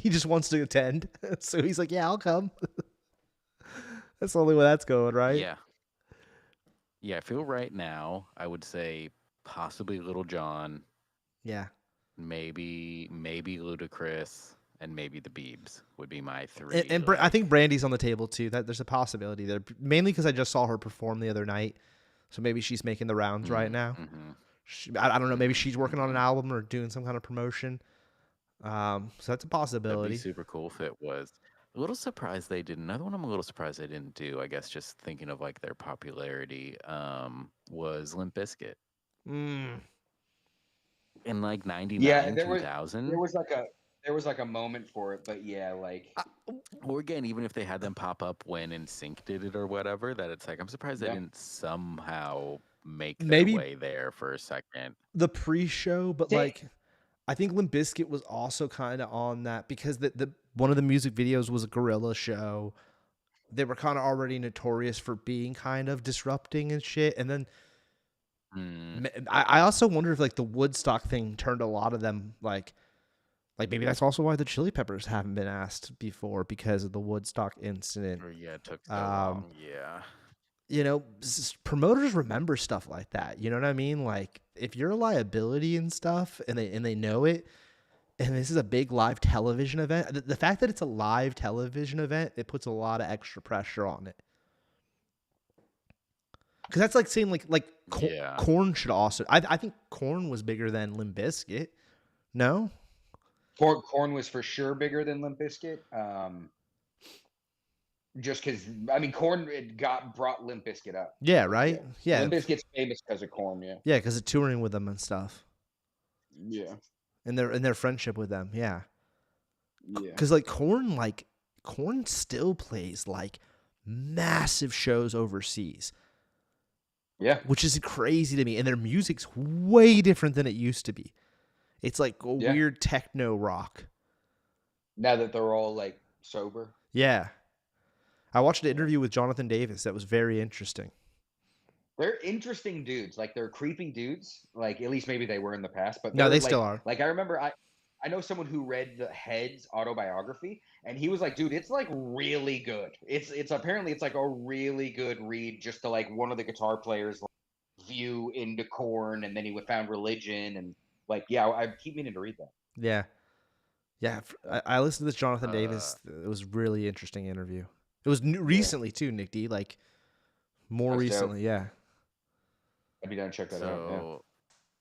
just wants to attend. So he's like, yeah, I'll come. That's the only way that's going, right? Yeah. Yeah, I feel right now, I would say possibly Little John, Yeah. maybe Ludacris, and maybe the Biebs would be my three. And I think Brandy's on the table too. That there's a possibility there, mainly because I just saw her perform the other night. So maybe she's making the rounds right now. I don't know. Maybe she's working on an album or doing some kind of promotion. So that's a possibility. That'd be super cool if it was. A little surprised they did. Another one I'm a little surprised they didn't do. I guess just thinking of like their popularity, was Limp Bizkit Mm. in like 99, Yeah, 2000. there was like a moment for it, but yeah, like Or again, even if they had them pop up when NSYNC did it or whatever, that it's like I'm surprised they Yeah. didn't somehow make their Maybe- way there for a second. The pre-show, but Dang. like, I think Limp Bizkit was also kind of on that because the one of the music videos was a gorilla show. They were kind of already notorious for being kind of disrupting and shit. And then I also wonder if like the Woodstock thing turned a lot of them like maybe that's also why the Chili Peppers haven't been asked before because of the Woodstock incident. Or yeah, it took so long. Yeah. You know, promoters remember stuff like that. You know what I mean? Like if you're a liability and stuff and they know it, and this is a big live television event, the fact that it's a live television event, it puts a lot of extra pressure on it. Because that's like saying like Yeah. Korn should also. I think Korn was bigger than Limp Bizkit. No? Korn was for sure bigger than Limp Bizkit. Just because I mean, Korn brought Limp Bizkit up. Yeah, right? Yeah. Limp Bizkit's famous because of Korn. Yeah. Yeah, because of touring with them and stuff. Yeah. And their friendship with them, yeah. Yeah. Because like Korn still plays like massive shows overseas. Yeah. Which is crazy to me. And their music's way different than it used to be. It's like a weird techno rock. Now that they're all like sober. Yeah. I watched an interview with Jonathan Davis that was very interesting. They're interesting dudes. Like they're creepy dudes. Like at least maybe they were in the past, but No, they like, still are. Like I remember I know someone who read the Head's autobiography, and he was like, "Dude, it's like really good. It's apparently it's like a really good read just to like one of the guitar players' view into Korn, and then he found religion and like I keep meaning to read that. Yeah. Yeah. I listened to this Jonathan Davis. It was a really interesting interview. It was recently too, Nick D. Like more That's recently, dope. yeah. I'd be down to check that out. Yeah.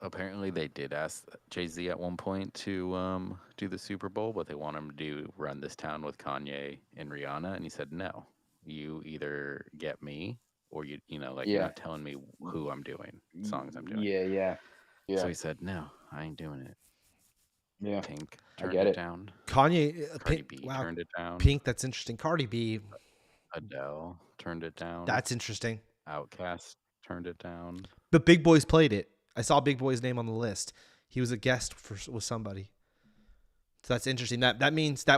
Apparently they did ask Jay-Z at one point to do the Super Bowl, but they want him to run this town with Kanye and Rihanna, and he said no. You either get me or you're not telling me who I'm doing, songs I'm doing. Yeah. So he said no, I ain't doing it. Yeah. Pink I turned get it it. down. Cardi Cardi B B turned it down. Pink, that's interesting. Cardi B. Adele turned it down. That's interesting. Outkast turned it down. But Big Boy's played it. I saw Big Boy's name on the list. He was a guest with somebody. So that's interesting. That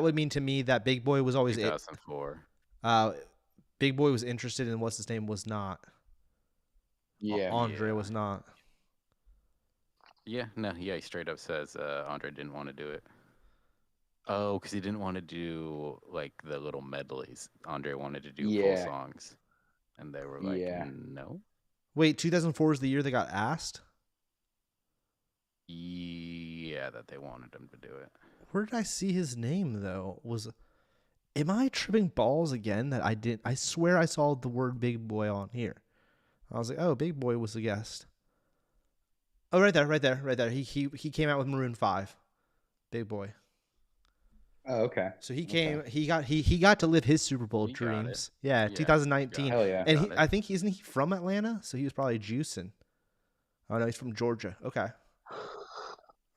would mean to me that Big Boy was always 2004. Big Boy was interested in what's his name was not. Yeah. Andre was not. Yeah, no, he straight up says Andre didn't want to do it. Oh, because he didn't want to do like the little medleys. Andre wanted to do full songs, and they were like, no. Wait, 2004 is the year they got asked? Yeah, that they wanted him to do it. Where did I see his name though? Am I tripping balls again that I didn't? I swear I saw the word Big Boy on here. I was like, oh, Big Boy was a guest. Oh, right there. He came out with Maroon 5. Big Boy. Oh, okay. So he came. He got to live his Super Bowl dreams. Yeah, 2019. Hell yeah. And I think isn't he from Atlanta? So he was probably juicing. Oh no, he's from Georgia. Okay.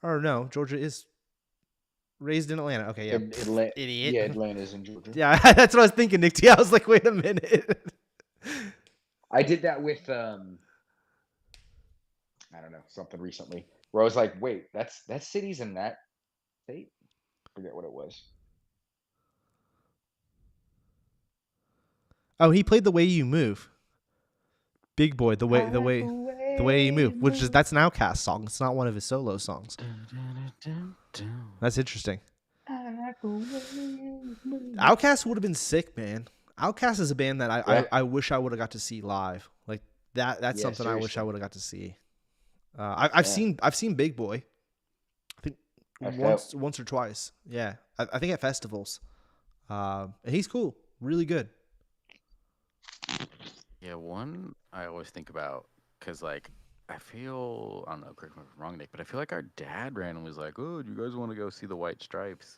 Or no, Georgia is raised in Atlanta. Okay, yeah. Idiot. Yeah, Atlanta's in Georgia. Yeah, that's what I was thinking, Nick T. I was like, wait a minute. I did that with I don't know, something recently where I was like, wait, that city's in that state? Forget what it was. Oh, he played "The Way You Move." Big Boy, the way you move, which is that's an Outkast song. It's not one of his solo songs. That's interesting. Outkast would have been sick, man. Outkast is a band that I wish I would have got to see live. Like that. That's something I wish I would have got to see. I've seen Big Boy. I think once or twice. Yeah, I think at festivals. And he's cool. Really good. Yeah, one I always think about because, like, I feel, I don't know, correct me if I'm wrong, Nick, but I feel like our dad randomly was like, oh, do you guys want to go see the White Stripes?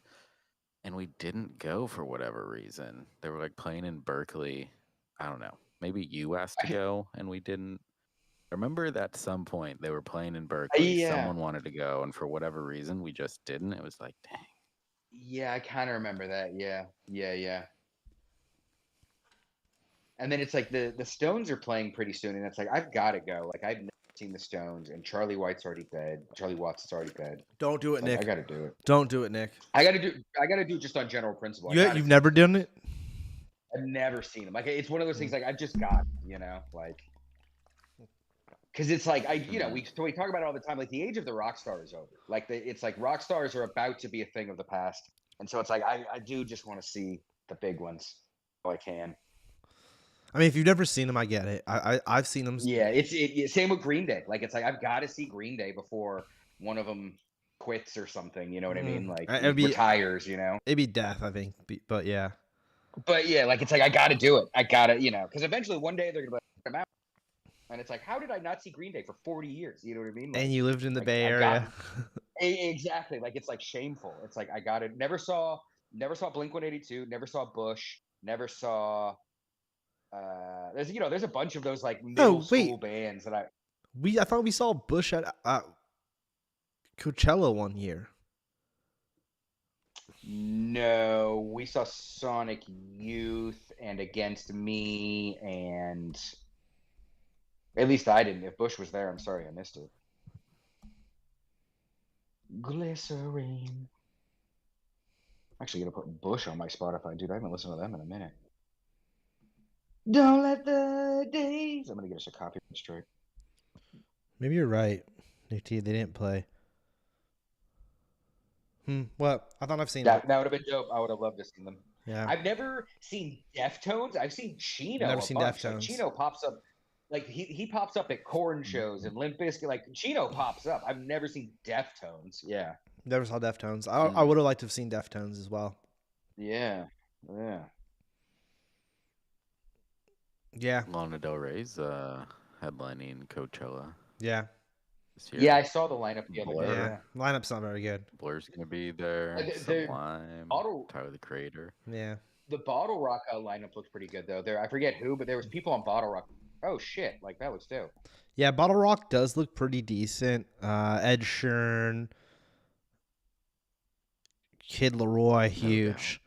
And we didn't go for whatever reason. They were like playing in Berkeley. I don't know. Maybe you asked to go and we didn't. I remember that at some point they were playing in Berkeley. Yeah. Someone wanted to go, and for whatever reason, we just didn't. It was like, dang. Yeah, I kind of remember that. Yeah. And then it's like the Stones are playing pretty soon, and it's like I've got to go. Like I've never seen the Stones, and Charlie Watts is already dead. Don't do it, Nick. I got to do it. Don't do it, Nick. I got to do it just on general principle. You've never done it? I've never seen them. Like it's one of those things. Like I've just got, like, because it's like we talk about it all the time. Like the age of the rock star is over. Like it's like rock stars are about to be a thing of the past, and so it's like I do just want to see the big ones if I can. I mean, if you've never seen them, I get it. I've seen them. Yeah, it's same with Green Day. Like it's like I've got to see Green Day before one of them quits or something. You know what I mean? Like retires. It'd be death, I think. But yeah. But yeah, like it's like I got to do it. I got to, because eventually one day they're gonna come out, and it's like, how did I not see Green Day for 40 years? You know what I mean? Like, and you lived in the Bay Area. Exactly. Like it's like shameful. It's like I got it. Never saw Blink-182. Never saw Bush. Never saw. There's a bunch of those like middle school bands that I thought we saw Bush at Coachella one year. No, we saw Sonic Youth and Against Me, and at least I didn't. If Bush was there, I'm sorry I missed it. Glycerine. I'm actually gonna put Bush on my Spotify, dude. I haven't listened to them in a minute. Don't let the days. I'm gonna get us a copy straight. Maybe you're right, Nick T. They didn't play. What? I thought I've seen that. That would have been dope. I would have loved to see them. Yeah. I've never seen Deftones. I've seen Chino. Never seen Deftones. Like, Chino pops up. Like he pops up at Korn shows and Limp Bizkit. Like Chino pops up. I've never seen Deftones. Yeah. Never saw Deftones. I would have liked to have seen Deftones as well. Yeah. Yeah. Lana Del Rey's headlining Coachella. Yeah. Yeah, I saw the lineup the other day. Yeah. Lineup's not very good. Blur's gonna be there. Sublime. Tyler the Creator. Yeah. The Bottle Rock lineup looks pretty good though. I forget who, but there was people on Bottle Rock. Oh shit! Like that looks dope. Yeah, Bottle Rock does look pretty decent. Ed Sheeran, Kid Laroi, huge.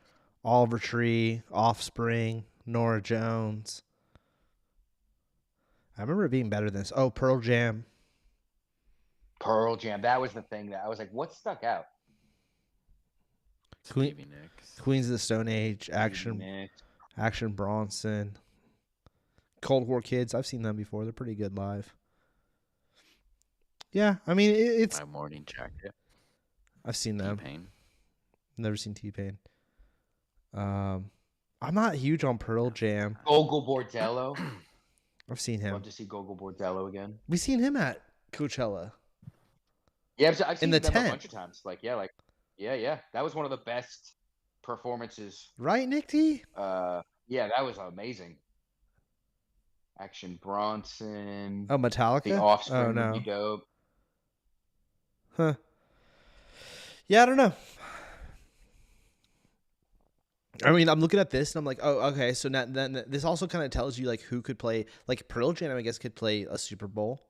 Oliver Tree, Offspring, Norah Jones. I remember it being better than this. Oh, Pearl Jam. That was the thing that I was like, what stuck out? Queens of the Stone Age, Action Bronson, Cold War Kids. I've seen them before. They're pretty good live. Yeah, I mean it's My Morning Jacket. I've seen them. T-Pain. Never seen T-Pain. I'm not huge on Pearl Jam. Gogol Bordello. I've seen him. Love to see Gogol Bordello again. We've seen him at Coachella. Yeah, I've seen them a bunch of times. Yeah. That was one of the best performances. Right, Nick T? Yeah, that was amazing. Action Bronson. Oh, Metallica? The Offspring oh, no. would be dope. Huh. Yeah, I don't know. I mean, I'm looking at this and I'm like, oh, okay. So now, then this also kind of tells you like who could play. Like Pearl Jam, I guess, could play a Super Bowl.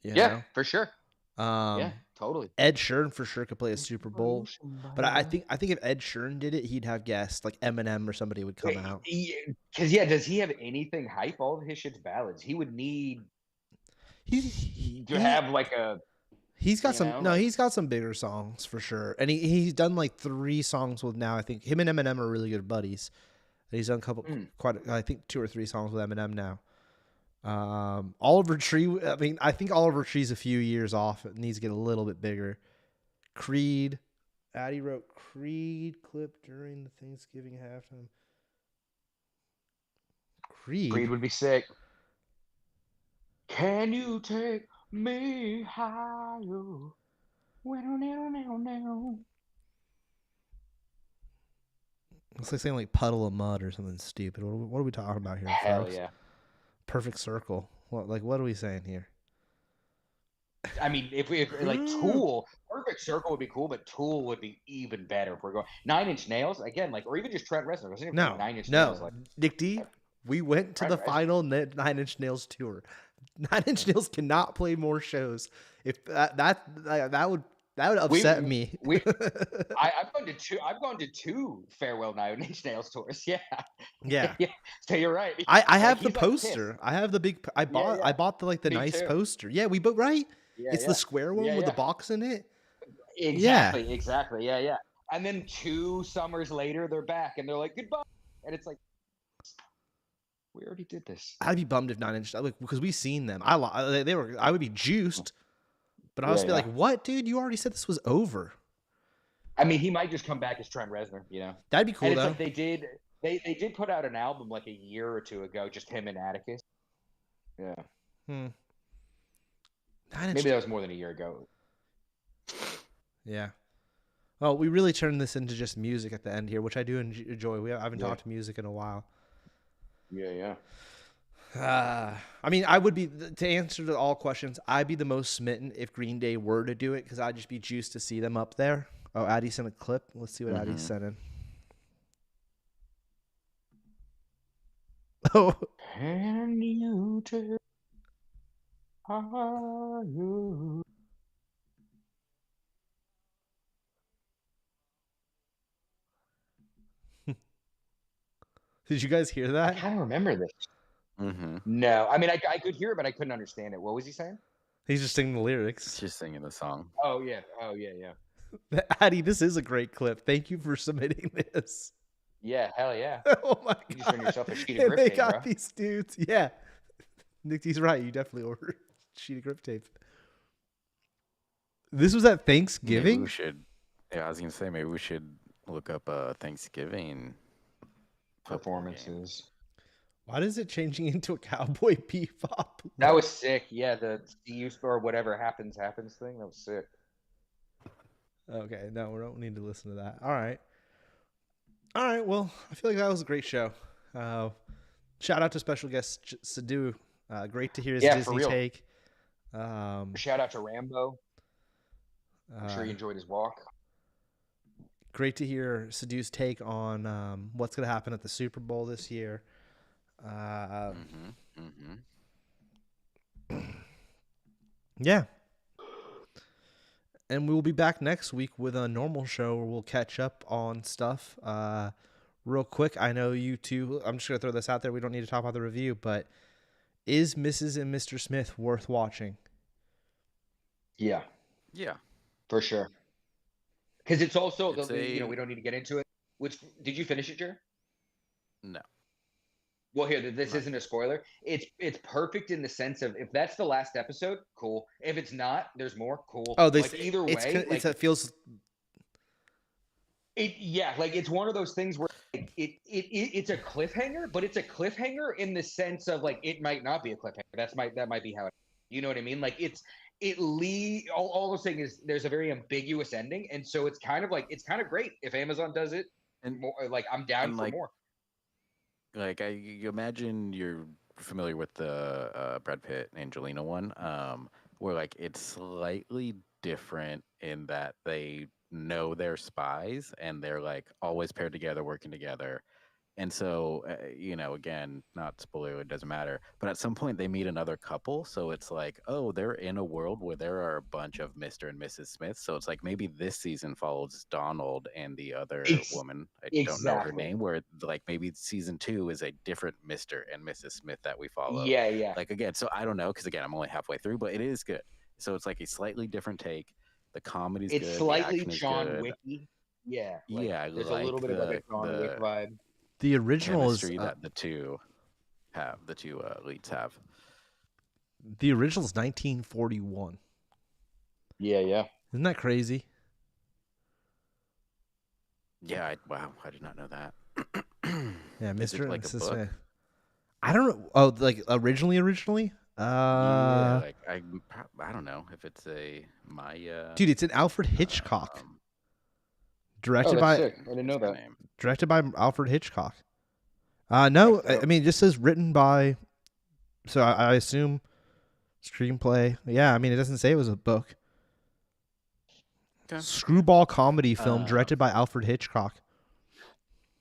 Yeah, for sure. Yeah, totally. Ed Sheeran for sure could play a Super Bowl, but I think if Ed Sheeran did it, he'd have guests like Eminem or somebody would come out. Because does he have anything hype? All of his shit's ballads. He would need to have like a He's got You some. know, No, like- he's got some bigger songs for sure, and he's done like 3 songs with now. I think him and Eminem are really good buddies. And he's done a couple, I think 2 or 3 songs with Eminem now. Oliver Tree. I mean, I think Oliver Tree's a few years off. It needs to get a little bit bigger. Creed. Addie wrote Creed clip during the Thanksgiving halftime. Creed would be sick. Can you take me higher? It's like saying like puddle of mud or something stupid. What are we talking about here, Hell folks? yeah. Perfect circle. What are we saying here? I mean, if like Tool, Perfect Circle would be cool, but Tool would be even better if we're going 9 Inch Nails again, like, or even just Trent Reznor. Wasn't it No, 9 Inch no, Nails? Like, Nick D. We went to the Right. final 9 Inch Nails tour. 9 Inch Nails cannot play more shows. If that would upset me. I've gone to two farewell 9 Inch Nails tours. Yeah. Yeah. Yeah. So you're right. I have Like, the he's like poster. Kiss. I have the big. I bought the Me nice too. poster. Yeah, right. Yeah, It's the square one Yeah, with the yeah. box in it. Exactly. Yeah. And then 2 summers later, they're back and they're like, goodbye. And it's like, we already did this. I'd be bummed if 9 Inch, like, because we've seen them. I would be juiced, but I was be like, what, dude? You already said this was over. I mean, he might just come back as Trent Reznor, you know. That'd be cool, and it's though. like they did put out an album like a year or 2 ago, just him and Atticus. Yeah. 9 Inch. Maybe that was more than a year ago. Yeah. Well, we really turned this into just music at the end here, which I do enjoy. I haven't talked music in a while. Yeah. I mean, I would be, to answer to all questions, I'd be the most smitten if Green Day were to do it, because I'd just be juiced to see them up there. Oh, Addie sent a clip. Let's see what Addie sent in. Oh. Can you tell how you... Did you guys hear that? I kind of remember this. No, I mean, I could hear it, but I couldn't understand it. What was he saying? He's just singing the lyrics. It's just singing the song. Oh yeah. Addie, this is a great clip. Thank you for submitting this. Yeah, hell yeah. Oh my god! You just earned yourself a sheet of And grip they tape, got bro. these dudes. Yeah, Nick D's right. You definitely ordered a sheet of grip tape. This was at Thanksgiving. Maybe we should. Yeah, I was gonna say maybe we should look up Thanksgiving Performances. Why is it changing into a Cowboy Bebop? That was sick. Yeah, the CU or whatever happens thing. That was sick. Okay, no, we don't need to listen to that. All right. Well, I feel like that was a great show. Shout out to special guest Sadhu. Great to hear his Disney take. Shout out to Rambo. I'm sure he enjoyed his walk. Great to hear Sadhu's take on what's going to happen at the Super Bowl this year. Yeah. And we will be back next week with a normal show where we'll catch up on stuff. Real quick, I know you two, I'm just going to throw this out there. We don't need to talk about the review, but is Mrs. and Mr. Smith worth watching? Yeah. Yeah. For sure. Because it's also, we don't need to get into it. Which, did you finish it, Jer? No. Well, here, this isn't a spoiler. It's perfect in the sense of, if that's the last episode, cool. If it's not, there's more, cool. Oh, either way, it feels. It's one of those things where it's a cliffhanger, but it's a cliffhanger in the sense of it might not be a cliffhanger. That might be how it. You know what I mean? All I'm saying is there's a very ambiguous ending, and so it's kind of great if Amazon does it. And more, I'm down for more. You imagine you're familiar with the Brad Pitt Angelina one, where it's slightly different in that they know they're spies and they're always paired together, working together. And so, again, not spoiler, it doesn't matter. But at some point they meet another couple. So it's they're in a world where there are a bunch of Mr. and Mrs. Smith. So it's maybe this season follows Donald and the other woman. I don't know her name. Where maybe season 2 is a different Mr. and Mrs. Smith that we follow. Yeah. Again, so I don't know. Because again, I'm only halfway through, but it is good. so it's like a slightly different take. The comedy's It's good. The slightly action is John good. Wicky. Yeah, like Yeah, I there's a little like bit of like a John Wick vibe. The original is chemistry that the two leads have. the original is 1941. Yeah. Isn't that crazy? Yeah, wow, I did not know that. Yeah, Is Mr. it and like a Mrs. book? Smith. I don't know. Oh, like originally? Yeah, like I don't know if it's a Maya. Dude, it's an Alfred Hitchcock. um, Directed Oh, by that's sick. I didn't know what's the that. name? directed by Alfred Hitchcock. No, That's dope. I mean it just says written by, so I assume screenplay. Yeah, I mean it doesn't say it was a book. Okay. Screwball comedy film directed by Alfred Hitchcock.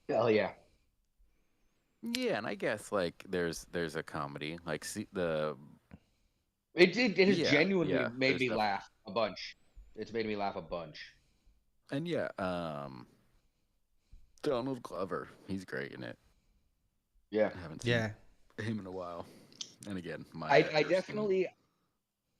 Hell yeah. Yeah, and I guess like there's a comedy like It has Yeah, genuinely yeah, made there's me laugh a bunch. It's made me laugh a bunch. and yeah, Donald Glover, he's great in it. Yeah. I haven't seen Yeah. him in a while. And again, I definitely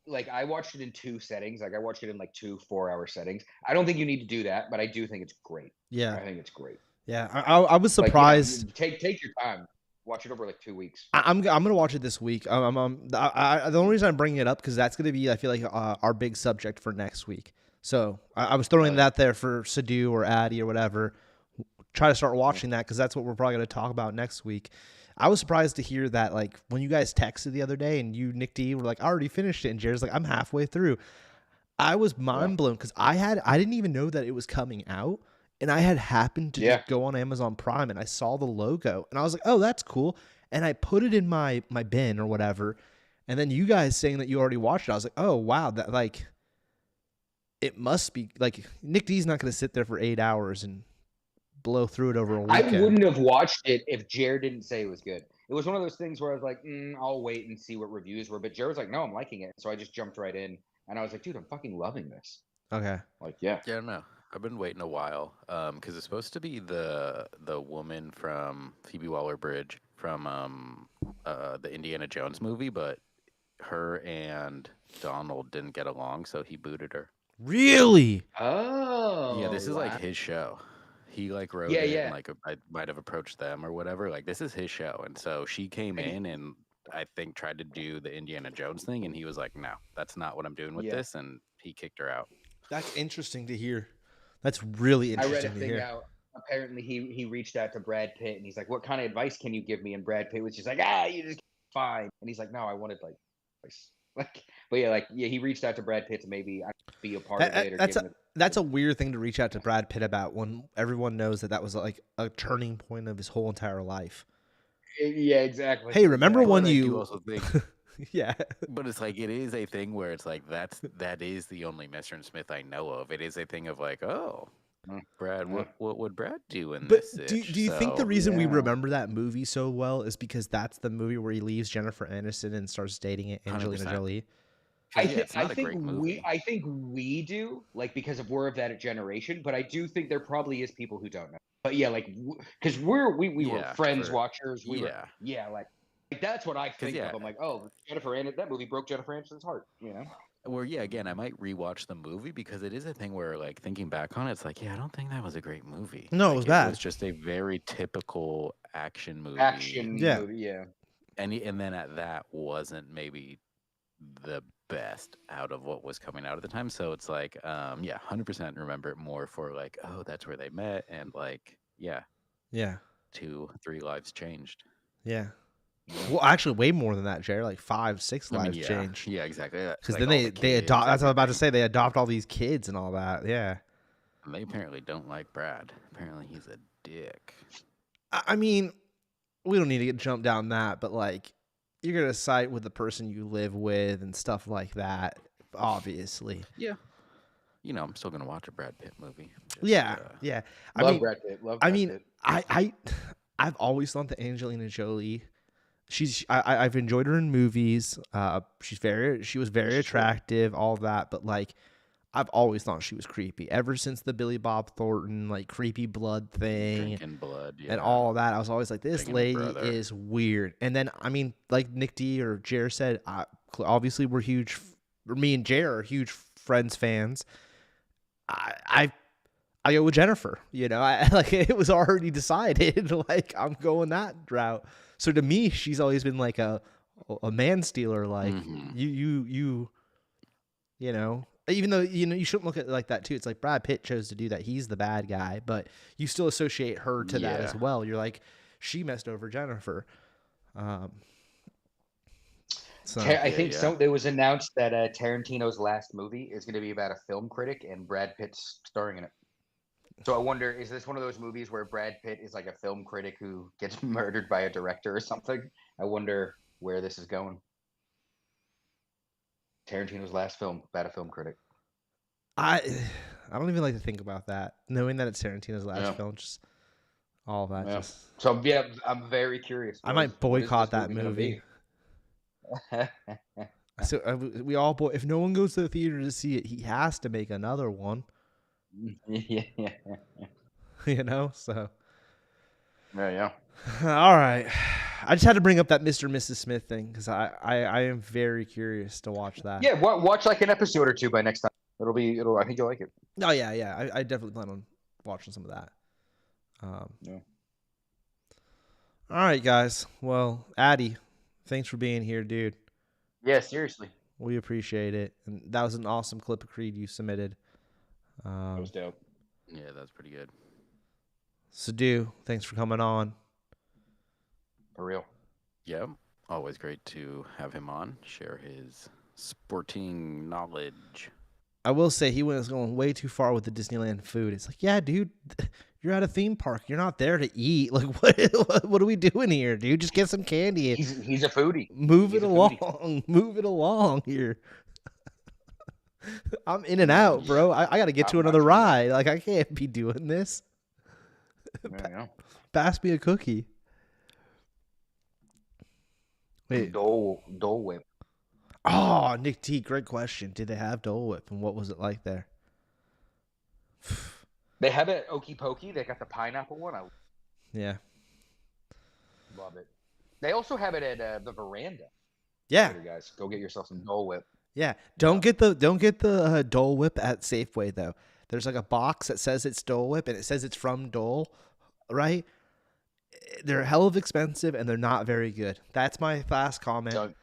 like I watched it in two settings. Like I watched it in like 2 4-hour settings. I don't think you need to do that, but I do think it's great. Yeah. I think it's great. Yeah. I was Like, surprised. take your time. Watch it over like 2 weeks. I'm gonna watch it this week. The only reason I'm bringing it up because that's gonna be, I feel like, our big subject for next week. So I was throwing that there for Sadu or Addy or whatever. Try to start watching that because that's what we're probably gonna talk about next week. I was surprised to hear that, like, when you guys texted the other day and you, Nick D, were like, I already finished it, and Jared's like, I'm halfway through. I was mind blown because I didn't even know that it was coming out. And I had happened to just go on Amazon Prime and I saw the logo and I was like, oh, that's cool. And I put it in my bin or whatever. And then you guys saying that you already watched it, I was like, oh, wow. That, like, it must be, like, Nick D's not going to sit there for 8 hours and blow through it over a weekend. I wouldn't have watched it if Jared didn't say it was good. It was one of those things where I was like, I'll wait and see what reviews were. But Jared was like, no, I'm liking it. So I just jumped right in. And I was like, dude, I'm fucking loving this. Okay. Like, yeah. Yeah, I don't know. I've been waiting a while because it's supposed to be the woman from Phoebe Waller-Bridge from the Indiana Jones movie, but her and Donald didn't get along, so he booted her. Really? Oh. Yeah, this is like his show. He like wrote it, and like I might have approached them or whatever. Like this is his show, and so she came in and I think tried to do the Indiana Jones thing, and he was like, "No, that's not what I'm doing with this," and he kicked her out. That's interesting to hear. That's really interesting I read a to thing hear. out. Apparently, he reached out to Brad Pitt and he's like, "What kind of advice can you give me?" And Brad Pitt was just like, you just fine." And he's like, "No, I wanted like but yeah, he reached out to Brad Pitt to maybe be a part of it. Or that's a weird thing to reach out to Brad Pitt about when everyone knows that was like a turning point of his whole entire life. Yeah, exactly. Hey, remember when I you? do also think, yeah, but it's like it is a thing where it's like that is the only Mr. and Smith I know of. It is a thing of like, oh, Brad, what would Brad do in this? Do you think the reason we remember that movie so well is because that's the movie where he leaves Jennifer Aniston and starts dating Angelina 100%. Jolie? I think we do, like, because we're of that generation, but I do think there probably is people who don't know. But yeah, like, because we were Friends watchers. Like that's what I think of. I'm like, oh, Jennifer Aniston, that movie broke Jennifer Aniston's heart, you know? Well, yeah, again, I might rewatch the movie because it is a thing where, like, thinking back on it, it's like, yeah, I don't think that was a great movie. No, like, it was bad. It was just a very typical action movie. Movie, yeah. And then at that wasn't maybe the best out of what was coming out at the time. So it's like, 100% remember it more for like, oh, that's where they met, and like, yeah, 2-3 lives changed. Yeah. Well, actually, way more than that, Jared. Like 5-6 lives changed. Yeah, exactly. Because then they adopt. That's what I was about to say. They adopt all these kids and all that. Yeah. And they apparently don't like Brad. Apparently, he's a dick. I mean, we don't need to get jumped down that, but like, you're gonna side with the person you live with and stuff like that. Obviously. Yeah. You know, I'm still gonna watch a Brad Pitt movie. Yeah. Love Brad Pitt. I've always thought that Angelina Jolie. I've enjoyed her in movies. She was very attractive, all that, but like I've always thought she was creepy ever since the Billy Bob Thornton like creepy blood thing, drinking blood, and all of that. I was always like, this lady is weird. And then I mean, like Nick D or Jer said, obviously we're huge me and Jer are huge Friends fans. I go with Jennifer. You know, I like it was already decided. Like I'm going that route. So to me, she's always been like a man stealer. Like you know. Even though you shouldn't look at it like that too. It's like Brad Pitt chose to do that. He's the bad guy, but you still associate her to that as well. You're like, she messed over Jennifer. So I think it was announced that Tarantino's last movie is going to be about a film critic and Brad Pitt's starring in it. So I wonder, is this one of those movies where Brad Pitt is like a film critic who gets murdered by a director or something? I wonder where this is going. Tarantino's last film about a film critic. I don't even like to think about that. Knowing that it's Tarantino's last film, just all of that. Yeah. Just So yeah, I'm very curious. I might boycott that movie. So we all if no one goes to the theater to see it, he has to make another one. Yeah. You know, so Yeah. All right. I just had to bring up that Mr. and Mrs. Smith thing because I am very curious to watch that. Yeah, watch like an episode or two by next time. I think you'll like it. Oh yeah. I definitely plan on watching some of that. Yeah. All right, guys. Well, Addy, thanks for being here, dude. Yeah, seriously. We appreciate it. And that was an awesome clip of Creed you submitted. That was dope. Yeah, that's pretty good. Sadu, thanks for coming on. For real. Yeah, always great to have him on, share his sporting knowledge. I will say he was going way too far with the Disneyland food. It's like, yeah, dude, you're at a theme park. You're not there to eat. Like, what are we doing here, dude? Just get some candy. He's a foodie. Move it along. Move it along here. I'm in and out, bro. I got to get to another ride. Like, I can't be doing this. Yeah. Pass me a cookie. Wait. Dole Whip. Oh, Nick T, great question. Did they have Dole Whip, and what was it like there? They have it at Okie Pokey. They got the pineapple one. Yeah. Love it. They also have it at the Veranda. Yeah. Later, guys, go get yourself some Dole Whip. Yeah. Don't get the Dole Whip at Safeway though. There's like a box that says it's Dole Whip and it says it's from Dole, right? They're hell of expensive and they're not very good. That's my last comment.